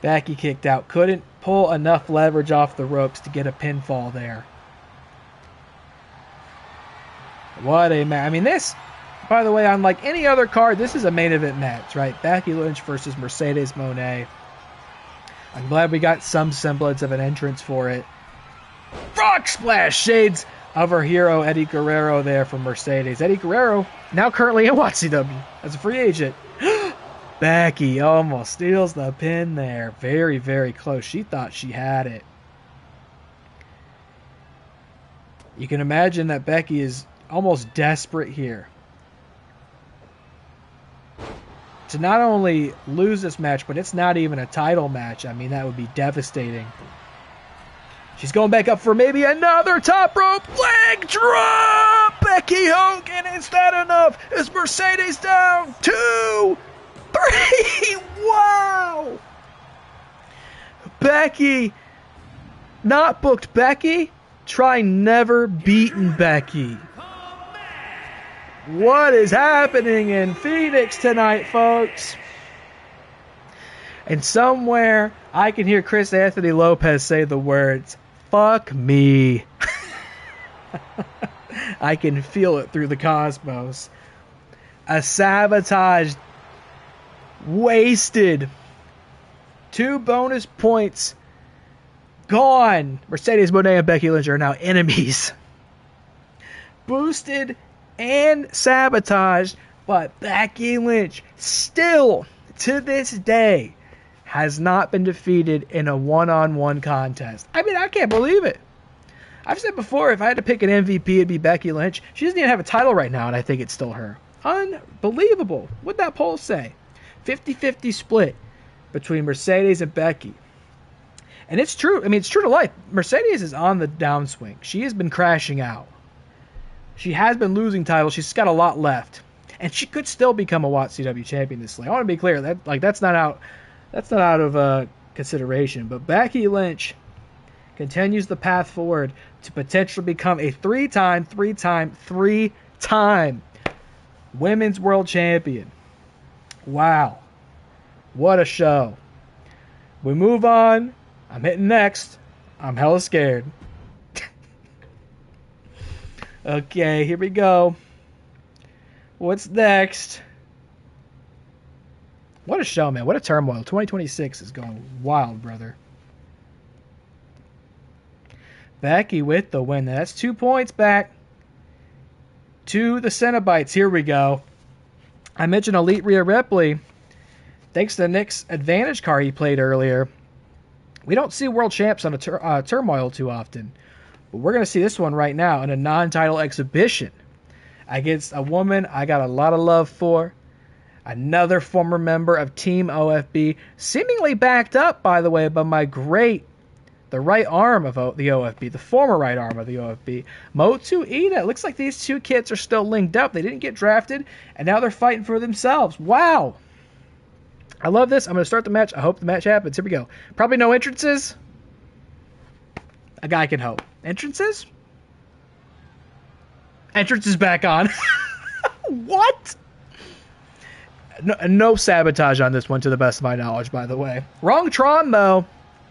Becky kicked out. Couldn't pull enough leverage off the ropes to get a pinfall there. What a match. I mean, this, by the way, unlike any other card, this is a main event match, right? Becky Lynch versus Mercedes Moné. I'm glad we got some semblance of an entrance for it. Frog splash! Shades of our hero, Eddie Guerrero, there for Mercedes. Eddie Guerrero, now currently in WATCW as a free agent. Becky almost steals the pin there. Very, very close. She thought she had it. You can imagine that Becky is almost desperate here to not only lose this match, but it's not even a title match. I mean, that would be devastating. She's going back up for maybe another top rope leg drop. Becky Hogan, is that enough? Is Mercedes down? 2, 3. Wow. Becky, not booked Becky. Try never beaten Becky. What is happening in Phoenix tonight, folks? And somewhere I can hear Chris Anthony Lopez say the words, "Fuck me." I can feel it through the cosmos. A sabotaged, wasted 2 bonus points gone. Mercedes Moné and Becky Lynch are now enemies. Boosted and sabotaged, but Becky Lynch still, to this day, has not been defeated in a one-on-one contest. I mean, I can't believe it. I've said before, if I had to pick an MVP, it'd be Becky Lynch. She doesn't even have a title right now, and I think it's still her. Unbelievable. What'd that poll say? 50-50 split between Mercedes and Becky. And it's true. I mean, it's true to life. Mercedes is on the downswing. She has been crashing out. She has been losing titles. She's got a lot left, and she could still become a WATCW champion this year. I want to be clear that that's not out of consideration. But Becky Lynch continues the path forward to potentially become a three-time women's world champion. Wow, what a show! We move on. I'm hitting next. I'm hella scared. Okay, here we go. What's next? What a show, man. What a turmoil. 2026 is going wild, brother. Becky with the win. That's 2 points back to the Cenobites. Here we go. I mentioned Elite Rhea Ripley. Thanks to Nick's advantage card he played earlier. We don't see world champs on a turmoil too often. But we're going to see this one right now in a non-title exhibition against a woman I got a lot of love for. Another former member of Team OFB, seemingly backed up, by the way, by the right arm of the OFB, the former right arm of the OFB, Motu Ida. It looks like these two kids are still linked up. They didn't get drafted, and now they're fighting for themselves. Wow. I love this. I'm going to start the match. I hope the match happens. Here we go. Probably no entrances. A guy can hope. Entrances? Entrances back on. What? No sabotage on this one, to the best of my knowledge, by the way. Wrong Tron, though.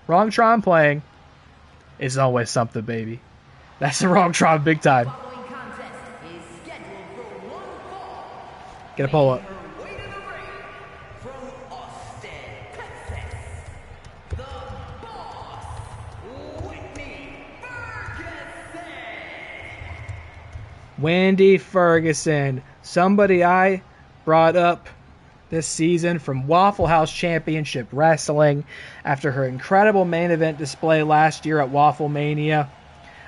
Wrong Tron playing. It's always something, baby. That's the wrong Tron big time. Get a pull up. Wendy Ferguson, somebody I brought up this season from Waffle House Championship Wrestling after her incredible main event display last year at WaffleMania.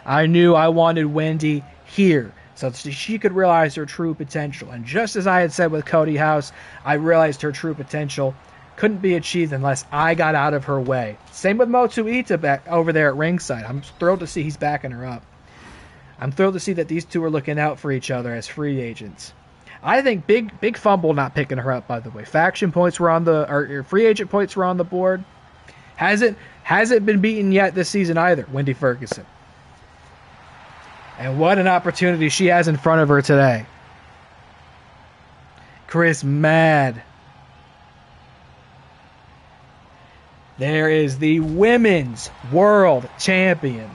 I knew I wanted Wendy here so she could realize her true potential. And just as I had said with Cody House, I realized her true potential couldn't be achieved unless I got out of her way. Same with Motu Ita back over there at ringside. I'm thrilled to see he's backing her up. I'm thrilled to see that these two are looking out for each other as free agents. I think big fumble not picking her up, by the way. Faction points were or free agent points were on the board. Hasn't been beaten yet this season either, Wendy Ferguson. And what an opportunity she has in front of her today. Chris Mad. There is the Women's World Champion.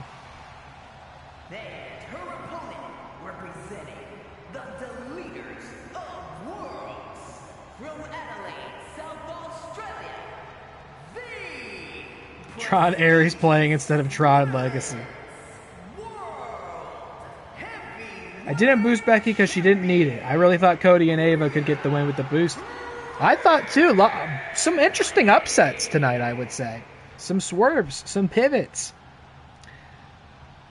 Tron Ares playing instead of Tron Legacy. I didn't boost Becky because she didn't need it. I really thought Cody and Ava could get the win with the boost. I thought too. Some interesting upsets tonight, I would say. Some swerves, some pivots.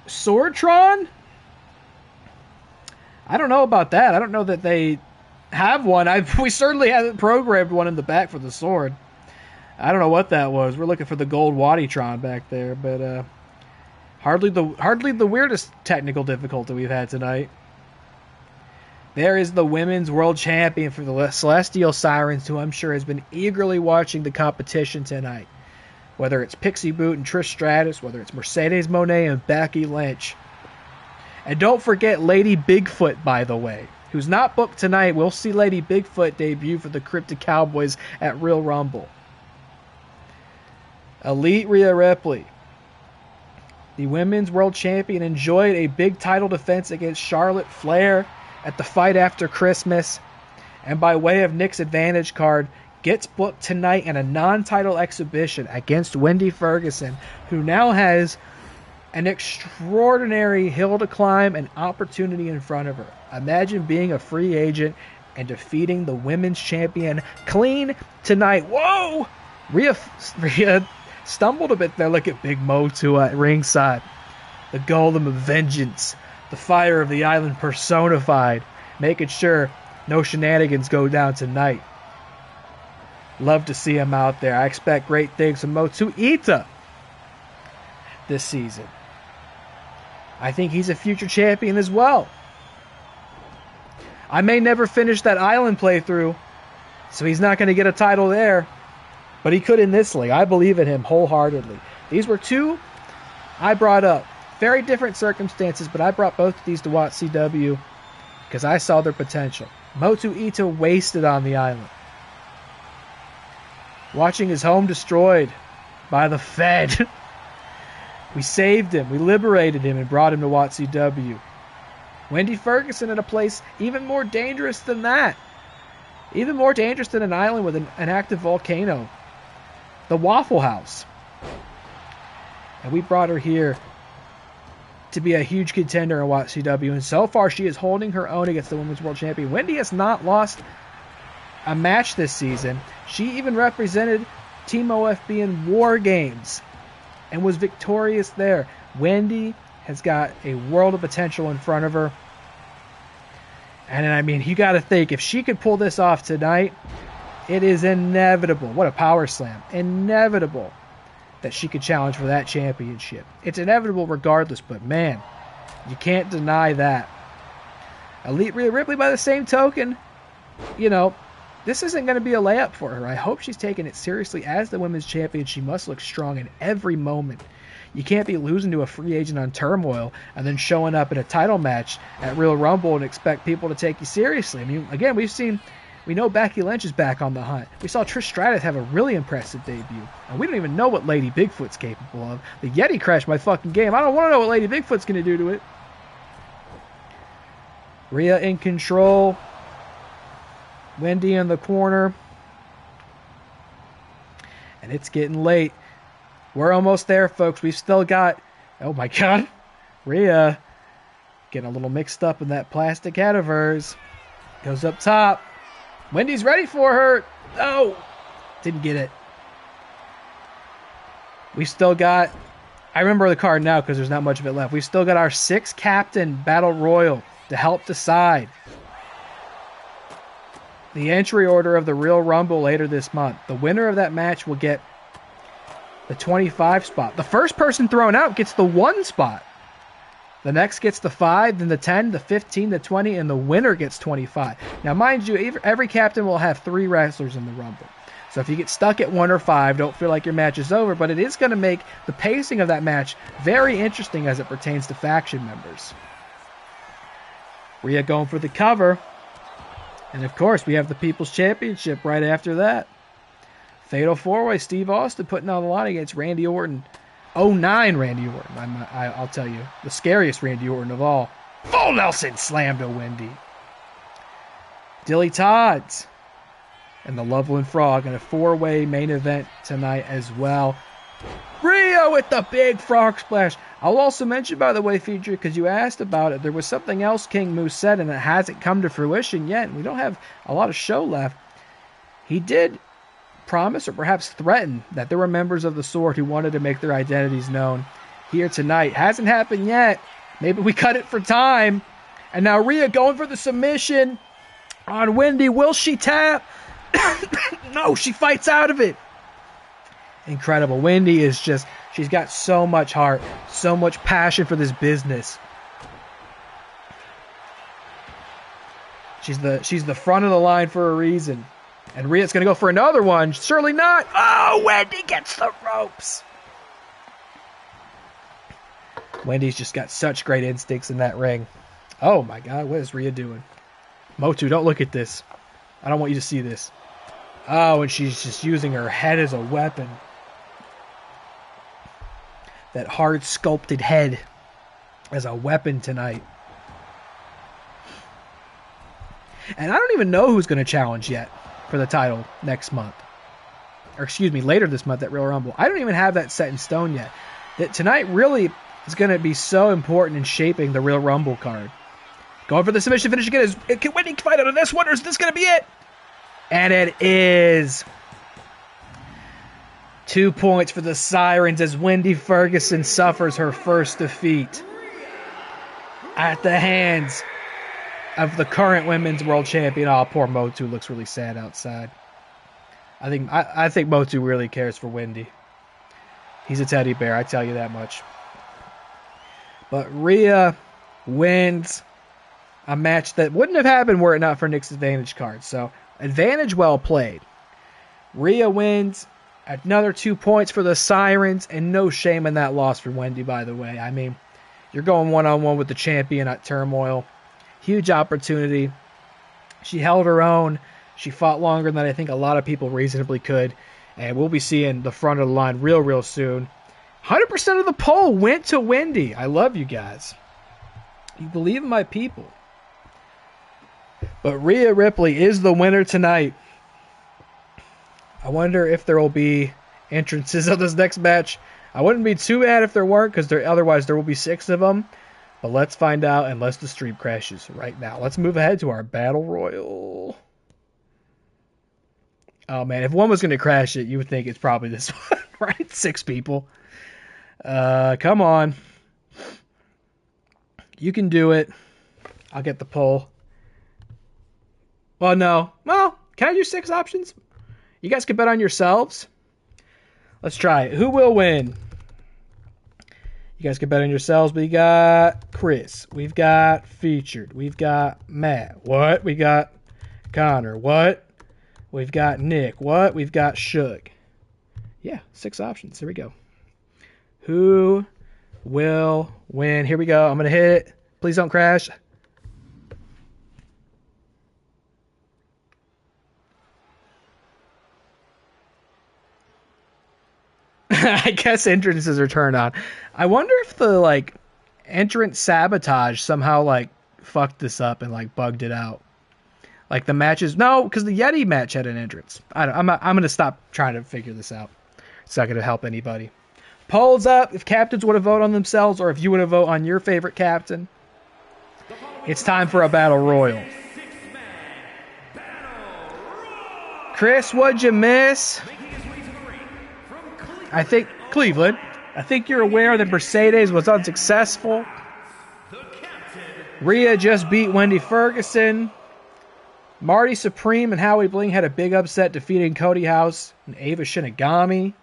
Swordtron? I don't know about that. I don't know that they have one. We certainly haven't programmed one in the back for the sword. I don't know what that was. We're looking for the gold Wattitron back there, but hardly the weirdest technical difficulty we've had tonight. There is the women's world champion for the Celestial Sirens, who I'm sure has been eagerly watching the competition tonight. Whether it's Pixie Boot and Trish Stratus, whether it's Mercedes Moné and Becky Lynch. And don't forget Lady Bigfoot, by the way, who's not booked tonight. We'll see Lady Bigfoot debut for the Cryptic Cowboys at Real Rumble. Elite Rhea Ripley, the women's world champion, enjoyed a big title defense against Charlotte Flair at the Fight After Christmas, and by way of Nick's advantage card, gets booked tonight in a non-title exhibition against Wendy Ferguson, who now has an extraordinary hill to climb and opportunity in front of her. Imagine being a free agent and defeating the women's champion clean tonight. Whoa! Rhea stumbled a bit there. Look at Big Mo to ringside. The golem of vengeance. The fire of the island personified. Making sure no shenanigans go down tonight. Love to see him out there. I expect great things from Motu Ita this season. I think he's a future champion as well. I may never finish that island playthrough, so he's not going to get a title there, but he could in this league. I believe in him wholeheartedly. These were two I brought up. Very different circumstances, but I brought both of these to WATCW because I saw their potential. Motu Ito wasted on the island. Watching his home destroyed by the Fed. We saved him. We liberated him and brought him to WATCW. Wendy Ferguson in a place even more dangerous than that. Even more dangerous than an island with an active volcano. The Waffle House. And we brought her here to be a huge contender in WATCW. And so far she is holding her own against the Women's World Champion. Wendy has not lost a match this season. She even represented Team OFB in War Games and was victorious there. Wendy has got a world of potential in front of her. And I mean, you got to think, if she could pull this off tonight, it is inevitable. What a power slam. Inevitable that she could challenge for that championship. It's inevitable regardless, but man, you can't deny that. Elite Rhea Ripley, by the same token, you know, this isn't going to be a layup for her. I hope she's taking it seriously as the women's champion. She must look strong in every moment. You can't be losing to a free agent on Turmoil and then showing up in a title match at Real Rumble and expect people to take you seriously. I mean, again, we know Becky Lynch is back on the hunt. We saw Trish Stratus have a really impressive debut. And we don't even know what Lady Bigfoot's capable of. The Yeti crashed my fucking game. I don't want to know what Lady Bigfoot's going to do to it. Rhea in control. Wendy in the corner. And it's getting late. We're almost there, folks. We've still got... Oh, my God. Rhea getting a little mixed up in that plastic head of hers. Goes up top. Wendy's ready for her. Oh, didn't get it. We still got... I remember the card now because there's not much of it left. We've still got our 6-captain Battle Royal to help decide the entry order of the Real Rumble later this month. The winner of that match will get the 25 spot. The first person thrown out gets the 1 spot. The next gets the 5, then the 10, the 15, the 20, and the winner gets 25. Now, mind you, every captain will have 3 wrestlers in the Rumble. So if you get stuck at 1 or 5, don't feel like your match is over, but it is going to make the pacing of that match very interesting as it pertains to faction members. Rhea going for the cover. And of course, we have the People's Championship right after that. Fatal 4-Way, Steve Austin putting on the line against Randy Orton. 09 Randy Orton, I'll tell you. The scariest Randy Orton of all. Full Nelson slam to Wendy. DillyTodds and the Loveland Frog in a 4-way main event tonight as well. Rhea with the big frog splash. I'll also mention, by the way, Feature, because you asked about it, there was something else King Moose said, and it hasn't come to fruition yet, and we don't have a lot of show left. he did promise or perhaps threaten that there were members of the Sword who wanted to make their identities known here tonight. Hasn't happened yet. Maybe we cut it for time. And now Rhea going for the submission on Wendy. Will she tap? No, she fights out of it. Incredible. Wendy is just, she's got so much heart, so much passion for this business. She's the front of the line for a reason. And Rhea's going to go for another one. Surely not. Oh, Wendy gets the ropes. Wendy's just got such great instincts in that ring. Oh, my God. What is Rhea doing? Motu, don't look at this. I don't want you to see this. Oh, and she's just using her head as a weapon. That hard sculpted head as a weapon tonight. And I don't even know who's going to challenge yet for the title next month. Or excuse me, later this month at Royal Rumble. I don't even have that set in stone yet. That tonight really is going to be so important in shaping the Royal Rumble card. Going for the submission finish again. Can Wendy fight out of this one, or is this going to be it? And it is. 2 points for the Sirens as Wendy Ferguson suffers her first defeat at the hands of the current Women's World Champion. Oh, poor Motu looks really sad outside. I think Motu really cares for Wendy. He's a teddy bear, I tell you that much. But Rhea wins a match that wouldn't have happened were it not for Nick's advantage card. So, advantage well played. Rhea wins. Another 2 points for the Sirens, and no shame in that loss for Wendy, by the way. I mean, you're going one-on-one with the champion at Turmoil. Huge opportunity. She held her own. She fought longer than I think a lot of people reasonably could. And we'll be seeing the front of the line real soon. 100% of the poll went to Wendy. I love you guys. You believe in my people. But Rhea Ripley is the winner tonight. I wonder if there will be entrances of this next match. I wouldn't be too mad if there weren't, because otherwise there will be 6 of them. But let's find out unless the stream crashes right now. Let's move ahead to our Battle Royal. Oh, man. If one was going to crash it, you would think it's probably this one, right? 6 people. Come on. You can do it. I'll get the poll. Well, no. Well, can I use 6 options? You guys can bet on yourselves. Let's try it. Who will win? You guys can bet on yourselves. We got Chris. We've got Featured. We've got Matt. What? We got Connor. What? We've got Nick. What? We've got Shug. Yeah, 6 options. Here we go. Who will win? Here we go. I'm going to hit it. Please don't crash. I guess entrances are turned on. I wonder if the entrance sabotage somehow fucked this up and bugged it out. Like the matches, no, because the Yeti match had an entrance. I'm gonna stop trying to figure this out. It's not gonna help anybody. Polls up if captains want to vote on themselves or if you want to vote on your favorite captain. It's time for a battle royal. Chris, what'd you miss? I think Cleveland. I think you're aware that Mercedes was unsuccessful. Rhea just beat Wendy Ferguson. Marty Supreme and Howie Bling had a big upset defeating Cody House and Ava Shinigami.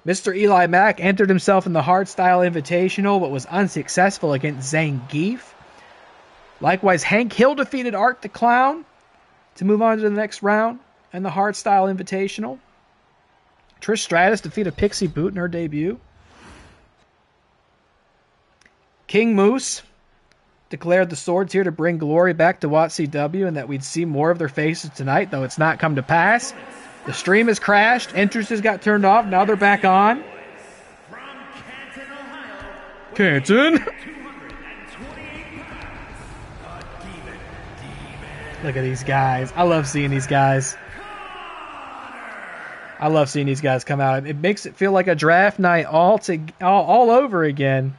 MrEliMac entered himself in the Hardstyle Invitational but was unsuccessful against Zangief. Likewise, Hank Hill defeated Art the Clown to move on to the next round in the Hardstyle Invitational. Trish Stratus defeated Pixie Boot in her debut. King Moose declared the Swords here to bring glory back to WATCW and that we'd see more of their faces tonight, though it's not come to pass. The stream has crashed. Entrances got turned off. Now they're back on. Canton. Look at these guys. I love seeing these guys. I love seeing these guys come out. It makes it feel like a draft night all over again.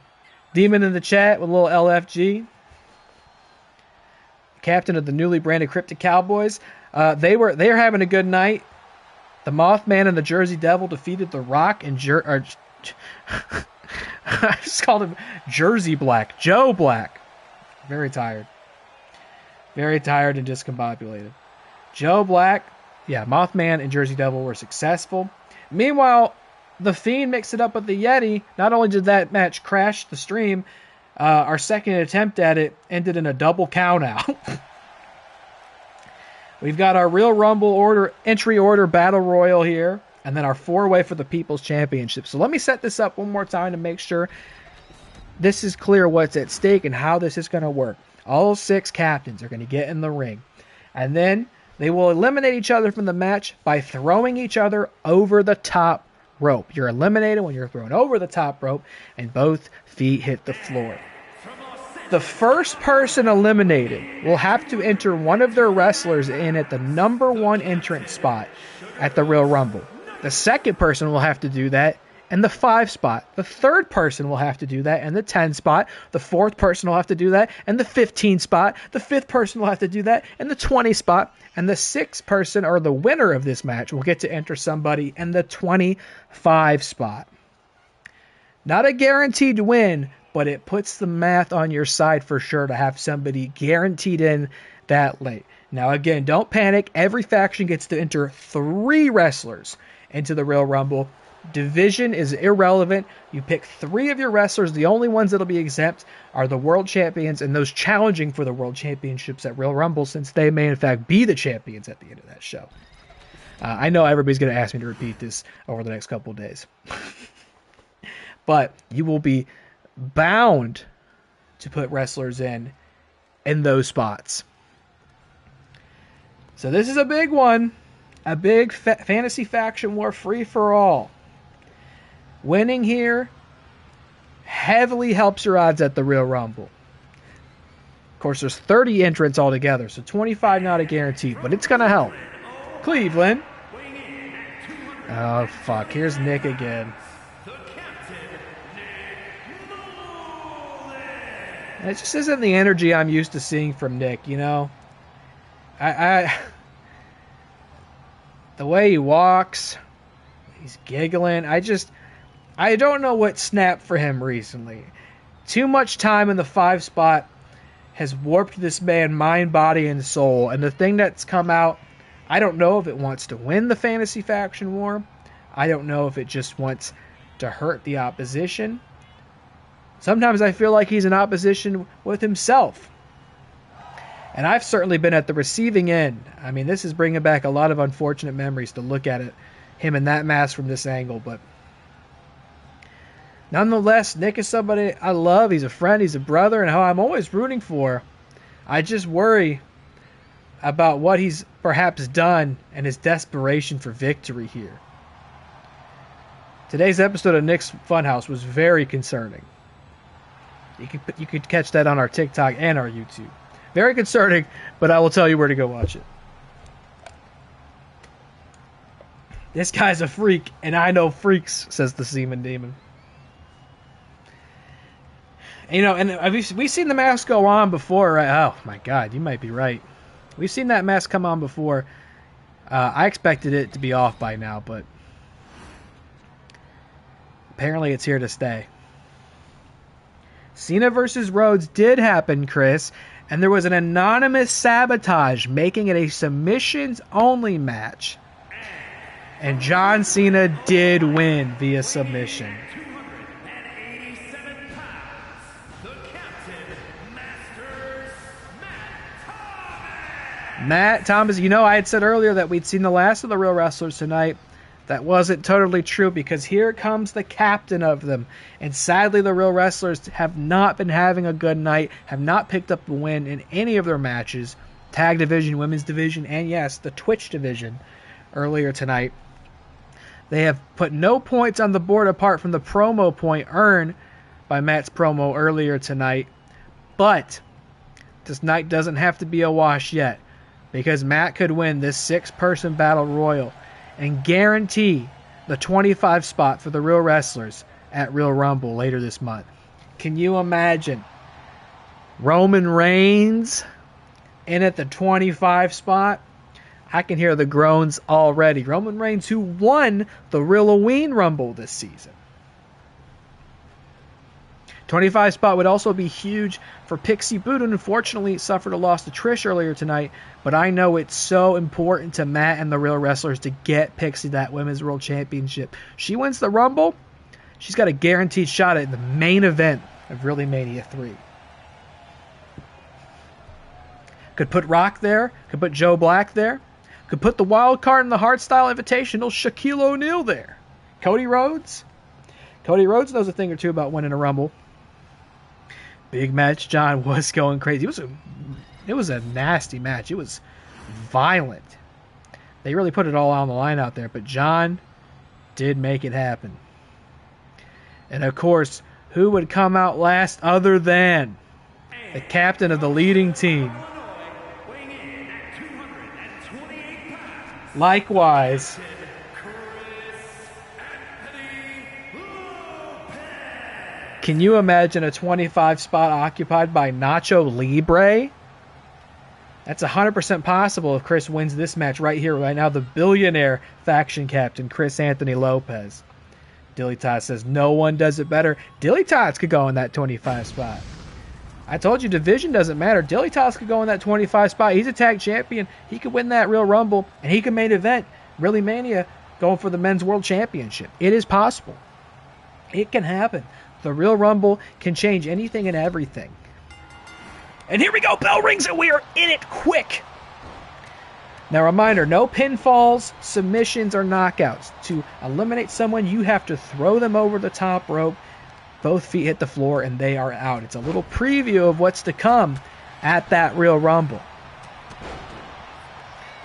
Demon in the chat with a little LFG. Captain of the newly branded Cryptic Cowboys. They are having a good night. The Mothman and the Jersey Devil defeated The Rock and I just called him Jersey Black. Joe Black. Very tired. Very tired and discombobulated. Joe Black, yeah, Mothman and Jersey Devil were successful. Meanwhile, The Fiend mixed it up with the Yeti. Not only did that match crash the stream, our second attempt at it ended in a double count out. We've got our Real Rumble entry order battle royal here, and then our 4-way for the People's Championship. So let me set this up one more time to make sure this is clear what's at stake and how this is going to work. All 6 captains are going to get in the ring, and then they will eliminate each other from the match by throwing each other over the top rope. You're eliminated when you're thrown over the top rope and both feet hit the floor. The first person eliminated will have to enter one of their wrestlers in at the number 1 entrance spot at the Real Rumble. The second person will have to do that in the 5 spot. The third person will have to do that in the 10 spot. The fourth person will have to do that in the 15 spot. The fifth person will have to do that in the 20 spot. And the 6th person, or the winner of this match, will get to enter somebody in the 25 spot. Not a guaranteed win, but it puts the math on your side for sure to have somebody guaranteed in that late. Now, again, don't panic. Every faction gets to enter 3 wrestlers into the Real Rumble. Division is irrelevant. You pick 3 of your wrestlers. The only ones that'll be exempt are the world champions and those challenging for the world championships at Real Rumble, since they may in fact be the champions at the end of that show. I know everybody's going to ask me to repeat this over the next couple of days. But you will be bound to put wrestlers in those spots. So this is a big one. A big fantasy faction war free-for-all. Winning here heavily helps your odds at the Real Rumble. Of course, there's 30 entrants altogether, so 25 not a guarantee, but it's going to help. Cleveland. Oh, fuck. Here's Nick again. It just isn't the energy I'm used to seeing from Nick, you know? The way he walks, he's giggling. I don't know what snapped for him recently. Too much time in the 5 spot has warped this man mind, body, and soul. And the thing that's come out, I don't know if it wants to win the fantasy faction war. I don't know if it just wants to hurt the opposition. Sometimes I feel like he's in opposition with himself. And I've certainly been at the receiving end. I mean, this is bringing back a lot of unfortunate memories to look at it, him in that mask from this angle. But nonetheless, Nick is somebody I love. He's a friend. He's a brother, and how I'm always rooting for. I just worry about what he's perhaps done and his desperation for victory here. Today's episode of Nick's Funhouse was very concerning. You could catch that on our TikTok and our YouTube. Very concerning, but I will tell you where to go watch it. This guy's a freak, and I know freaks, says the Seaman Demon. You know, and we've seen the mask go on before, right? Oh, my God, you might be right. We've seen that mask come on before. I expected it to be off by now, but apparently it's here to stay. Cena versus Rhodes did happen, Chris, and there was an anonymous sabotage making it a submissions-only match. And John Cena did win via submission. Matt Thomas, you know, I had said earlier that we'd seen the last of the Real Wrestlers tonight. That wasn't totally true, because here comes the captain of them. And sadly, the Real Wrestlers have not been having a good night, have not picked up a win in any of their matches. Tag division, women's division, and yes, the Twitch division earlier tonight. They have put no points on the board apart from the promo point earned by Matt's promo earlier tonight. But this night doesn't have to be a wash yet, because Matt could win this 6-person battle royal and guarantee the 25 spot for the Real Wrestlers at Real Rumble later this month. Can you imagine Roman Reigns in at the 25 spot? I can hear the groans already. Roman Reigns, who won the ReelyMania Rumble this season. 25 spot would also be huge for Pixie Boot, and unfortunately suffered a loss to Trish earlier tonight. But I know it's so important to Matt and the Real Wrestlers to get Pixie that Women's World Championship. She wins the Rumble, she's got a guaranteed shot at the main event of ReelyMania 3. Could put Rock there, could put Joe Black there, could put the wild card in the Hardstyle Invitational, Shaquille O'Neal there. Cody Rhodes? Cody Rhodes knows a thing or two about winning a Rumble. Big Match John was going crazy. It was a nasty match. It was violent. They really put it all on the line out there, but John did make it happen. And of course, who would come out last other than the captain of the leading team? Likewise, can you imagine a 25 spot occupied by Nacho Libre? That's 100% possible if Chris wins this match right here, right now. The billionaire faction captain, Chris Anthony Lopez. DillyTodds says no one does it better. DillyTodds could go in that 25 spot. I told you division doesn't matter. DillyTodds could go in that 25 spot. He's a tag champion. He could win that Real Rumble, and he could main event ReelyMania going for the Men's World Championship. It is possible. It can happen. The Real Rumble can change anything and everything. And here we go. Bell rings and we are in it quick. Now, reminder, no pinfalls, submissions, or knockouts. To eliminate someone, you have to throw them over the top rope. Both feet hit the floor and they are out. It's a little preview of what's to come at that Real Rumble.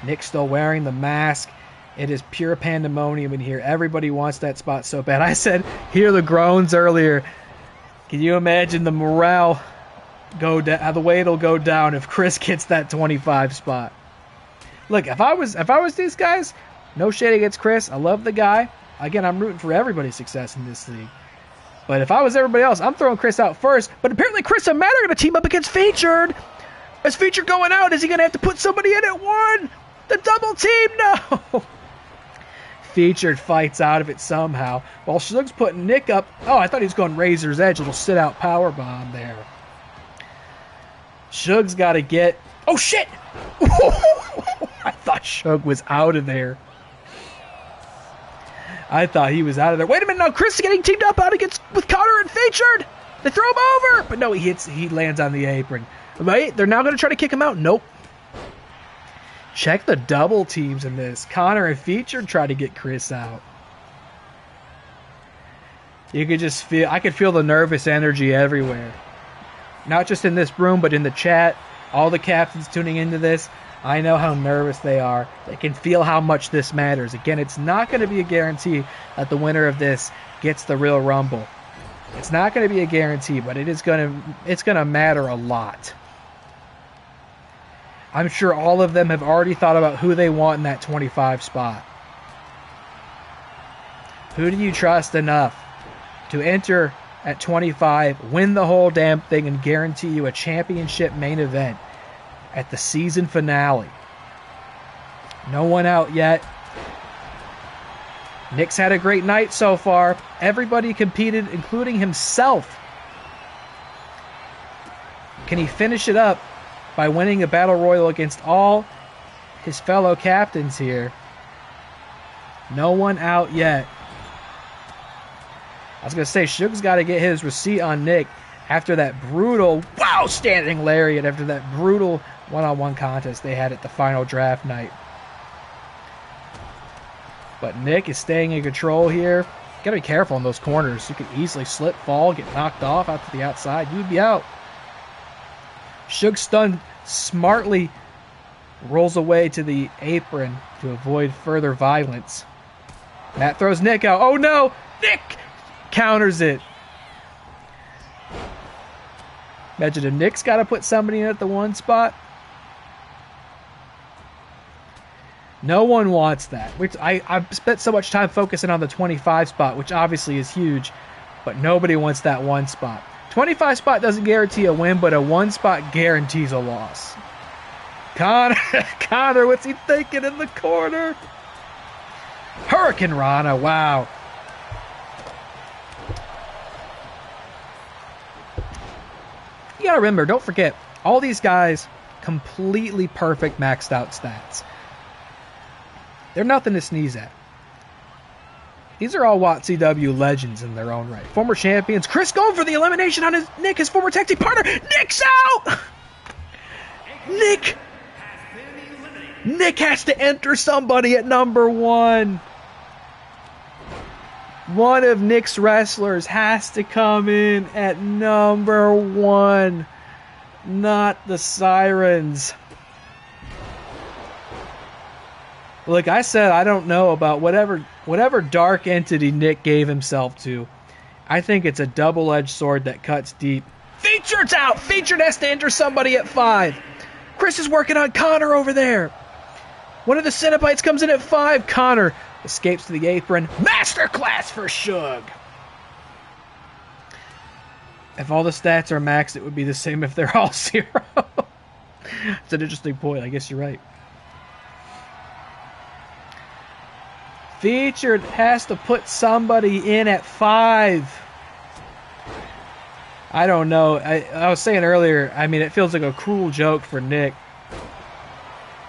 Nick still wearing the mask. It is pure pandemonium in here. Everybody wants that spot so bad. I said, hear the groans earlier. Can you imagine the morale go down, the way it'll go down if Chris gets that 25 spot? Look, if I was these guys, no shade against Chris. I love the guy. Again, I'm rooting for everybody's success in this league. But if I was everybody else, I'm throwing Chris out first. But apparently Chris and Matt are going to team up against Featured. Is Featured going out? Is he going to have to put somebody in at one? The double team? No. Featured fights out of it somehow. While Shug's putting Nick up. Oh, I thought he was going Razor's Edge. Little sit-out powerbomb there. Shug's got to get... Oh, shit! I thought Shug was out of there. I thought he was out of there. Wait a minute, now Chris is getting teamed up out against with Connor and Featured. They throw him over. But no, he lands on the apron. Right? They're now going to try to kick him out. Nope. Check the double teams in this. Connor and Featured try to get Chris out. You could just feel, I could feel the nervous energy everywhere. Not just in this room, but in the chat. All the captains tuning into this, I know how nervous they are. They can feel how much this matters. Again, it's not going to be a guarantee that the winner of this gets the Real Rumble. It's not going to be a guarantee, but it's going to matter a lot. I'm sure all of them have already thought about who they want in that 25 spot. Who do you trust enough to enter at 25, win the whole damn thing, and guarantee you a championship main event at the season finale? No one out yet. Nick's had a great night so far. Everybody competed, including himself. Can he finish it up by winning a battle royal against all his fellow captains here? No one out yet. I was going to say, Suge's got to get his receipt on Nick after that brutal, standing lariat, after that brutal one-on-one contest they had at the final draft night. But Nick is staying in control here. Got to be careful in those corners. You could easily slip, fall, get knocked off out to the outside. You'd be out. Suge stunned smartly rolls away to the apron to avoid further violence. Matt throws Nick out. Oh no! Nick counters it. Imagine if Nick's got to put somebody in at the one spot. No one wants that. I've spent so much time focusing on the 25 spot, which obviously is huge, but nobody wants that one spot. 25 spot doesn't guarantee a win, but a one spot guarantees a loss. Connor, what's he thinking in the corner? Hurricane Rana, wow. You gotta remember, don't forget, all these guys, completely perfect maxed out stats. They're nothing to sneeze at. These are all WATCW legends in their own right. Former champions. Chris going for the elimination on his former tag team partner. Nick's out! Nick has to enter somebody at number 1. One of Nick's wrestlers has to come in at number 1. Not the Sirens. Look, I said I don't know about whatever dark entity Nick gave himself to. I think it's a double-edged sword that cuts deep. Featured's out! Featured has to enter somebody at 5. Chris is working on Connor over there. One of the Cenobites comes in at 5. Connor escapes to the apron. Masterclass for Suge! If all the stats are maxed, it would be the same if they're all 0. It's an interesting point. I guess you're right. Featured has to put somebody in at 5. I don't know. I was saying earlier, I mean, it feels like a cruel joke for Nick.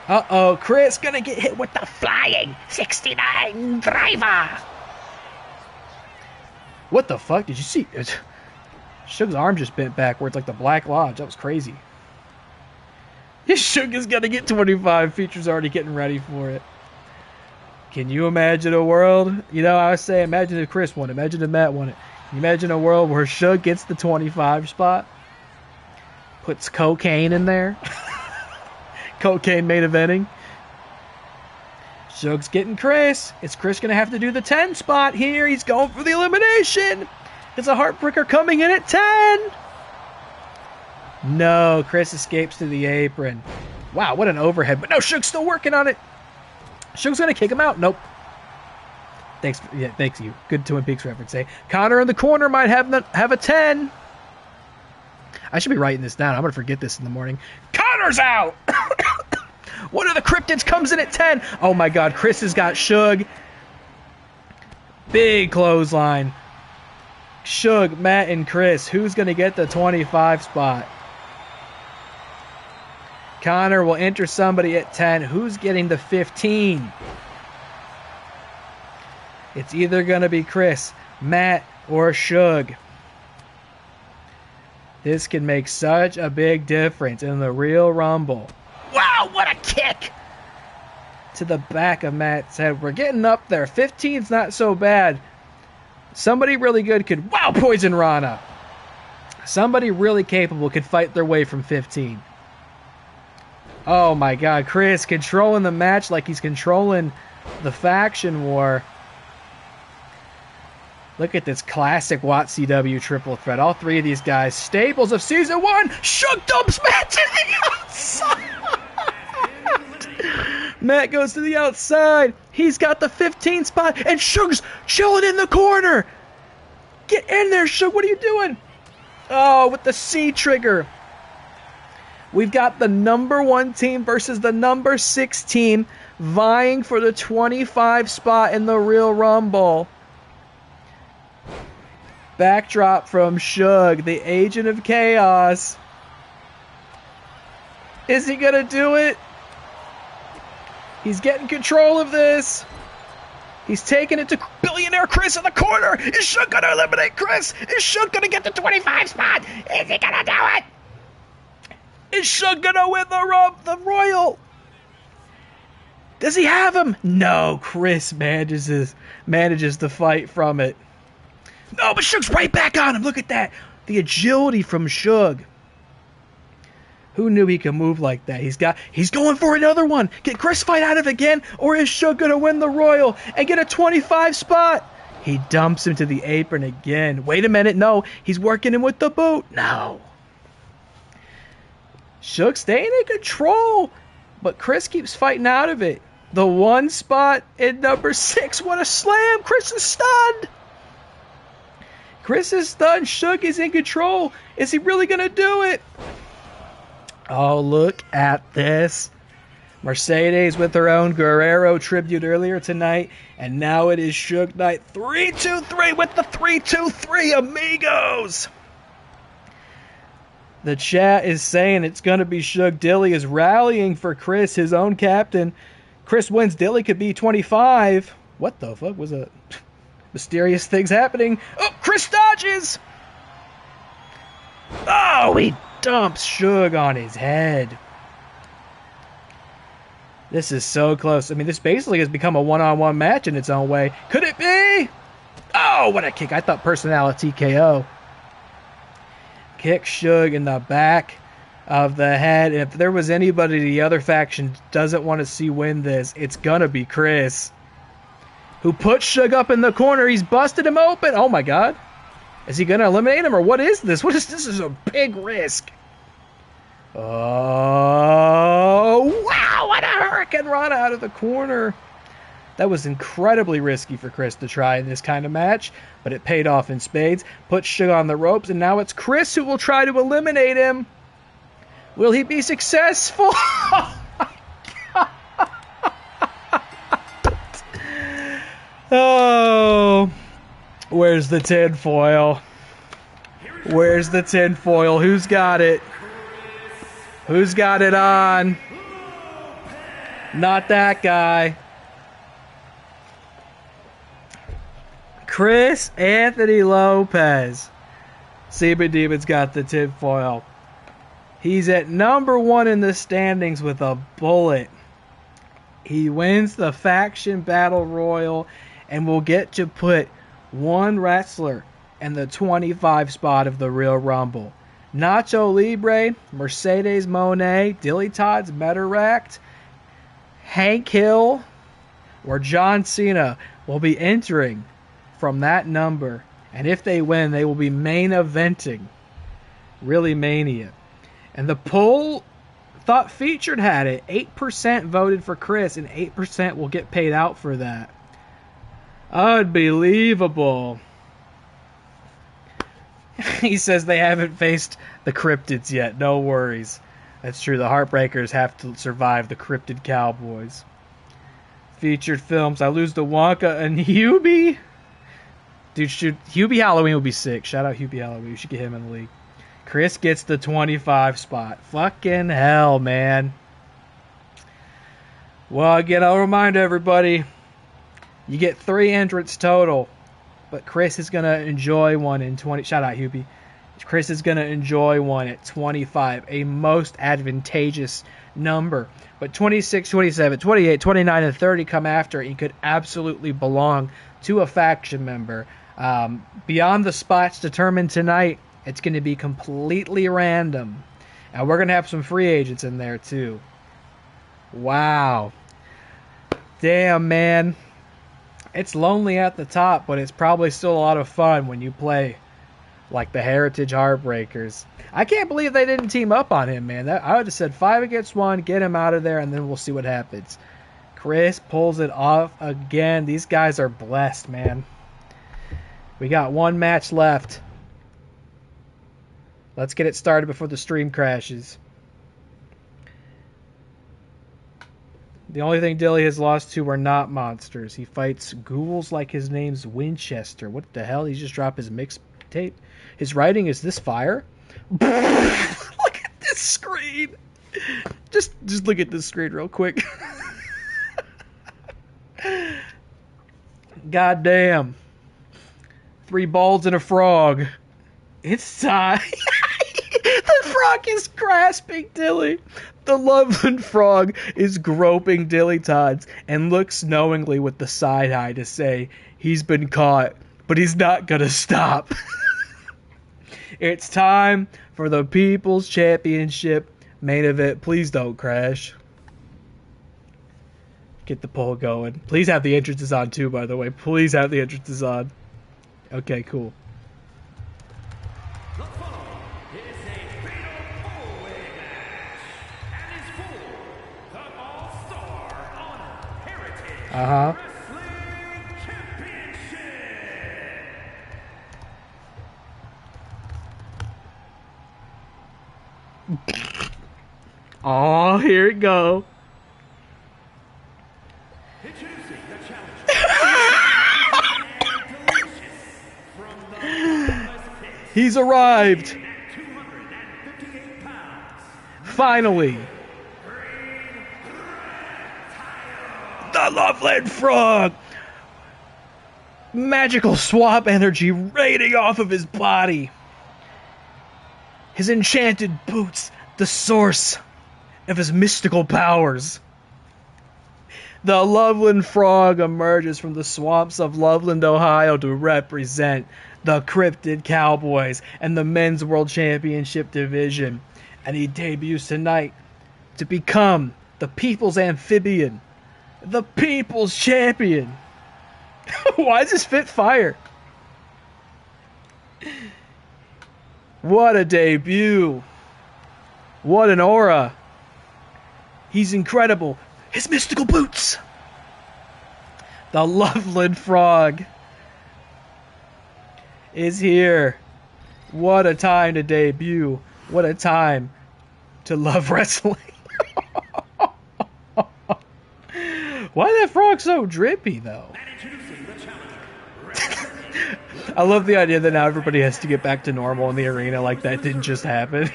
Uh-oh, Chris gonna get hit with the flying 69 driver. What the fuck? Did you see? Suge's arm just bent backwards like the Black Lodge. That was crazy. Suge is gonna get 25. Feature's already getting ready for it. Can you imagine a world? You know, I was saying, imagine if Chris won it. Imagine if Matt won it. Can you imagine a world where Suge gets the 25 spot? Puts cocaine in there. Cocaine main eventing. Suge's getting Chris. Is Chris going to have to do the 10 spot here? He's going for the elimination. It's a heartbreaker coming in at 10. No, Chris escapes to the apron. Wow, what an overhead. But no, Suge's still working on it. Suge's going to kick him out. Nope. Thanks you. Good Twin Peaks reference, eh? Connor in the corner might have a 10. I should be writing this down. I'm going to forget this in the morning. Connor's out! One of the cryptids comes in at 10. Oh my god, Chris has got Suge. Big clothesline. Suge, Matt, and Chris. Who's going to get the 25 spot? Connor will enter somebody at 10. Who's getting the 15? It's either going to be Chris, Matt, or Suge. This can make such a big difference in the Real Rumble. Wow, what a kick! To the back of Matt's head. We're getting up there. 15's not so bad. Somebody really good could... Wow, Poison Rana! Somebody really capable could fight their way from 15. Oh my god, Chris controlling the match like he's controlling the faction war. Look at this classic WATCW triple threat. All 3 of these guys, staples of Season 1. Suge dumps Matt to the outside. Matt goes to the outside. He's got the 15 spot, and Suge's chilling in the corner. Get in there, Suge. What are you doing? Oh, with the C trigger. We've got the number 1 team versus the number 6 team vying for the 25 spot in the Real Rumble. Backdrop from Suge, the Agent of Chaos. Is he going to do it? He's getting control of this. He's taking it to Billionaire Chris in the corner. Is Suge going to eliminate Chris? Is Suge going to get the 25 spot? Is he going to do it? Is Suge going to win the Royal? Does he have him? No, Chris manages to fight from it. No, but Suge's right back on him. Look at that. The agility from Suge. Who knew he could move like that? He's going for another one. Can Chris fight out of it again? Or is Suge going to win the Royal and get a 25 spot? He dumps him to the apron again. Wait a minute. No, he's working him with the boot. No. Suge staying in control. But Chris keeps fighting out of it. The 1 spot in number 6. What a slam. Chris is stunned. Chris is stunned. Suge is in control. Is he really going to do it? Oh, look at this. Mercedes with her own Guerrero tribute earlier tonight, and now it is Suge Knight 3-2-3 with the 3-2-3 amigos. The chat is saying it's going to be Suge. Dilly is rallying for Chris, his own captain. Chris wins. Dilly could be 25. What the fuck was that? Mysterious things happening. Oh, Chris dodges. Oh, he dumps Suge on his head. This is so close. I mean, this basically has become a one-on-one match in its own way. Could it be? Oh, what a kick. I thought personality KO. Kick Suge in the back of the head. If there was anybody the other faction doesn't want to see win this, it's going to be Chris, who put Suge up in the corner. He's busted him open. Oh, my God. Is he going to eliminate him, or what is this? What is this? This is a big risk. Oh, wow, what a hurricane run out of the corner. That was incredibly risky for Chris to try in this kind of match, but it paid off in spades. Put Suge on the ropes, and now it's Chris who will try to eliminate him. Will he be successful? Oh, where's the tinfoil? Where's the tinfoil? Who's got it? Who's got it on? Not that guy. Chris Anthony Lopez. Seaman Demon's got the tinfoil. He's at number 1 in the standings with a bullet. He wins the faction battle royal and will get to put one wrestler in the 25 spot of the Real Rumble. Nacho Libre, Mercedes Moné, DillyTodds, Metarract, Hank Hill, or John Cena will be entering from that number. And if they win, they will be main eventing ReelyMania. And the poll thought Featured had it. 8% voted for Chris, and 8% will get paid out for that. Unbelievable. He says they haven't faced the cryptids yet. No worries. That's true. The Heartbreakers have to survive the cryptid Cowboys. Featured Films. I lose to Wonka and Hubie. Dude, Hubie Halloween will be sick. Shout out Hubie Halloween. You should get him in the league. Chris gets the 25 spot. Fucking hell, man. Well, again, I'll remind everybody, you get 3 entrants total. But Chris is going to enjoy one in 20. Shout out, Hubie. Chris is going to enjoy one at 25, a most advantageous number. But 26, 27, 28, 29, and 30 come after. He could absolutely belong to a faction member. Beyond the spots determined tonight, it's going to be completely random. And we're going to have some free agents in there, too. Wow. Damn, man. It's lonely at the top, but it's probably still a lot of fun when you play like the Heritage Heartbreakers. I can't believe they didn't team up on him, man. I would have said 5 against 1, get him out of there, and then we'll see what happens. Chris pulls it off again. These guys are blessed, man. We got 1 match left. Let's get it started before the stream crashes. The only thing Dilly has lost to are not monsters. He fights ghouls like his name's Winchester. What the hell? He just dropped his mixtape. His writing is this fire? Look at this screen. Just look at this screen real quick. God damn. 3 balls and a frog. It's time. The frog is grasping Dilly. The Loveland frog is groping DillyTodds and looks knowingly with the side eye to say he's been caught, but he's not gonna stop. It's time for the People's Championship main event. Please don't crash. Get the poll going. Please have the entrances on too, by the way. Please have the entrances on. Okay, cool. Uh-huh. Oh, here it go. He's arrived. 258 pounds. Finally. The Loveland Frog. Magical swamp energy radiating off of his body. His enchanted boots, the source of his mystical powers. The Loveland Frog emerges from the swamps of Loveland, Ohio to represent the Cryptid Cowboys and the Men's World Championship division. And he debuts tonight to become the People's Amphibian, the People's Champion. Why does this fit fire? What a debut. What an aura. He's incredible. His mystical boots. The Loveland Frog is here. What a time to debut. What a time to love wrestling. Why is that frog so drippy, though? I love the idea that now everybody has to get back to normal in the arena, like that didn't just happen.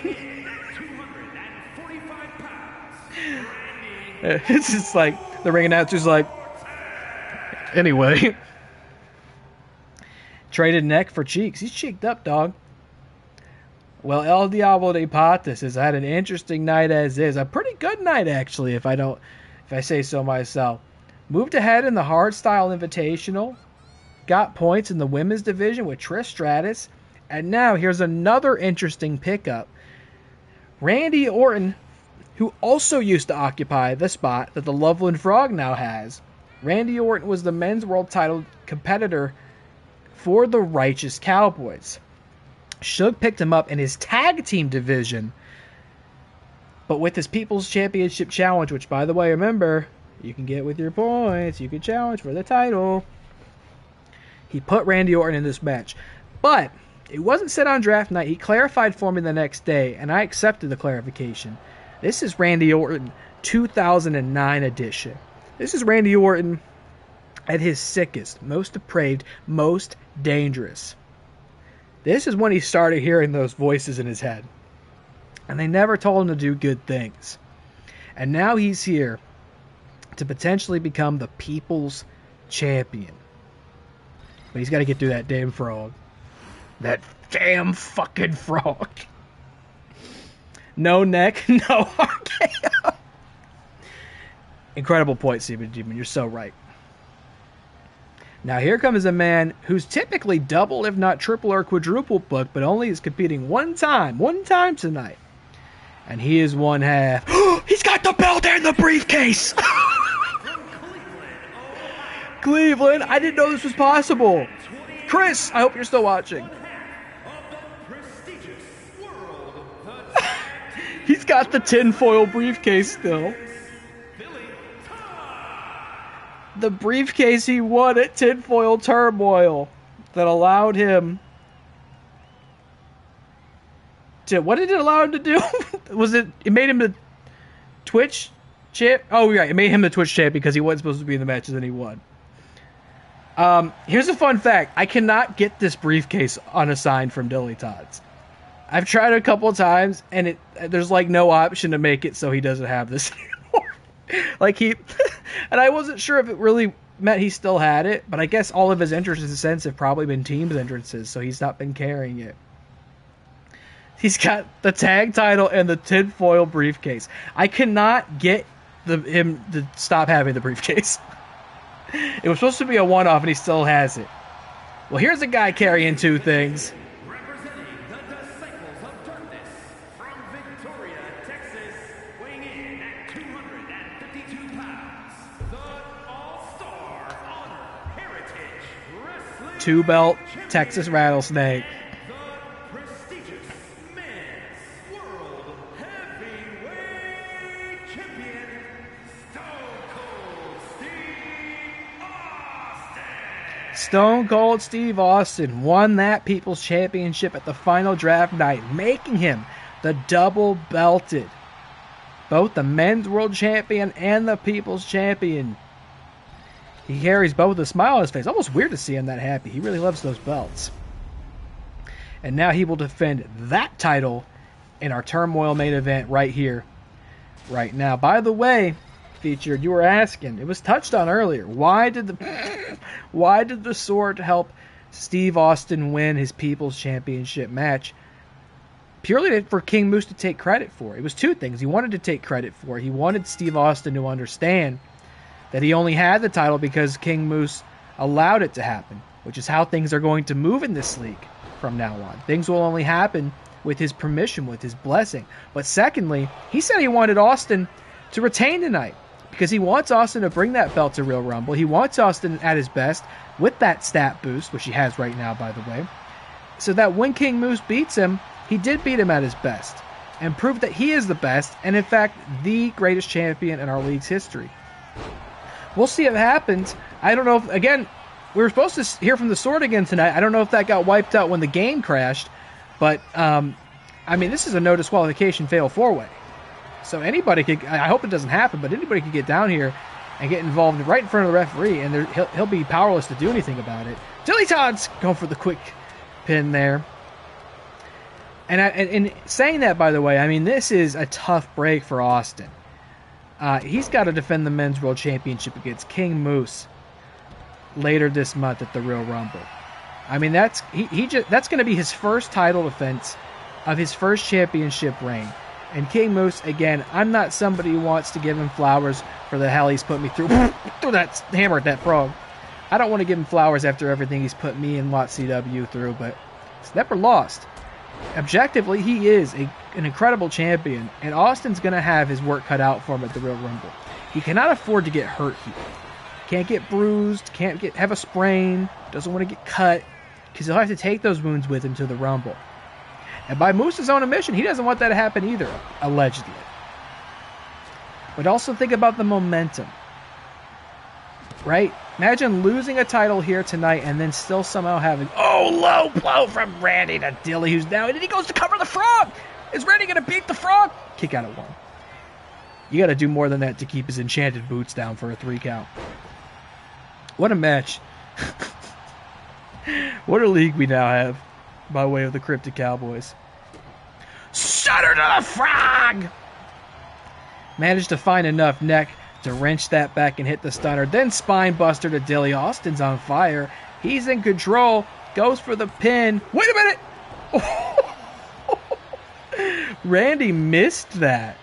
It's just like the ring announcer's like, anyway. Traded neck for cheeks. He's cheeked up, dog. Well, El Diablo de Patas has had an interesting night as is. A pretty good night, actually, if I say so myself. Moved ahead in the Hardstyle Invitational. Got points in the women's division with Trish Stratus. And now here's another interesting pickup. Randy Orton, who also used to occupy the spot that the Loveland Frog now has. Randy Orton was the men's world title competitor for the Righteous Cowboys. Suge picked him up in his tag team division, but with his People's Championship Challenge, which, by the way, remember, you can get with your points. You can challenge for the title. He put Randy Orton in this match. But it wasn't set on draft night. He clarified for me the next day, and I accepted the clarification. This is Randy Orton 2009 edition. This is Randy Orton at his sickest, most depraved, most dangerous. This is when he started hearing those voices in his head. And they never told him to do good things. And now he's here to potentially become the People's Champion. But he's got to get through that damn frog. That damn fucking frog. No neck, no RKO. Incredible point, Steven Demon. You're so right. Now here comes a man who's typically double, if not triple or quadruple booked, but only is competing one time tonight. And he is one half. He's got the belt and the briefcase! Cleveland, I didn't know this was possible. Chris, I hope you're still watching. He's got the tinfoil briefcase still. The briefcase he won at Tinfoil Turmoil that allowed him to... What did it allow him to do? It made him the Twitch champ? Oh, yeah, it made him the Twitch champ because he wasn't supposed to be in the matches and he won. Here's a fun fact. I cannot get this briefcase unassigned from DillyTodds. I've tried it a couple of times, and there's like no option to make it so he doesn't have this anymore. And I wasn't sure if it really meant he still had it, but I guess all of his entrances since have probably been teams entrances, so he's not been carrying it. He's got the tag title and the tinfoil briefcase. I cannot get him to stop having the briefcase. It was supposed to be a one-off, and he still has it. Well, here's a guy carrying two things. Representing the Disciples of Darkness from Victoria, Texas, weighing in at 252 pounds, the All-Star Honor Heritage Wrestling Two-belt Texas Rattlesnake. the prestigious Men's World Heavyweight Champion, Stone Cold Steve Austin. Stone Cold Steve Austin won that People's Championship at the final draft night, making him the double-belted, both the Men's World Champion and the People's Champion. He carries both with a smile on his face. Almost weird to see him that happy. He really loves those belts. And now he will defend that title in our Turmoil main event right here, right now. By the way, Featured, you were asking, it was touched on earlier, why did the sword help Steve Austin win his People's Championship match? Purely for King Moose to take credit for. It was two things he wanted to take credit for. He wanted Steve Austin to understand that he only had the title because King Moose allowed it to happen, which is how things are going to move in this league from now on. Things will only happen with his permission, with his blessing. But secondly, he said he wanted Austin to retain tonight because he wants Austin to bring that belt to Real Rumble. He wants Austin at his best with that stat boost, which he has right now, by the way, so that when King Moose beats him, he did beat him at his best and proved that he is the best and, in fact, the greatest champion in our league's history. We'll see if it happens. I don't know if, again, we were supposed to hear from the Sword again tonight. I don't know if that got wiped out when the game crashed, but, I mean, this is a no disqualification fatal four-way. So anybody could, I hope it doesn't happen, but anybody could get down here and get involved right in front of the referee, and he'll be powerless to do anything about it. DillyTodds going for the quick pin there. And in saying that, by the way, I mean, this is a tough break for Austin. He's got to defend the Men's World Championship against King Moose later this month at the Real Rumble. I mean, that's going to be his first title defense of his first championship reign. And King Moose, again, I'm not somebody who wants to give him flowers for the hell he's put me through. Through that hammer at that frog. I don't want to give him flowers after everything he's put me and WATCW through, but it's never lost. Objectively, he is an incredible champion, and Austin's going to have his work cut out for him at the Real Rumble. He cannot afford to get hurt here. Can't get bruised, have a sprain, doesn't want to get cut, because he'll have to take those wounds with him to the Rumble. And by Moose's own admission, he doesn't want that to happen either, allegedly. But also think about the momentum. Right? Imagine losing a title here tonight and then still somehow having, low blow from Randy to Dilly, who's down. And then he goes to cover the frog. Is Randy going to beat the frog? Kick out at one. You got to do more than that to keep his enchanted boots down for a 3 count. What a match. What a league we now have by way of the Cryptic Cowboys. Shudder to the frog! Managed to find enough neck to wrench that back and hit the stunner. Then spine buster to Dilly. Austin's on fire. He's in control. Goes for the pin. Wait a minute! Randy missed that.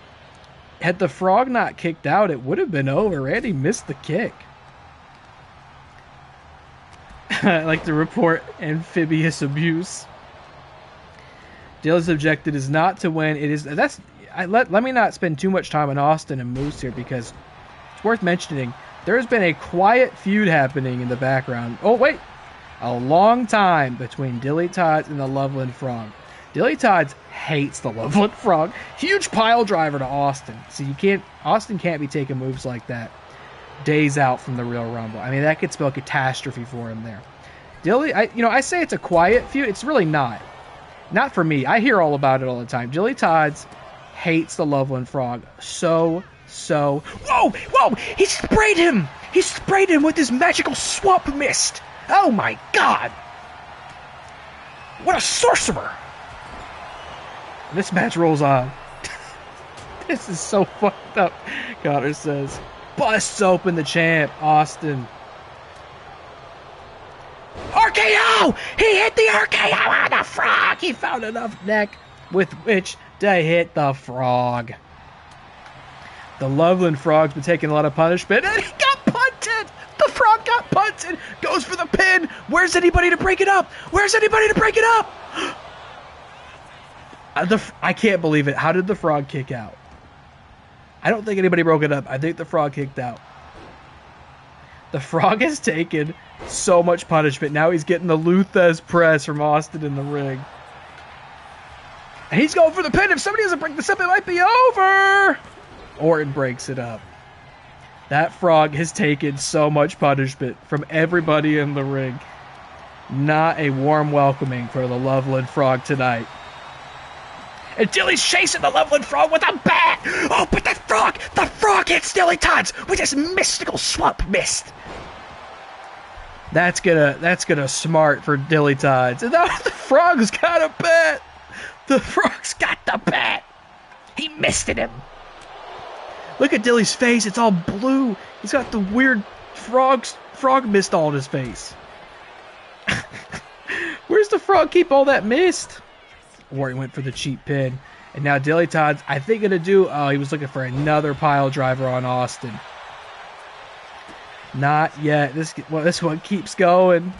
Had the frog not kicked out, it would have been over. Randy missed the kick. I like to report amphibious abuse. Dilly's objective is not to win. Let me not spend too much time on Austin and Moose here because it's worth mentioning. There's been a quiet feud happening in the background. Oh, wait. A long time between DillyTodds and the Loveland Frog. DillyTodds hates the Loveland Frog. Huge pile driver to Austin. So Austin can't be taking moves like that days out from the Real Rumble. I mean, that could spell catastrophe for him there. Dilly, I say it's a quiet feud. It's really not. Not for me. I hear all about it all the time. DillyTodds hates the Loveland Frog so. Whoa! He sprayed him! He sprayed him with his magical swamp mist! Oh my god! What a sorcerer! This match rolls on. This is so fucked up, Connor says. Busts open the champ, Austin. RKO! He hit the RKO on the frog! He found enough neck with which to hit the frog. The Loveland Frog's been taking a lot of punishment, and he got punted! The frog got punted! Goes for the pin! Where's anybody to break it up? I can't believe it. How did the frog kick out? I don't think anybody broke it up. I think the frog kicked out. The frog has taken so much punishment. Now he's getting the Luthez press from Austin in the ring. And he's going for the pin. If somebody doesn't break this up, it might be over. Orton breaks it up. That frog has taken so much punishment from everybody in the ring. Not a warm welcoming for the Loveland Frog tonight. And Dilly's chasing the Loveland Frog with a bat. Oh, but the frog hits DillyTodds with his mystical swamp mist. That's gonna smart for DillyTodds. And now the Frog's got a bat. The Frog's got the bat. He missed it him. Look at Dilly's face. It's all blue. He's got the weird frog mist all in his face. Where's the Frog keep all that mist? Orton went for the cheap pin. And now DillyTodds, I think gonna do. Oh, he was looking for another pile driver on Austin. Not yet. This one keeps going.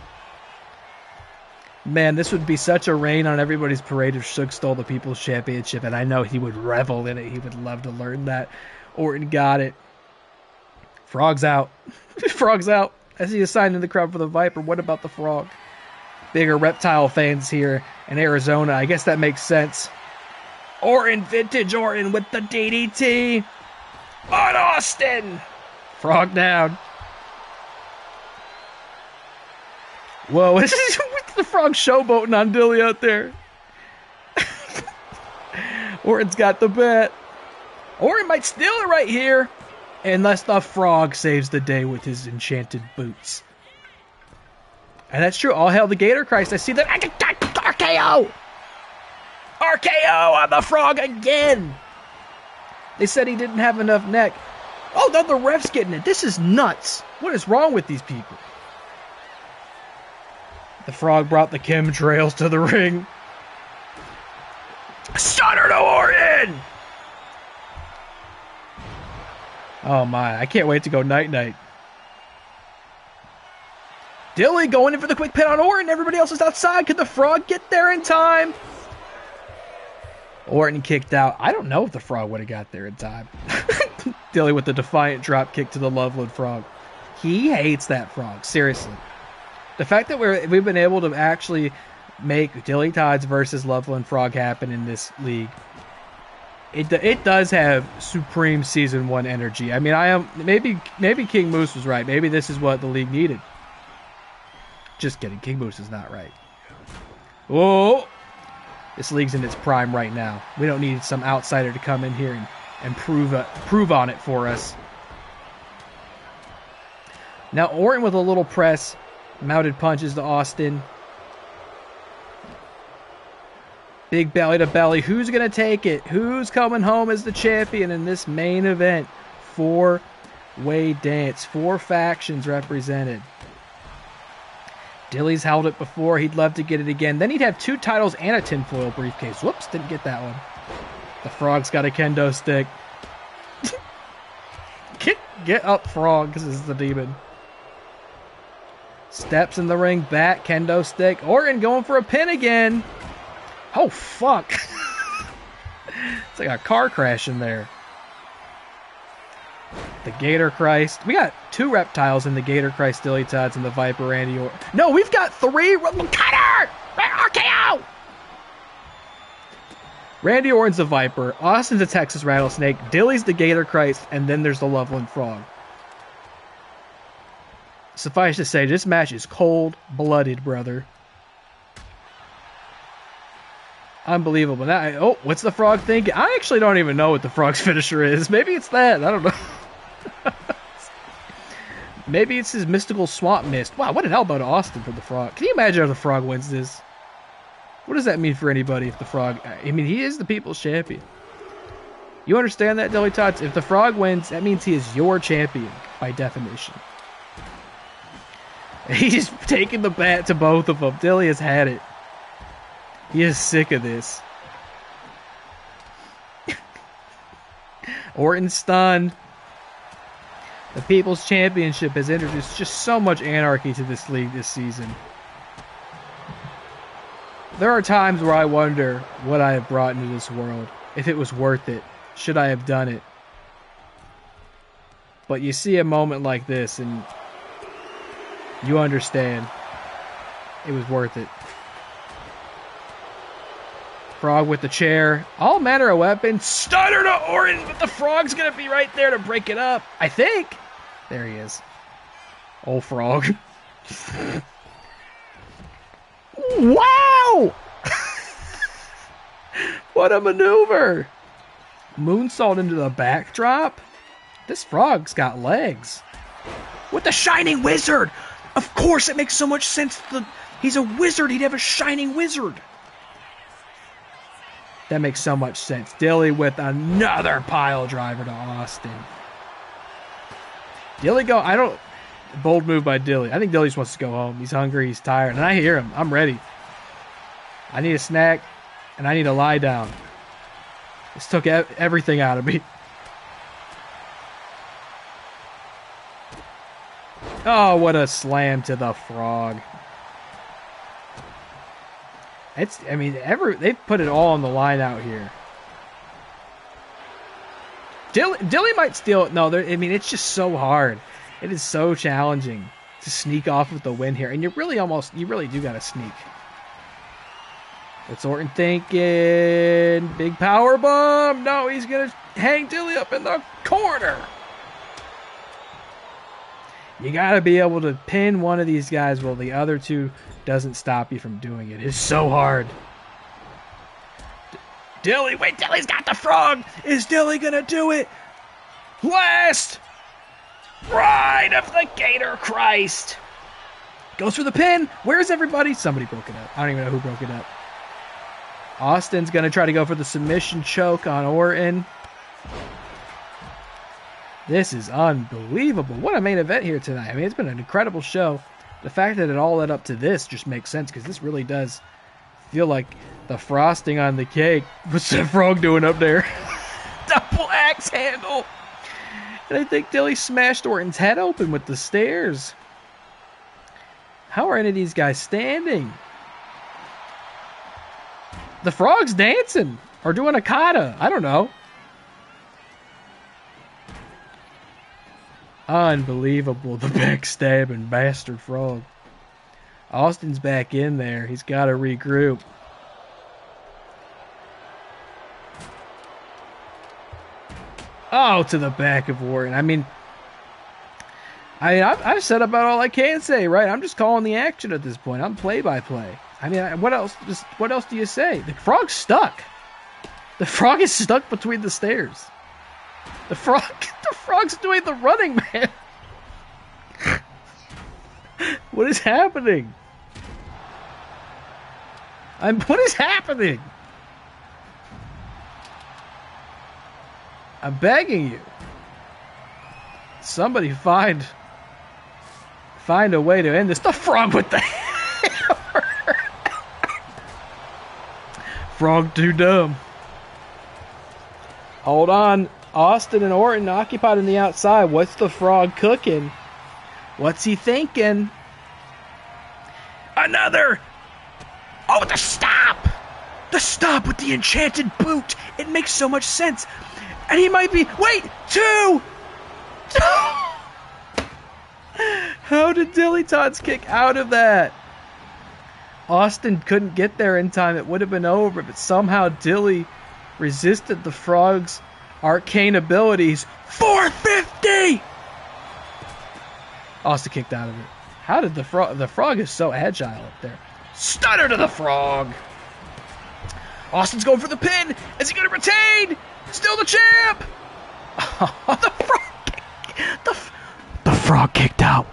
Man, this would be such a rain on everybody's parade if Shook stole the People's Championship, and I know he would revel in it. He would love to learn that. Orton got it. Frog's out. Frog's out. I see a sign in the crowd for the Viper. What about the Frog? Bigger reptile fans here in Arizona. I guess that makes sense. Orton, vintage Orton with the DDT on Austin. Frog down. Whoa, what's the Frog showboating on Dilly out there? Orton's got the bet. Orton might steal it right here. Unless the Frog saves the day with his enchanted boots. And that's true. All hail the Gator Christ. I see that. RKO! RKO on the Frog again! They said he didn't have enough neck. Oh, no, the ref's getting it. This is nuts. What is wrong with these people? The Frog brought the chemtrails to the ring. Stunner to Orton! Oh my, I can't wait to go night-night. Dilly going in for the quick pin on Orton. Everybody else is outside. Can the Frog get there in time? Orton kicked out. I don't know if the Frog would have got there in time. Dilly with the defiant drop kick to the Loveland Frog. He hates that Frog, seriously. The fact that we've been able to actually make DillyTodds versus Loveland Frog happen in this league, it does have supreme season 1 energy. I mean, maybe King Moose was right. Maybe this is what the league needed. Just kidding. King Moose is not right. Whoa! This league's in its prime right now. We don't need some outsider to come in here and prove on it for us. Now Orton with a little press. Mounted punches to Austin. Big belly to belly. Who's going to take it? Who's coming home as the champion in this main event? 4-way dance. 4 factions represented. Dilly's held it before. He'd love to get it again. Then he'd have 2 titles and a tinfoil briefcase. Whoops, didn't get that one. The Frog's got a kendo stick. Get up, Frog, because this is the demon. Steps in the ring, back, kendo stick. Orton going for a pin again. Oh, fuck. It's like a car crash in there. The Gator Christ. We got 2 reptiles in the Gator Christ, DillyTodds, and the Viper, Randy Orton. No, we've got 3. Cutter! RKO! Randy Orton's the Viper. Austin's the Texas Rattlesnake. Dilly's the Gator Christ. And then there's the Loveland Frog. Suffice to say, this match is cold-blooded, brother. Unbelievable. Now, what's the Frog thinking? I actually don't even know what the Frog's finisher is. Maybe it's that. I don't know. Maybe it's his mystical swamp mist. Wow, what an elbow to Austin for the Frog. Can you imagine if the Frog wins this? What does that mean for anybody if the Frog... I mean, he is the People's Champion. You understand that, DillyTodds? If the Frog wins, that means he is your champion, by definition. He's taking the bat to both of them. Dilly has had it. He is sick of this. Orton stunned. The People's Championship has introduced just so much anarchy to this league this season. There are times where I wonder what I have brought into this world. If it was worth it. Should I have done it? But you see a moment like this and you understand it was worth it. Frog with the chair. All manner of weapons. Stunner to Orton, but the Frog's going to be right there to break it up. I think. There he is. Old Frog. Wow! What a maneuver. Moonsault into the backdrop. This Frog's got legs. With the Shining Wizard. Of course, it makes so much sense. He's a wizard. He'd have a shining wizard. That makes so much sense. Dilly with another pile driver to Austin. Dilly go. I don't. Bold move by Dilly. I think Dilly just wants to go home. He's hungry. He's tired. And I hear him. I'm ready. I need a snack. And I need to lie down. This took everything out of me. Oh, what a slam to the frog. I mean, they've put it all on the line out here. Dilly might steal it. No, I mean, it's just so hard. It is so challenging to sneak off with the win here. And you really do got to sneak. What's Orton thinking? Big power bomb. No, he's going to hang Dilly up in the corner. You got to be able to pin one of these guys while the other two doesn't stop you from doing it. It's so hard. Dilly, wait, Dilly's got the frog. Is Dilly going to do it? Last ride of the Gator Christ. Goes for the pin. Where's everybody? Somebody broke it up. I don't even know who broke it up. Austin's going to try to go for the submission choke on Orton. This is unbelievable. What a main event here tonight. I mean, it's been an incredible show. The fact that it all led up to this just makes sense because this really does feel like the frosting on the cake. What's that frog doing up there? Double axe handle. And I think Dilly smashed Orton's head open with the stairs. How are any of these guys standing? The frog's dancing or doing a kata. I don't know. Unbelievable, the backstabbing bastard frog. Austin's back in there. He's got to regroup. Oh, to the back of Orton. I mean, I've said about all I can say, right? I'm just calling the action at this point. I'm play-by-play. I mean, what else do you say? The frog's stuck. The frog is stuck between the stairs. The frog's doing the running man. What is happening? What is happening? I'm begging you. Somebody find a way to end this. The frog with the hammer. Frog too dumb. Hold on. Austin and Orton occupied on the outside. What's the frog cooking? What's he thinking? Another! Oh, the stop! The stop with the enchanted boot! It makes so much sense. And he might be... Wait! Two! How did DillyTodds kick out of that? Austin couldn't get there in time. It would have been over, but somehow Dilly resisted the frog's arcane abilities. 450! Austin kicked out of it. How did the frog is so agile up there. Stunner to the frog. Austin's going for the pin. Is he going to retain? Still the champ. The frog kicked out.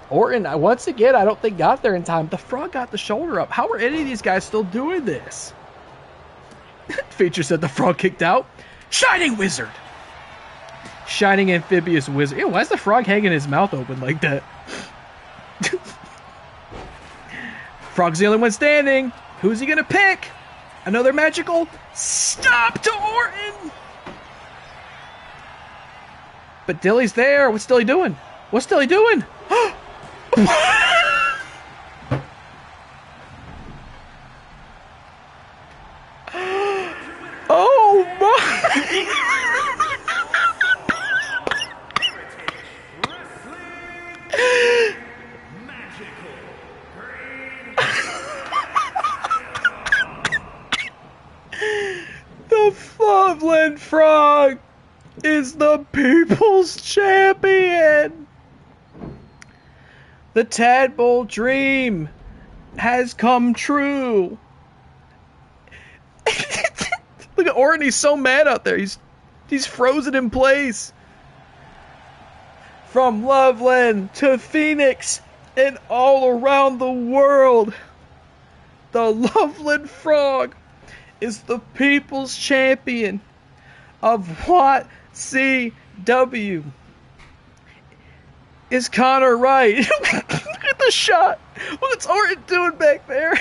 Orton, once again, I don't think got there in time. The frog got the shoulder up. How are any of these guys still doing this? Feature said the frog kicked out. Shining Wizard. Shining Amphibious Wizard. Ew, why is the frog hanging his mouth open like that? Frog's the only one standing. Who's he going to pick? Another magical stop to Orton. But Dilly's there. What's Dilly doing? What's Dilly doing? Oh my! The Fluffland Frog is the people's champion. The Tadpole dream has come true. Look at Orton, he's so mad out there. He's frozen in place. from Loveland to Phoenix and all around the world, the Loveland Frog is the people's champion of WATCW. Is Connor right? Look at the shot. What's Orton doing back there?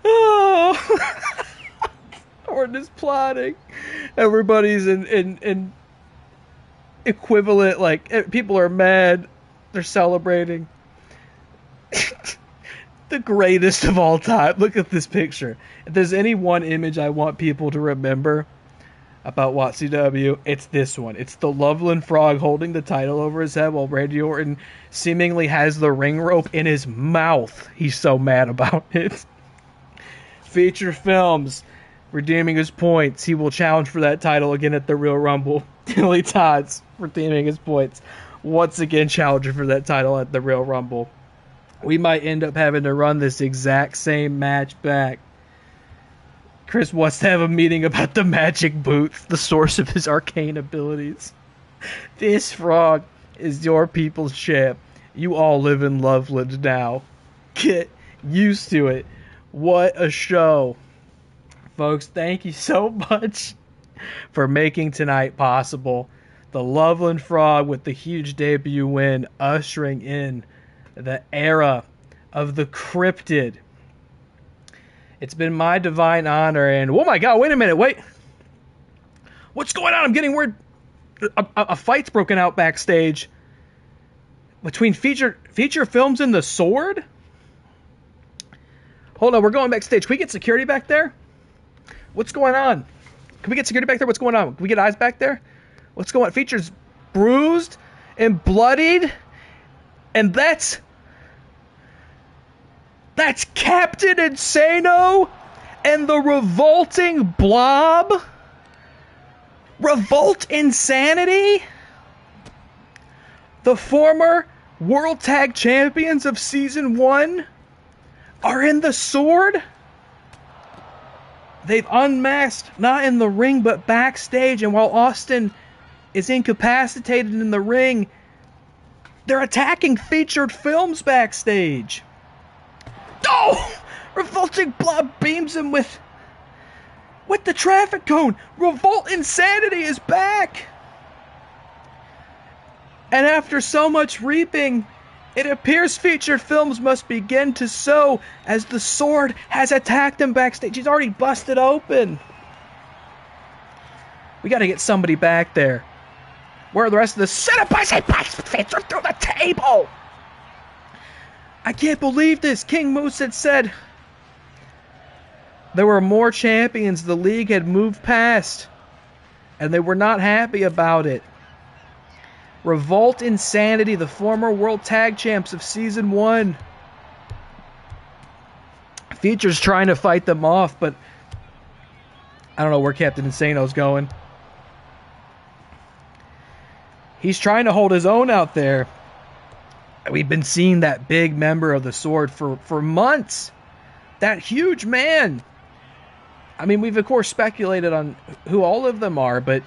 Oh. Orton is plotting. Everybody's in equivalent, like, people are mad. They're celebrating. The greatest of all time. Look at this picture. If there's any one image I want people to remember about WATCW, it's this one. It's the Loveland Frog holding the title over his head while Randy Orton seemingly has the ring rope in his mouth. He's so mad about it. FeaturedFilms redeeming his points. He will challenge for that title again at the Real Rumble. DillyTodds redeeming his points. Once again challenging for that title at the Real Rumble. We might end up having to run this exact same match back. Chris wants to have a meeting about the magic boots, the source of his arcane abilities. This frog is your people's champ. You all live in Loveland now. Get used to it. What a show. Folks, thank you so much for making tonight possible. The Loveland Frog with the huge debut win, ushering in the era of the cryptid. It's been my divine honor, and oh my god, wait a minute, wait. What's going on? I'm getting word a fight's broken out backstage between FeaturedFilms and the Sword. Hold on, we're going backstage. Can we get security back there? What's going on? Can we get security back there? What's going on? Can we get eyes back there? What's going on? Feature's bruised and bloodied, and that's Captain Insano and the revolting blob? Revolt Insanity? The former World Tag Champions of Season 1 are in the Sword? They've unmasked, not in the ring, but backstage, and while Austin is incapacitated in the ring, they're attacking FeaturedFilms backstage. Oh! Revolting Blob beams him with the traffic cone. Revolt Insanity is back. And after so much reaping, it appears FeaturedFilms must begin to sow as the Sword has attacked him backstage. He's already busted open. We got to get somebody back there. Where are the rest of the Cinebites through the table? I can't believe this. King Moose had said there were more champions the league had moved past, and they were not happy about it. Revolt Insanity, the former World Tag Champs of Season 1. Feature's trying to fight them off, but I don't know where Captain Insano's going. He's trying to hold his own out there. We've been seeing that big member of the Sword for months. That huge man. I mean, we've of course speculated on who all of them are, but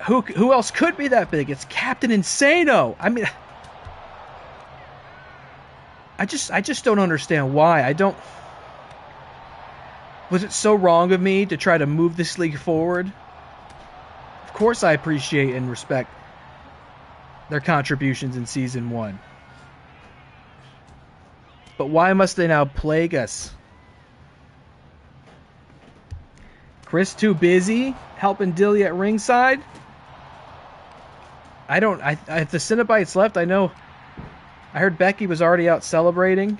who else could be that big? It's Captain Insano. I mean, I just don't understand why. Was it so wrong of me to try to move this league forward? Of course I appreciate and respect their contributions in Season 1. But why must they now plague us? Chris too busy helping Dilly at ringside? If the Cenobites left, I heard Becky was already out celebrating.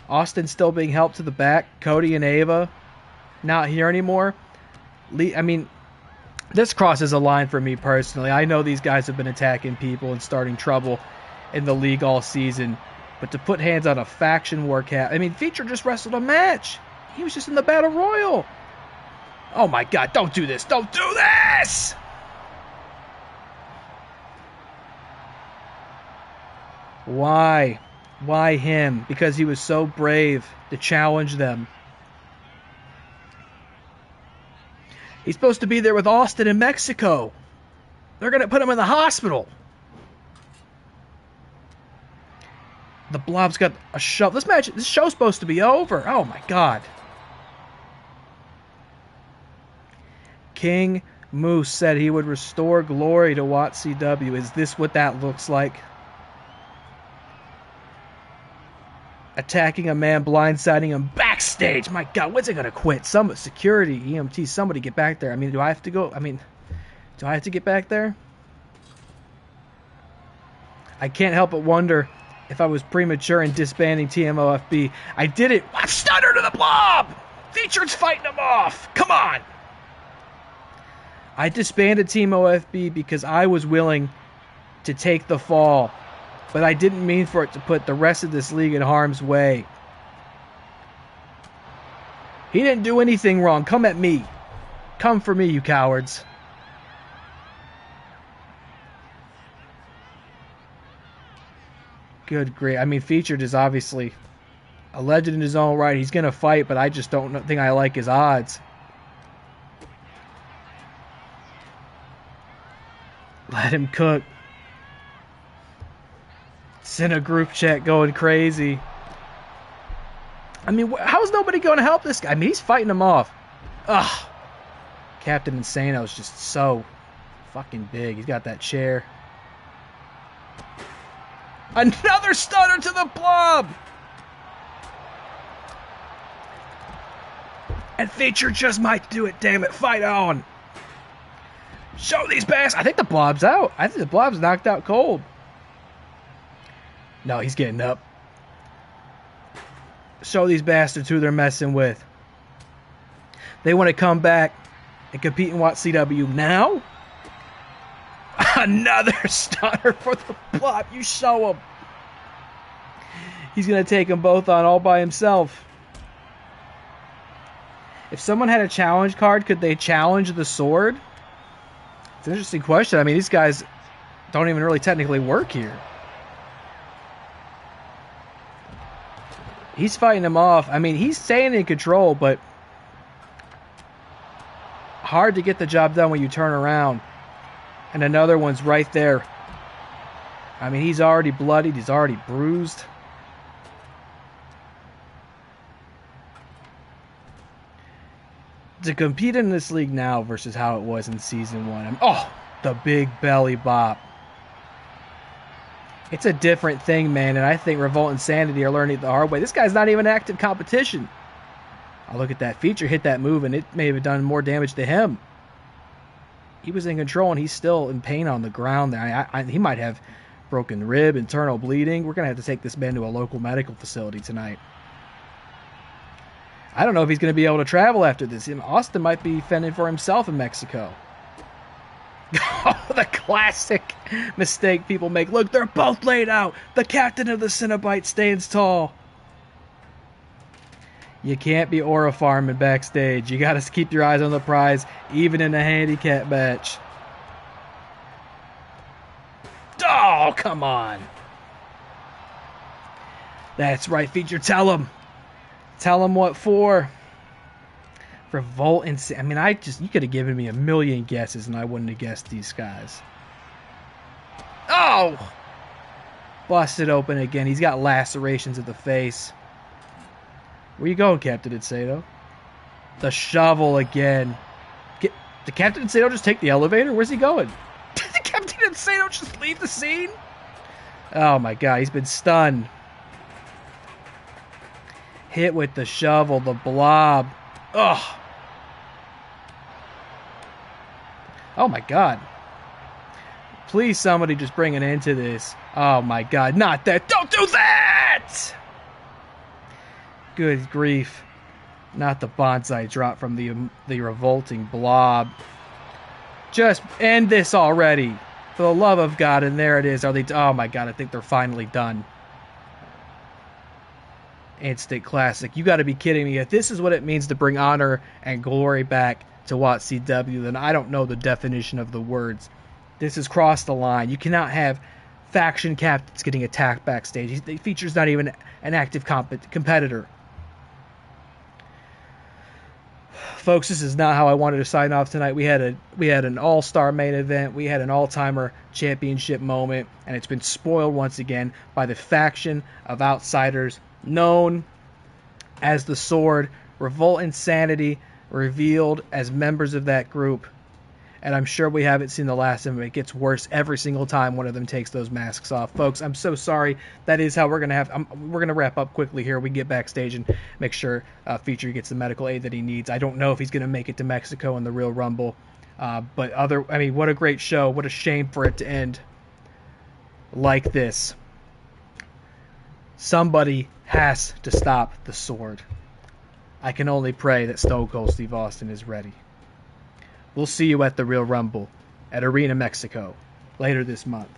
Austin still being helped to the back. Cody and Ava not here anymore. This crosses a line for me personally. I know these guys have been attacking people and starting trouble in the league all season, but to put hands on a faction war Feature just wrestled a match. He was just in the Battle Royal. Oh my god, don't do this. Don't do this! Why? Why him? Because he was so brave to challenge them. He's supposed to be there with Austin in Mexico. They're going to put him in the hospital. The Blob's got a shove. This show's supposed to be over. Oh my God. King Moose said he would restore glory to WATCW. Is this what that looks like? Attacking a man, blindsiding him backstage. My God, when's it gonna quit? Some security, EMT, somebody get back there. I mean, do I have to go? Do I have to get back there? I can't help but wonder if I was premature in disbanding TMOFB. I did it. I'm stunner to the Blob. Featured's fighting him off. Come on. I disbanded Team OFB because I was willing to take the fall, but I didn't mean for it to put the rest of this league in harm's way. He didn't do anything wrong. Come at me. Come for me, you cowards. Good grief. I mean, Featured is obviously a legend in his own right. He's going to fight, but I just don't think I like his odds. Let him cook. Send a group chat going crazy. I mean, how's nobody going to help this guy? I mean, he's fighting him off. Ugh. Captain Insano is just so fucking big. He's got that chair. Another stunner to the Blob. And Featured just might do it, damn it. Fight on. Show these bastards. I think the Blob's out. I think the Blob's knocked out cold. No, he's getting up. Show these bastards who they're messing with. They want to come back and compete in WATCW now? Another stunner for the Blob. You show him. He's going to take them both on all by himself. If someone had a challenge card, could they challenge the Sword? It's an interesting question. I mean, these guys don't even really technically work here. He's fighting him off. I mean, he's staying in control, but hard to get the job done when you turn around. And another one's right there. I mean, he's already bloodied. He's already bruised. To compete in this league now versus how it was in Season 1. Oh, the big belly bop. It's a different thing, man, and I think Revolt and Sanity are learning it the hard way. This guy's not even active competition. I look at that Feature, hit that move, and it may have done more damage to him. He was in control, and he's still in pain on the ground there. He might have broken rib, internal bleeding. We're going to have to take this man to a local medical facility tonight. I don't know if he's going to be able to travel after this. Austin might be fending for himself in Mexico. Oh, the classic mistake people make. Look, they're both laid out. The captain of the Cenobite stands tall. You can't be aura farming backstage. You got to keep your eyes on the prize, even in a handicap match. Oh, come on. That's right, Feature. Tell him. Tell him what for. Revolt and... I mean, you could have given me a million guesses and I wouldn't have guessed these guys. Oh! Busted open again. He's got lacerations of the face. Where you going, Captain Insano? The shovel again. Did Captain Insano just take the elevator? Where's he going? Did Captain Insano just leave the scene? Oh my God, he's been stunned. Hit with the shovel, the Blob. Ugh. Oh my God. Please somebody just bring an end to this. Oh my God, not that. Don't do that! Good grief. Not the bonsai drop from the revolting Blob. Just end this already. For the love of God, and there it is. Oh my God, I think they're finally done. Instant classic. You got to be kidding me. If this is what it means to bring honor and glory back to WATCW, then I don't know the definition of the words. This has crossed the line. You cannot have faction captains getting attacked backstage. The Feature's not even an active competitor. Folks, this is not how I wanted to sign off tonight. We had an all-star main event. We had an all-timer championship moment, and it's been spoiled once again by the faction of outsiders known as the Sword. Revolt Insanity revealed as members of that group, and I'm sure we haven't seen the last of them. It gets worse every single time one of them takes those masks off. Folks, I'm so sorry. That is how we're going to have... we're going to wrap up quickly here. We can get backstage and make sure Feature gets the medical aid that he needs. I don't know if he's going to make it to Mexico in the Real Rumble. But what a great show. What a shame for it to end like this. Somebody has to stop the Sword. I can only pray that Stone Cold Steve Austin is ready. We'll see you at the Real Rumble at Arena Mexico later this month.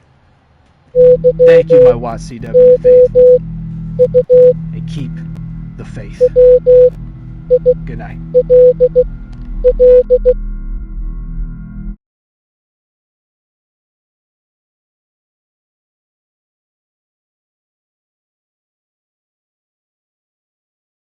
Thank you, my WATCW faithful. And keep the faith. Good night.